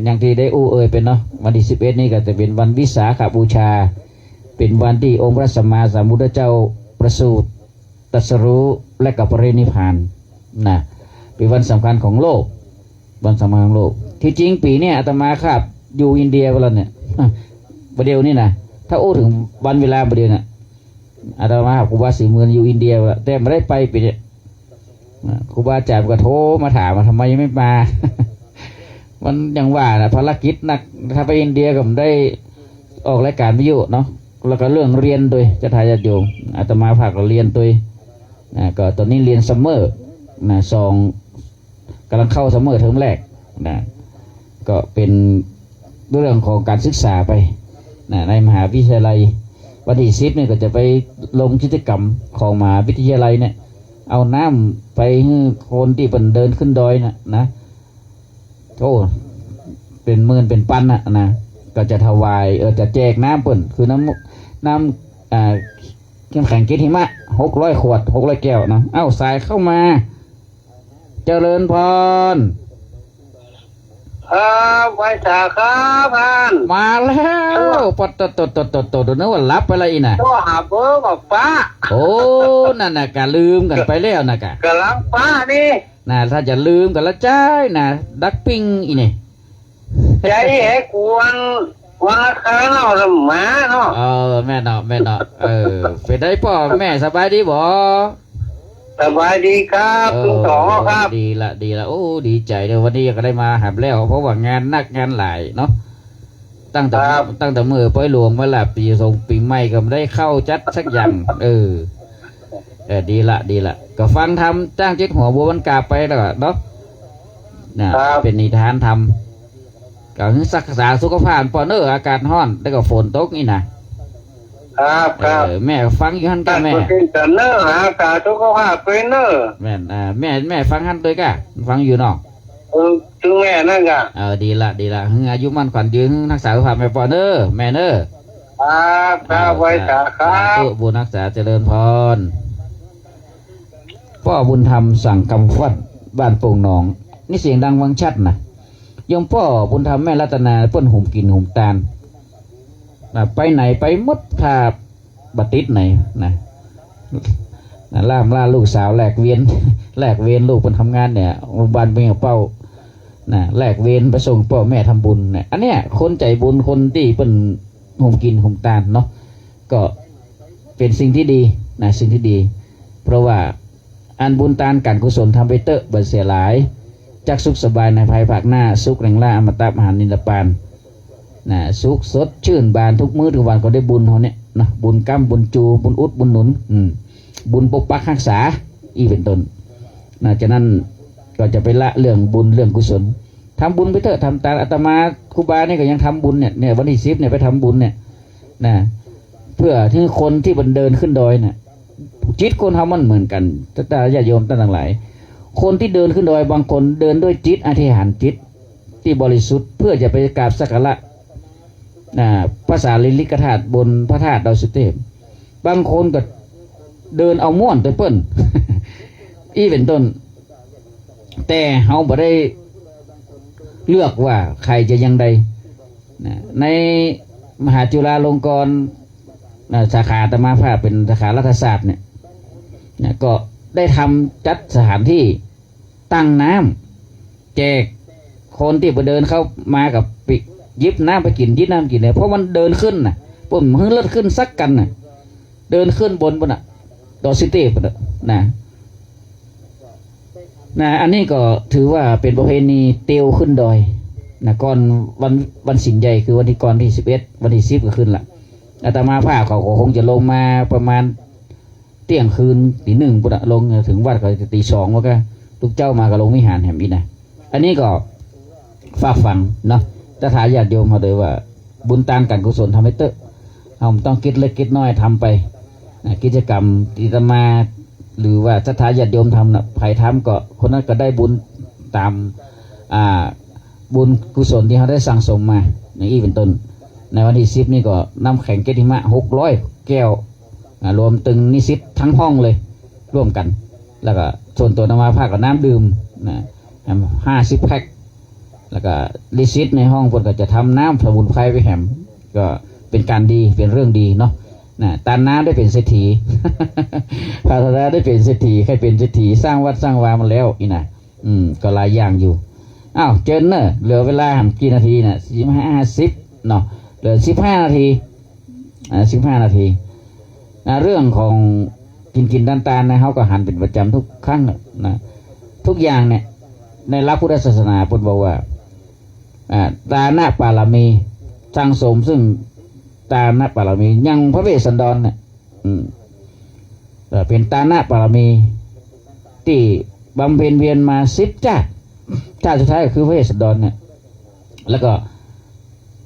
อย่างที่ได้เอ่ยเป็นเนาะวันที่11นี่ก็จะเป็นวันวิสาขบูชาเป็นวันที่องค์พระสัมมาสัมพุทธเจ้าประสูติตรัสรู้และกับปรินิพพานนะเป็นวันสำคัญของโลกวันสำคัญของโลกที่จริงปีนี้อาตมาครับอยู่อินเดียวันเนี่ยประเดี๋ยวนี่นะถ้าโอ้ถึงวันเวลาประเดี๋ยวน่ะอาตมาครูบาศรีเมืองอยู่อินเดียแต่ไม่ได้ไปปีนี้ครูบาอาจารย์ก็โทรมาถามว่าทำไมยังไม่มา มันยังว่านะภารกิจหนักถ้าไปอินเดียก็ไม่ได้ออกรายการวิทยุเนาะแล้วก็เรื่องเรียนโดยจะทายาทโยมอาตมาภาคเรียนโดยก็ตอนนี้เรียนซัมเมอร์กำลังเข้าซัมเมอร์เทอมแรกก็เป็นเรื่องของการศึกษาไปในมหาวิทยาลัยว วันที่10เนี่ยก็จะไปลงกิจกรรมของมหาวิทยาลัยเนี่ยเอาน้ำไปให้คนที่เพิ่นเดินขึ้นดอยนะโอ้เป็นหมื่นเป็นพันนะก็จะถวายจะแจกน้ำเพิ่นคือน้ำเข้มแข็งเกล็ดหิมะ600 ขวด600 แก้วนะเอ้าสายเข้ามาเจริญพรครับไว้จ่าครับท่าน มาแล้วปดตดนึกว่ารับไปอะไรอีน่ะตัวหาเบอร์บอกป้าโอ้นั่นน่ะกะลืมกันไปแล้วน่ะกะกำลังป้านี่น่ะถ้าจะลืมกันละจ้ายน่ะดักปิ้งอีนี่ใจให้กวนวันละครั้งเอาละหมาเนาะแม่เนาะเป็นได้พ่อแม่สบายดีบ่สบายดีครับคุณต่อครับดีละโอ้ดีใจเลยวันนี้ก็ได้มาหับแล้วเพราะว่างานนักงานหลายเนาะตั้งแต่มือปล่อยหลวงมาละปีใหม่ก็ไม่ได้เข้าจัดสักอย่างดีละก็ฟังทำจ้างจิตหัวบัววันกาไปแล้วเนาะนะเป็นนิทานทำก็รักษาสุขภาพปอเนออากาศร้อนแล้วก็ฝนตกนี่นะครับแม่ฟังอยู่หันกันแม่เนอหากาสุขภาพเป็นเนอแม่ฟังหันด้วยกะฟังอยู่เนาะถึงแม่นั่นกะดีละอายุมันขวัญยืนรักษาสุขภาพแม่ปอเนอแม่เนอครับไว้จ่าครับบุญรักษาเจริญพรพ่อบุญธรรมสั่งกำฟัดบ้านโป่งหนองนี่เสียงดังวังชัดนะยมพ่อบุญธรรมแม่รัตนาเปิ้นหุ่มกินหุ่มตาลไปไหนไปมดถ้าบัติดไหนนะล่าลูกสาวแลกเวียนลูกเป็นทำงานเนี่ยบ้านเป็นเป้านะแลกเวียนไปส่งพ่อแม่ทำบุญเนี่ยอันเนี้ยคนใจบุญคนที่เป็นหุ่มกินหุ่มตาลเนาะก็เป็นสิ่งที่ดีนะสิ่งที่ดีเพราะว่าอันบุญตานการกุศลทำไปเตอะเบิดเสียหลายจักสุขสบายในภายภาคหน้าสุขแรงล่าอมตะมหานิลปานนะสุขสดชื่นบานทุกมื้อทุกวันก็ได้บุญเขาเนี่ยนะบุญกรรมบุญจูบุญอุดบุญหนุนบุญปกปักรักษาอีเป็นต้นนะฉะนั้นก็จะไปละเรื่องบุญเรื่องกุศลทำบุญไปเถอะทำตามอาตมาครูบาเนี่ยก็ยังทำบุญเนี่ยวันที่10เนี่ยไปทำบุญเนี่ยนะเพื่อที่คนที่บันเดินขึ้นดอยเนี่ยจิตคนทำมันเหมือนกันแต่ญาติโยมต่างหลายคนที่เดินขึ้นดอยบางคนเดินด้วยจิตอธิษฐานจิตที่บริสุทธิ์เพื่อจะไปกราบสักการะภาษาลิลิกธาตุบนพระธาตุดอยสุเทพบางคนก็เดินเอาม่วนไปเปิ้น อีเป็นต้นแต่เขาบ่ได้เลือกว่าใครจะยังใดในมหาจุฬาลงกรณ์สาขาอาตมาภาพเป็นสาขารัฐศาสตร์เนี่ยก็ได้ทำจัดสถานที่ตั้งน้ำแจกคนที่ไปเดินเข้ามากับปิกยิบน้ำไปกินยิบน้ำกินเลยเพราะมันเดินขึ้นน่ะปุ่มเพิ่งเลื่อนขึ้นซักกันน่ะเดินขึ้นบนดอซิตี้นะอันนี้ก็ถือว่าเป็นประเพณีเตียวขึ้นดอยนะก่อนวันสินใหญ่คือวันที่ก่อนที่11วันที่10ก็ขึ้นละอาตมาภาพเขาคงจะลงมาประมาณเที่ยงคืนตี 1ปุ่นลงถึงวัดก็ตี 2แล้วก็ลูกเจ้ามาก็ลงวิหารแห่งนี้นะอันนี้ก็ฝากฟังเนาะจะถาญาติโยมมาเลยว่าบุญตามการกุศลทำให้เตอะเราต้องคิดเล็กคิดน้อยทำไปกิจกรรมที่จะมาหรือว่าจะถาญาติโยมทำนะใครทำก็คนนั้นก็ได้บุญตามบุญกุศลที่เขาได้สั่งสมมาอย่างนี้เป็นต้นในวันที่10นี่ก็น้ำแข็งเกล็ดหิมะ600 แก้วรวมตึงนิสิตทั้งห้องเลยร่วมกันแล้วก็ส่วนตัวน้ำมาภาคกับน้ำดื่ม50 แพ็คแล้วก็นิสิตในห้องพวกก็จะทำน้ำสมุนไพรไปแหมก็เป็นการดีเป็นเรื่องดีเนาะตาน้ำได้เป็นเศรษฐี พาธนาได้เป็นเศรษฐีใครเป็นเศรษฐีสร้างวัดสร้างวามาแล้วอีน่ะก็หลายอย่างอยู่อ้าวเจนเนอะเหลือเวลากี่นาทีน่ะ50เนาะเหลือ15 นาที15 นาทีเรื่องของกินตานนะเขาก็หันเป็นประจำทุกครั้งนะทุกอย่างเนี่ยในหลักพุทธศาสนาพูดบอกว่าตานะปารามีสั่งสมซึ่งตานะปารามียังพระเวสสันดรเนี่ยเป็นตานะปารามีที่บำเพ็ญเพียรมา10 ชาติสุดท้ายก็คือพระเวสสันดรเนี่ยแล้วก็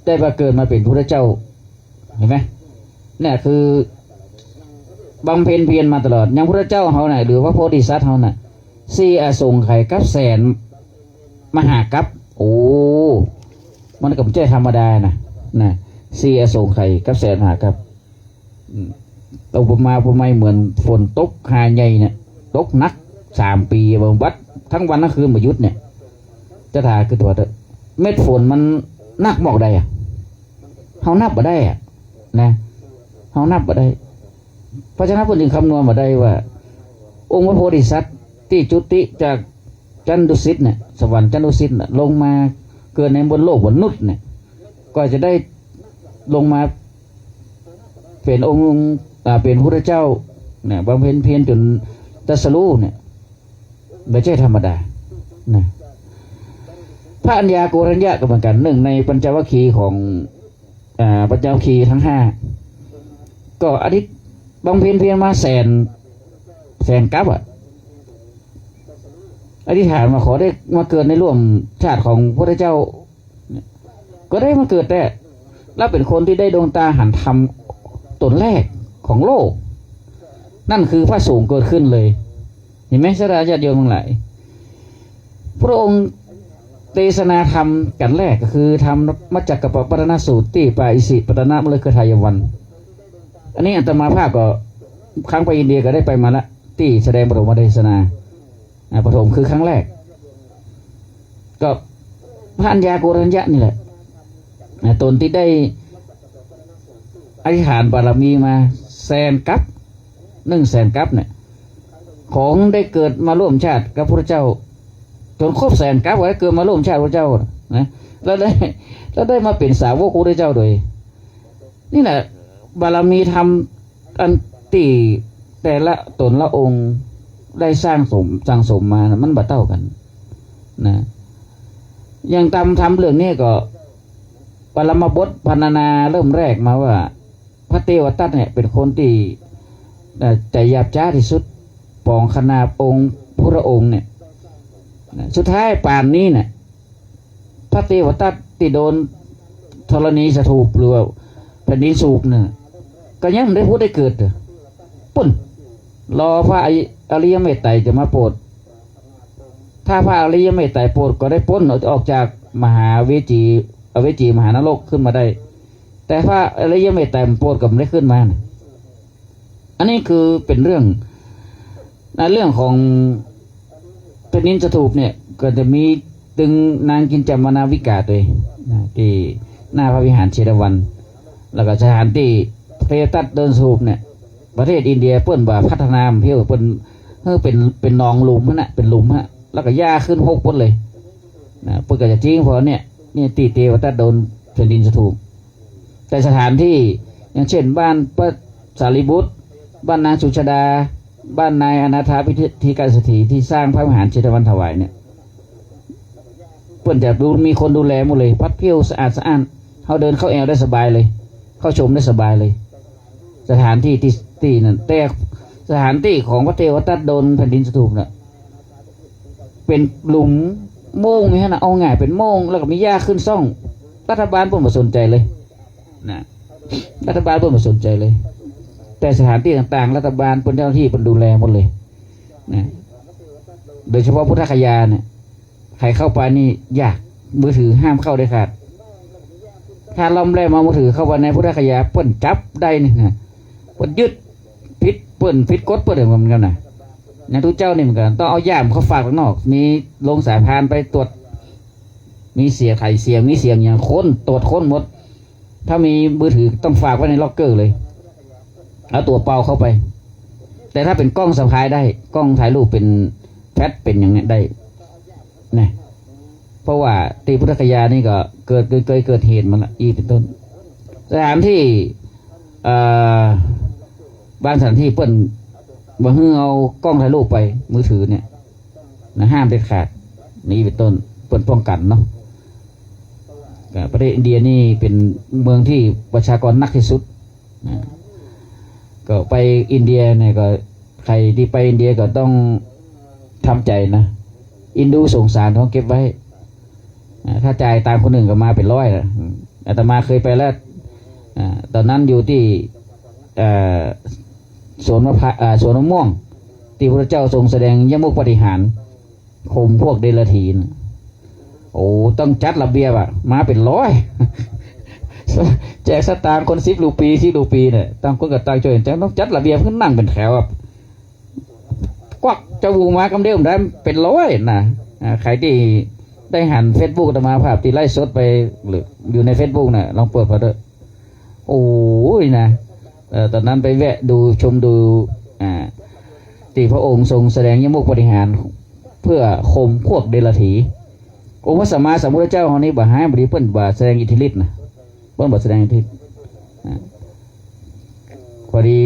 ได้มาเกิดมาเป็นพระเจ้าเห็นไหม เนี่ยคือบำเพ็ญเพียรมาตลอดอย่างพระเจ้าเขาน่ะหรือว่าโพธิสัตว์เขาน่ะสี่อสงไขยกับแสนมหากัปโอ้มันก็ไม่ใช่ธรรมดานะสี่อสงไขยกับแสนมหากัปอุปมาอุปไมยเหมือนฝนตกหาใหญ่เนี่ยตกนัก3 ปีบางวัดทั้งวันทั้งคืนมายุดเนี่ยจะถ่ายคือตัวเม็ดฝนมันนักบอกได้อะเขานับมาได้อะนะเขานับมาได้เพราะฉะนั้นคนจึงคำนวณมาได้ว่าองค์พระโพธิสัตว์ที่จุติจากจันดุสิตเนี่ยสวรรค์จันดุสิตลงมาเกิดในบนโลกบนนุษย์เนี่ยก็จะได้ลงมาเป็นองค์เป็นพระเจ้าเนี่ยบำเพ็ญเพียรจนตรัสรู้เนี่ยไม่ใช่ธรรมดานะพระอัญญาโกณัญญะก็เหมือนกันหนึ่งในปัญจวัคคีย์ของปัญจวัคคีย์ทั้ง5ก็อธิษบำเพ็ญเพียรมาแสนกัปอ่ะอธิษฐานมาขอได้มาเกิดในร่วมชาติของพระเจ้าก็ได้มาเกิดแต่แล้วเป็นคนที่ได้ดวงตาหันธรรมตนแรกของโลกนั่นคือพระสงฆ์เกิดขึ้นเลยเห็นไหมสราญาติโยมทั้งหลายพระองค์เทศนาธรรมกันแรกก็คือทำมาจากกับปรณสูตรที่ปาอิสิปตนะมฤคทายวันอันนี้อาตมาภาพก็ครั้งไปอินเดียก็ได้ไปมาละที่แสดงบรมเทศนาปฐมคือครั้งแรกก็พระอัญญาโกณัญญะนี่แหละตนที่ได้อธิษฐานบารมีมาแสนกัป100,000 กัปเนี่ยของได้เกิดมาร่วมชาติกับพระเจ้าจนครบ100,000 กัปไว้เกิดมาร่วมชาติพระเจ้านะแล้วได้มาเป็นสาวกพระเจ้าโดยนี่แหละบารมีทำอันตีแต่ละตนละองค์ได้สร้างสมมามันบ่เท่ากันนะอย่างทำเรื่องนี้ก็ปรมบทพรรณนาเริ่มแรกมาว่าพระเทวทัตเนี่ยเป็นคนที่ใจหยาบช้าที่สุดปองขนาองค์พระองค์เนี่ยสุดท้ายป่านนี้เนี่ยพระเทวทัตที่โดนธรณีสถูปหรือว่าแผ่นดินสูบเนี่ยก็ยังไม่ได้พูดได้เกิดปุ่นรอพระอริยเมตไตรจะมาโปรดถ้าพระอริยเมตไตรโปรดก็ได้พ้นออกจากมหาเวจีมหานรกขึ้นมาได้แต่พระอริยเมตไตรโปรดก็ไม่ได้ขึ้นมาอันนี้คือเป็นเรื่องของแผ่นดินสถูปเนี่ยก็จะมีตึงนางกินจามนาวิกาตัวที่หน้าพระวิหารเชตวันแล้วก็สถานที่เทตัดเดินสูบเนี่ยประเทศอินเดียเปิ้นว่าพัฒนาเพียงเป็นนองหลุมนะเป็นหลุมฮะแล้วก็หญ้าขึ้น6 ต้นเลยนะเปิ้นก็จะจริงเพราะเนี่ยตีเตวตัดโดนแผ่นดินสถูปแต่สถานที่อย่างเช่นบ้านพระสารีบุตรบ้านนางสุชาดาบ้านนายอนาถาพิธีการสถีที่สร้างพระวิหารเชตวันถวายเนี่ยเปิ้นจะมีคนดูแลหมดเลยพัดเพี้ยวสะอาดเขาเดินเข้าแอลได้สบายเลยเข้าชมได้สบายเลยสถานที่ที่นั่นแต่สถานที่ของพระเทวทัตโดนแผ่นดินสถูปเนี่ยเป็นหลุมโม่งนี่ฮะนะเอาง่ายเป็นโม่งแล้วก็มีหญ้าขึ้นซ่องรัฐบาลเพิ่นบ่สนใจเลยนะรัฐบาลเพิ่นบ่สนใจเลยแต่สถานที่ต่างๆรัฐบาลเป็นเจ้าหน้าที่เป็นดูแลหมดเลยนะโดยเฉพาะพุทธคยาเนี่ยใครเข้าไปนี่ยากมือถือห้ามเข้าได้ขาดถ้าล้อมแรกมามือถือเข้าไปในพุทธคยาเปิ้นจับได้นี่นะเปิ้นยึดผิดกฎเปิ้นเหมือนกันนะทุกเจ้านี่เหมือนกันต้องเอาย่ามเขาฝากข้างนอกมีลงสายพานไปตรวจมีเสียงมีเสียงอย่างค้นตรวจค้นหมดถ้ามีมือถือต้องฝากไว้ในล็อกเกอร์เลยเอาตัวเปล่าเข้าไปแต่ถ้าเป็นกล้องสะพายได้กล้องถ่ายรูปเป็นแฟลชเป็นอย่างนี้ได้นะเพราะว่าตีพุทธคยานี่ก็เกิดเหตุมาละอีเป็นต้นสถานที่บ้านสถานที่เปิ้นบ่ฮื้อเอากล้องถ่ายรูปไปมือถือเนี่ยนะห้ามเด็ดขาดนี่เป็นต้นเปิ้นป้องกันเนาะประเทศอินเดียนี่เป็นเมืองที่ประชากรนักที่สุดนะก็ไปอินเดียเนี่ยก็ใครที่ไปอินเดียก็ต้องทำใจนะอินดูสงสารเขาเก็บไว้ถ้าจ่ายตามคนอื่นก็มาเป็น100นะอาตมาเคยไปแล้วตอนนั้นอยู่ที่ สวนมะพร้าวสวนมะม่วงที่พระเจ้าทรงแสดงยมุขปฏิหารข่มพวกเดรัจฉีนะโอ้ต้องจัดระเบียบอะมาเป็นร้อย แจกสตางค์คน10 รูปีเนี่ยตั้งคนกับตั้งช่วยแจกต้องจัดระเบียบขึ้นนั่งเป็นแถวแบบกวักเจ้าวูมากำเดียวได้เป็นร้อยนะใครที่ได้หัน Facebook ตมาภาพที่ไล่สดไปหรืออยู่ใน Facebook น่ะลองเปิดพอเถอะโอ้ยนะตอนนั้นไปแวะดูชมดูที่พระองค์ทรงแสดงยมุขปฏิหารเพื่อข่มพวกเดรัจฉีองค์พระสัมมาสัมพุทธเจ้าของนี้บ่หายบ่ดีเพิ่นบ่แสดงอิทธิฤทธิ์นะเพิ่นบ่แสดงอิทธิฤทธิ์พอดี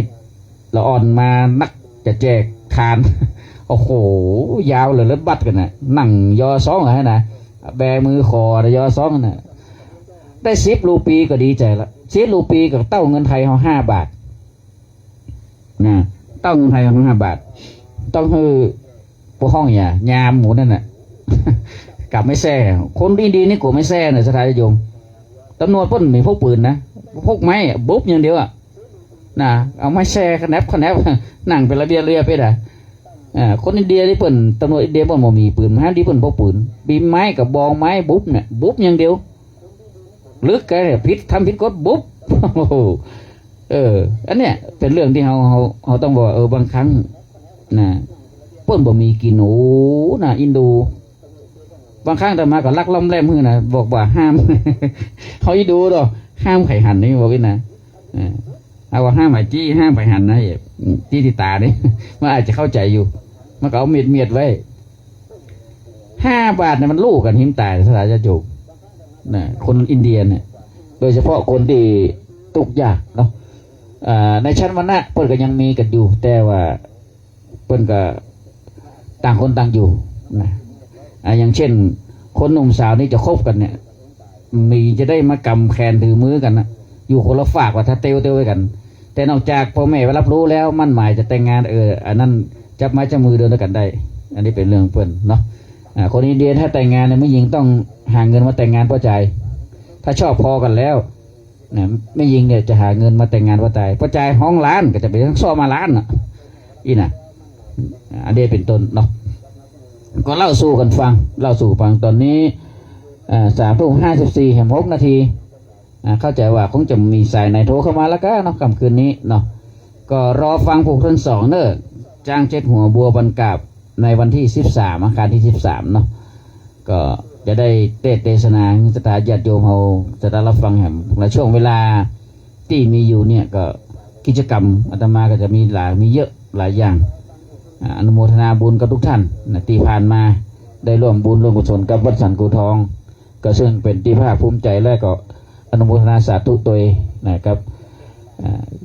ละอ่อนมานักจะแจกทาน โอ้โหยาวเลยแล้วบัดกันน่ะนั่งยอซ้องอะไรนะแบมือคอยอซ้องน่ะได้10 รูปีก็ดีใจละ10 รูปีกับเต้าเงินไทยเฮา5 บาทนะเต้าเงินไทยเฮา5 บาทต้องคือพวกห้องอย่ายามหมูนั่นน่ะ กลับไม่แซ่คนดีๆนี่กูไม่แซ่เนี่ยสถานโยมตำรวจเพิ่นมีพกปืนนะพกไม้บุ๊บอย่างเดียวอ่ะนะเอาไม้แซ่ขนับนั่งเป็นระเบียบไปได้คนอินเดียที่เพิ่นตำรวจอินเดียเพิ่นบ่มีปืนฮะที่เพิ่นพกปืนบีมไม้กับบองไม้บุ๊บเนี่ยบุ๊บอย่างเดียวลึกแกผิดทำผิดกฎบุ๊บ อันเนี้ยเป็นเรื่องที่เราต้องบอกบางครั้งนะเพิ่นบ่มีกินโอ้นะอินโดบางครั้งแต่มาก็ลักล้อมแรมมือนะบอกว่าห้าม เขาอีดูดอกห้ามไข่หันนี่บอกวินะเอาว่าห้ามไข่จี้ห้ามไข่หันนะจี้ที่ตาเนี่ย มันอาจจะเข้าใจอยู่มันก็เอาเมียดไว้5 บาทเนี่ยมันลูกกันหิมตายสถานจะจูบนะคนอินเดียเนี่ยโดยเฉพาะคนที่ตกยากเนาะในชั้นวรรณะเพิ่นก็ยังมีกันอยู่แต่ว่าเพิ่นก็ต่างคนต่างอยู่นะอย่างเช่นคนหนุ่มสาวนี่จะคบกันเนี่ยมีจะได้มากำแขนถือมือกันนะอยู่คนละฝากว่าถ้าเตียวไว้กันแต่นอกจากพ่อแม่รับรู้แล้วมั่นหมายจะแต่งงานอันนั้นจับไม้จับมือเดินด้วยกันได้อันนี้เป็นเรื่องเพื่อนเนาะคนอินเดียถ้าแต่งงานเนี่ยไม่ยิงต้องหาเงินมาแต่งงานเพราะใจถ้าชอบพอกันแล้วนะไม่ยิงเนี่ยจะหาเงินมาแต่งงานเพราะใจเพราะใจห้องล้านก็จะไปทั้งซ่อมาล้านอ่ะอีน่ะอันนี้เป็นต้นเนาะก็เล่าสู่กันฟังตอนนี้3:54 6 นาทีเข้าใจว่าคงจะมีสายในโทรเข้ามาแล้วก็เนาะค่ำคืนนี้เนาะก็รอฟังพวกท่านสองเนอะจ้าง7 หัวบัวบรรกาบในวันที่13อังคารที่13เนาะก็จะได้เทศนาสถาญาติโยมเฮาจะได้รับฟังแห่งในช่วงเวลาที่มีอยู่เนี่ยก็กิจกรรมอาตมาก็จะมีเยอะหลายอย่างอนุโมทนาบุญกับทุกท่านนะที่ผ่านมาได้ร่วมบุญร่วมกุศลกับวัดสันกูทองก็ซึ่งเป็นที่ภาคภูมิใจและก็อนุโมทนาสาธุตัวเองนะครับ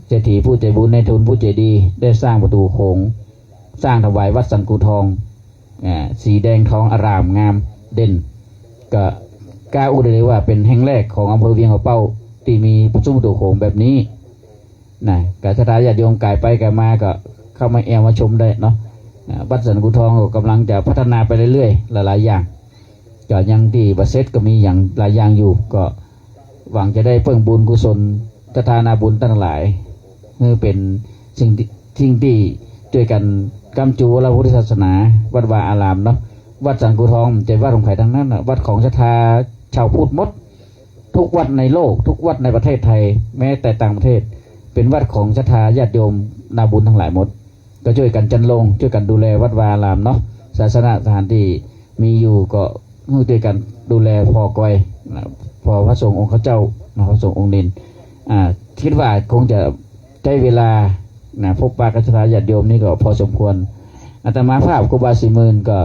เศรษฐีผู้ใจบุญในทุนผู้ใจดีได้สร้างประตูโขงสร้างถวายวัดสันกูทองสีแดงทองอารามงามเด่นก็กล้าอุดเลยว่าเป็นแห่งแรกของอำเภอเวียงหัวเป้าที่มีประตูโขงแบบนี้นะการศรัทธาญาติโยมกายไปกายมาก็เข้ามามาชมได้เนาะวัดสันกูทองกำลังจะพัฒนาไปเรื่อยๆหลายๆอย่างก็ยังที่ประเสริฐก็มีอย่างหลายอย่างอยู่ก็หวังจะได้เพิ่มบุญกุศลทานาบุญตั้งหลายเพื่อเป็นสิ่งที่ช่วยกันกำจูเราพุทธศาสนาวัดวาอารามเนาะวัดสันกูทองจะวัดของใครทั้งนั้นวัดของศรัทธาชาวพุทธมดทุกวัดในโลกทุกวัดในประเทศไทยแม้แต่ต่างประเทศเป็นวัดของศรัทธาญาติโยมนาบุญทั้งหลายหมดก็ช่วยกันจันลงช่วยกันดูแลวัดวาอารามเนาะศาสนาสถานที่มีอยู่ก็ช่วยกันดูแลพอกอยพอพระสงฆ์องค์ข้าเจ้าพระสงฆ์องค์เด่นคิดว่าคงจะใช้เวลาพบปะกับศรัทธาญาติโยมนี่ก็พอสมควรอาตมาภาพครูบาศรีหมื่นก็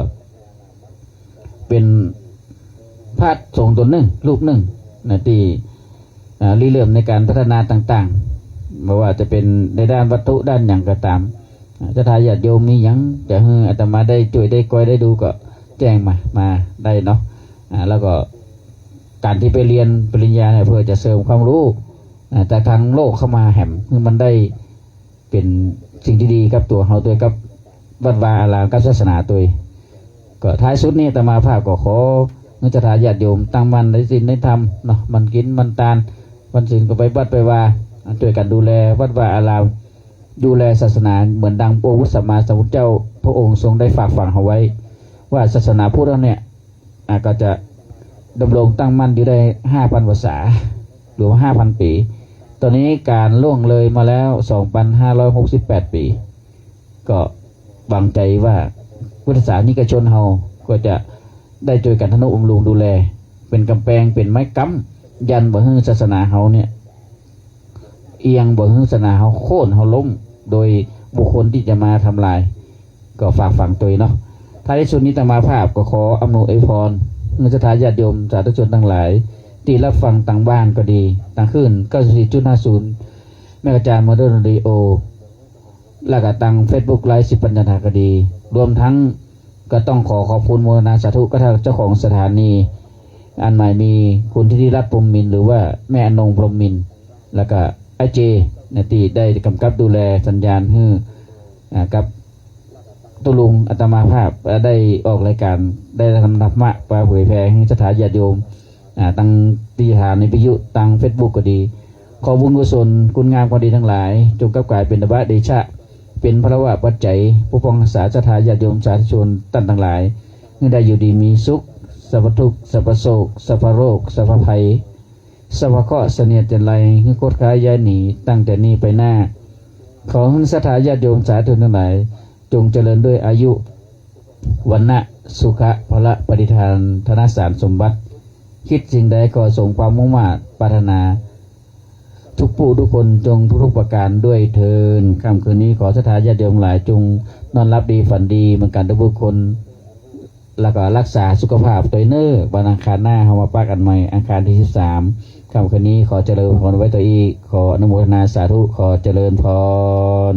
เป็นพระสงฆ์ตนหนึ่งรูปหนึ่งที่ริเริ่มในการพัฒนาต่างๆไม่ว่าจะเป็นในด้านวัตถุด้านอย่างก็ตามศรัทธาญาติโยมมีอย่างจะให้อาตมาได้ช่วยได้คอยได้ดูก็แจ้งมาได้เนาะแล้วก็การที่ไปเรียนปริญญาเนี่ยเพื่อจะเสริมความรู้จากทางโลกเข้ามาแหมคือมันได้เป็นสิ่งที่ดีกับตัวเราตัวกับวัดวาอารามกับศาสนาตัวก็ท้ายสุดนี้อาตมาภาพก็ขอศรัทธาญาติโยมตั้งมั่นในศีลในธรรมเนาะมันกินมันทานวันศีลก็ไปวัดไปวา ช่วยกันดูแลวัดวาอารามดูแลศาสนาเหมือนดังองค์พระสัมมาสัมพุทธเจ้าพระองค์ทรงได้ฝากฝังเอาไว้ว่าศาสนาพุทธเนี่ยก็จะดำรงตั้งมั่นอยู่ได้ 5,000 พรรษาหรือว่า 5,000 ปี ตอนนี้การล่วงเลยมาแล้ว 2,568 ปี ก็หวังใจว่าพุทธศาสนิกชนเฮาก็จะได้ช่วยกันทนุบำรุงดูแลเป็นกำแพงเป็นไม้ค้ำยันบ่ให้ศาสนาเฮาเนี่ยเอียงบ่ให้ศาสนาเฮาโค่นเฮาล้มโดยบุคคลที่จะมาทำลายก็ฝากฝังตัวเนาะท้ายที่สุดนี้ตมาภาพก็ขออำนวยอวยพรเงินสถาญาติโยมสาธุชนทั้งหลายที่รับฟังต่างบ้านก็ดีต่างขึ้น 94.50 แม่กระจายโมเดิร์นเรดิโอแล้วก็ตัง Facebook ไลฟ์สิปัญญาก็ดีรวมทั้งก็ต้องขอบคุณโมทนาสาธุก็ทางเจ้าของสถานีอันใหม่มีคุณธิติรัตน์พรหมมินทร์หรือว่าแม่อนงพรหมมินทร์แล้วก็ไอเจที่ได้กำกับดูแลสัญญาณให้กับตุลุงอาตมาภาพได้ออกรายการได้ทำธรรมะไปเผยแพร่ให้สถานญาติโยมตั้งตีฐานในวิทยุตั้ง Facebook ก็ดีขอบุญกุศลคุณงามความดีทั้งหลายจงกลับกลายเป็นตบะเดชะเป็นพระวะปัจจัยผู้ปกรักษาสถานญาติโยมสาธุชนตั้งทั้งหลายเมื่อได้อยู่ดีมีสุขสัพพทุกข์สัพพโศกสัพพโรคสัพพภัยสัพพเคราะห์เสนียดจันไรให้โคตรค้ายย้ายหนีตั้งแต่นี้ไปหน้าขอให้สถานญาติโยมสาธุชนทั้งหลายจงเจริญด้วยอายุวันนะสุขะพละปฏิทานธนสารสมบัติคิดสิ่งใดก็สมความมุ่งมั่นปรารถนาทุกผู้ทุกคนจงทุกประการด้วยเทินค่ำคืนนี้ขอสถานญาติโยมหลายจงนอนรับดีฝันดีเหมือนกันทุกบุคคลแล้วก็รักษาสุขภาพตัวเน้อวันอังคารหน้าเฮามาปากันใหม่อังคารที่13ค่ำคืนนี้ขอเจริญพรไว้ตัวอีกขออนุโมทนาสาธุขอเจริญพร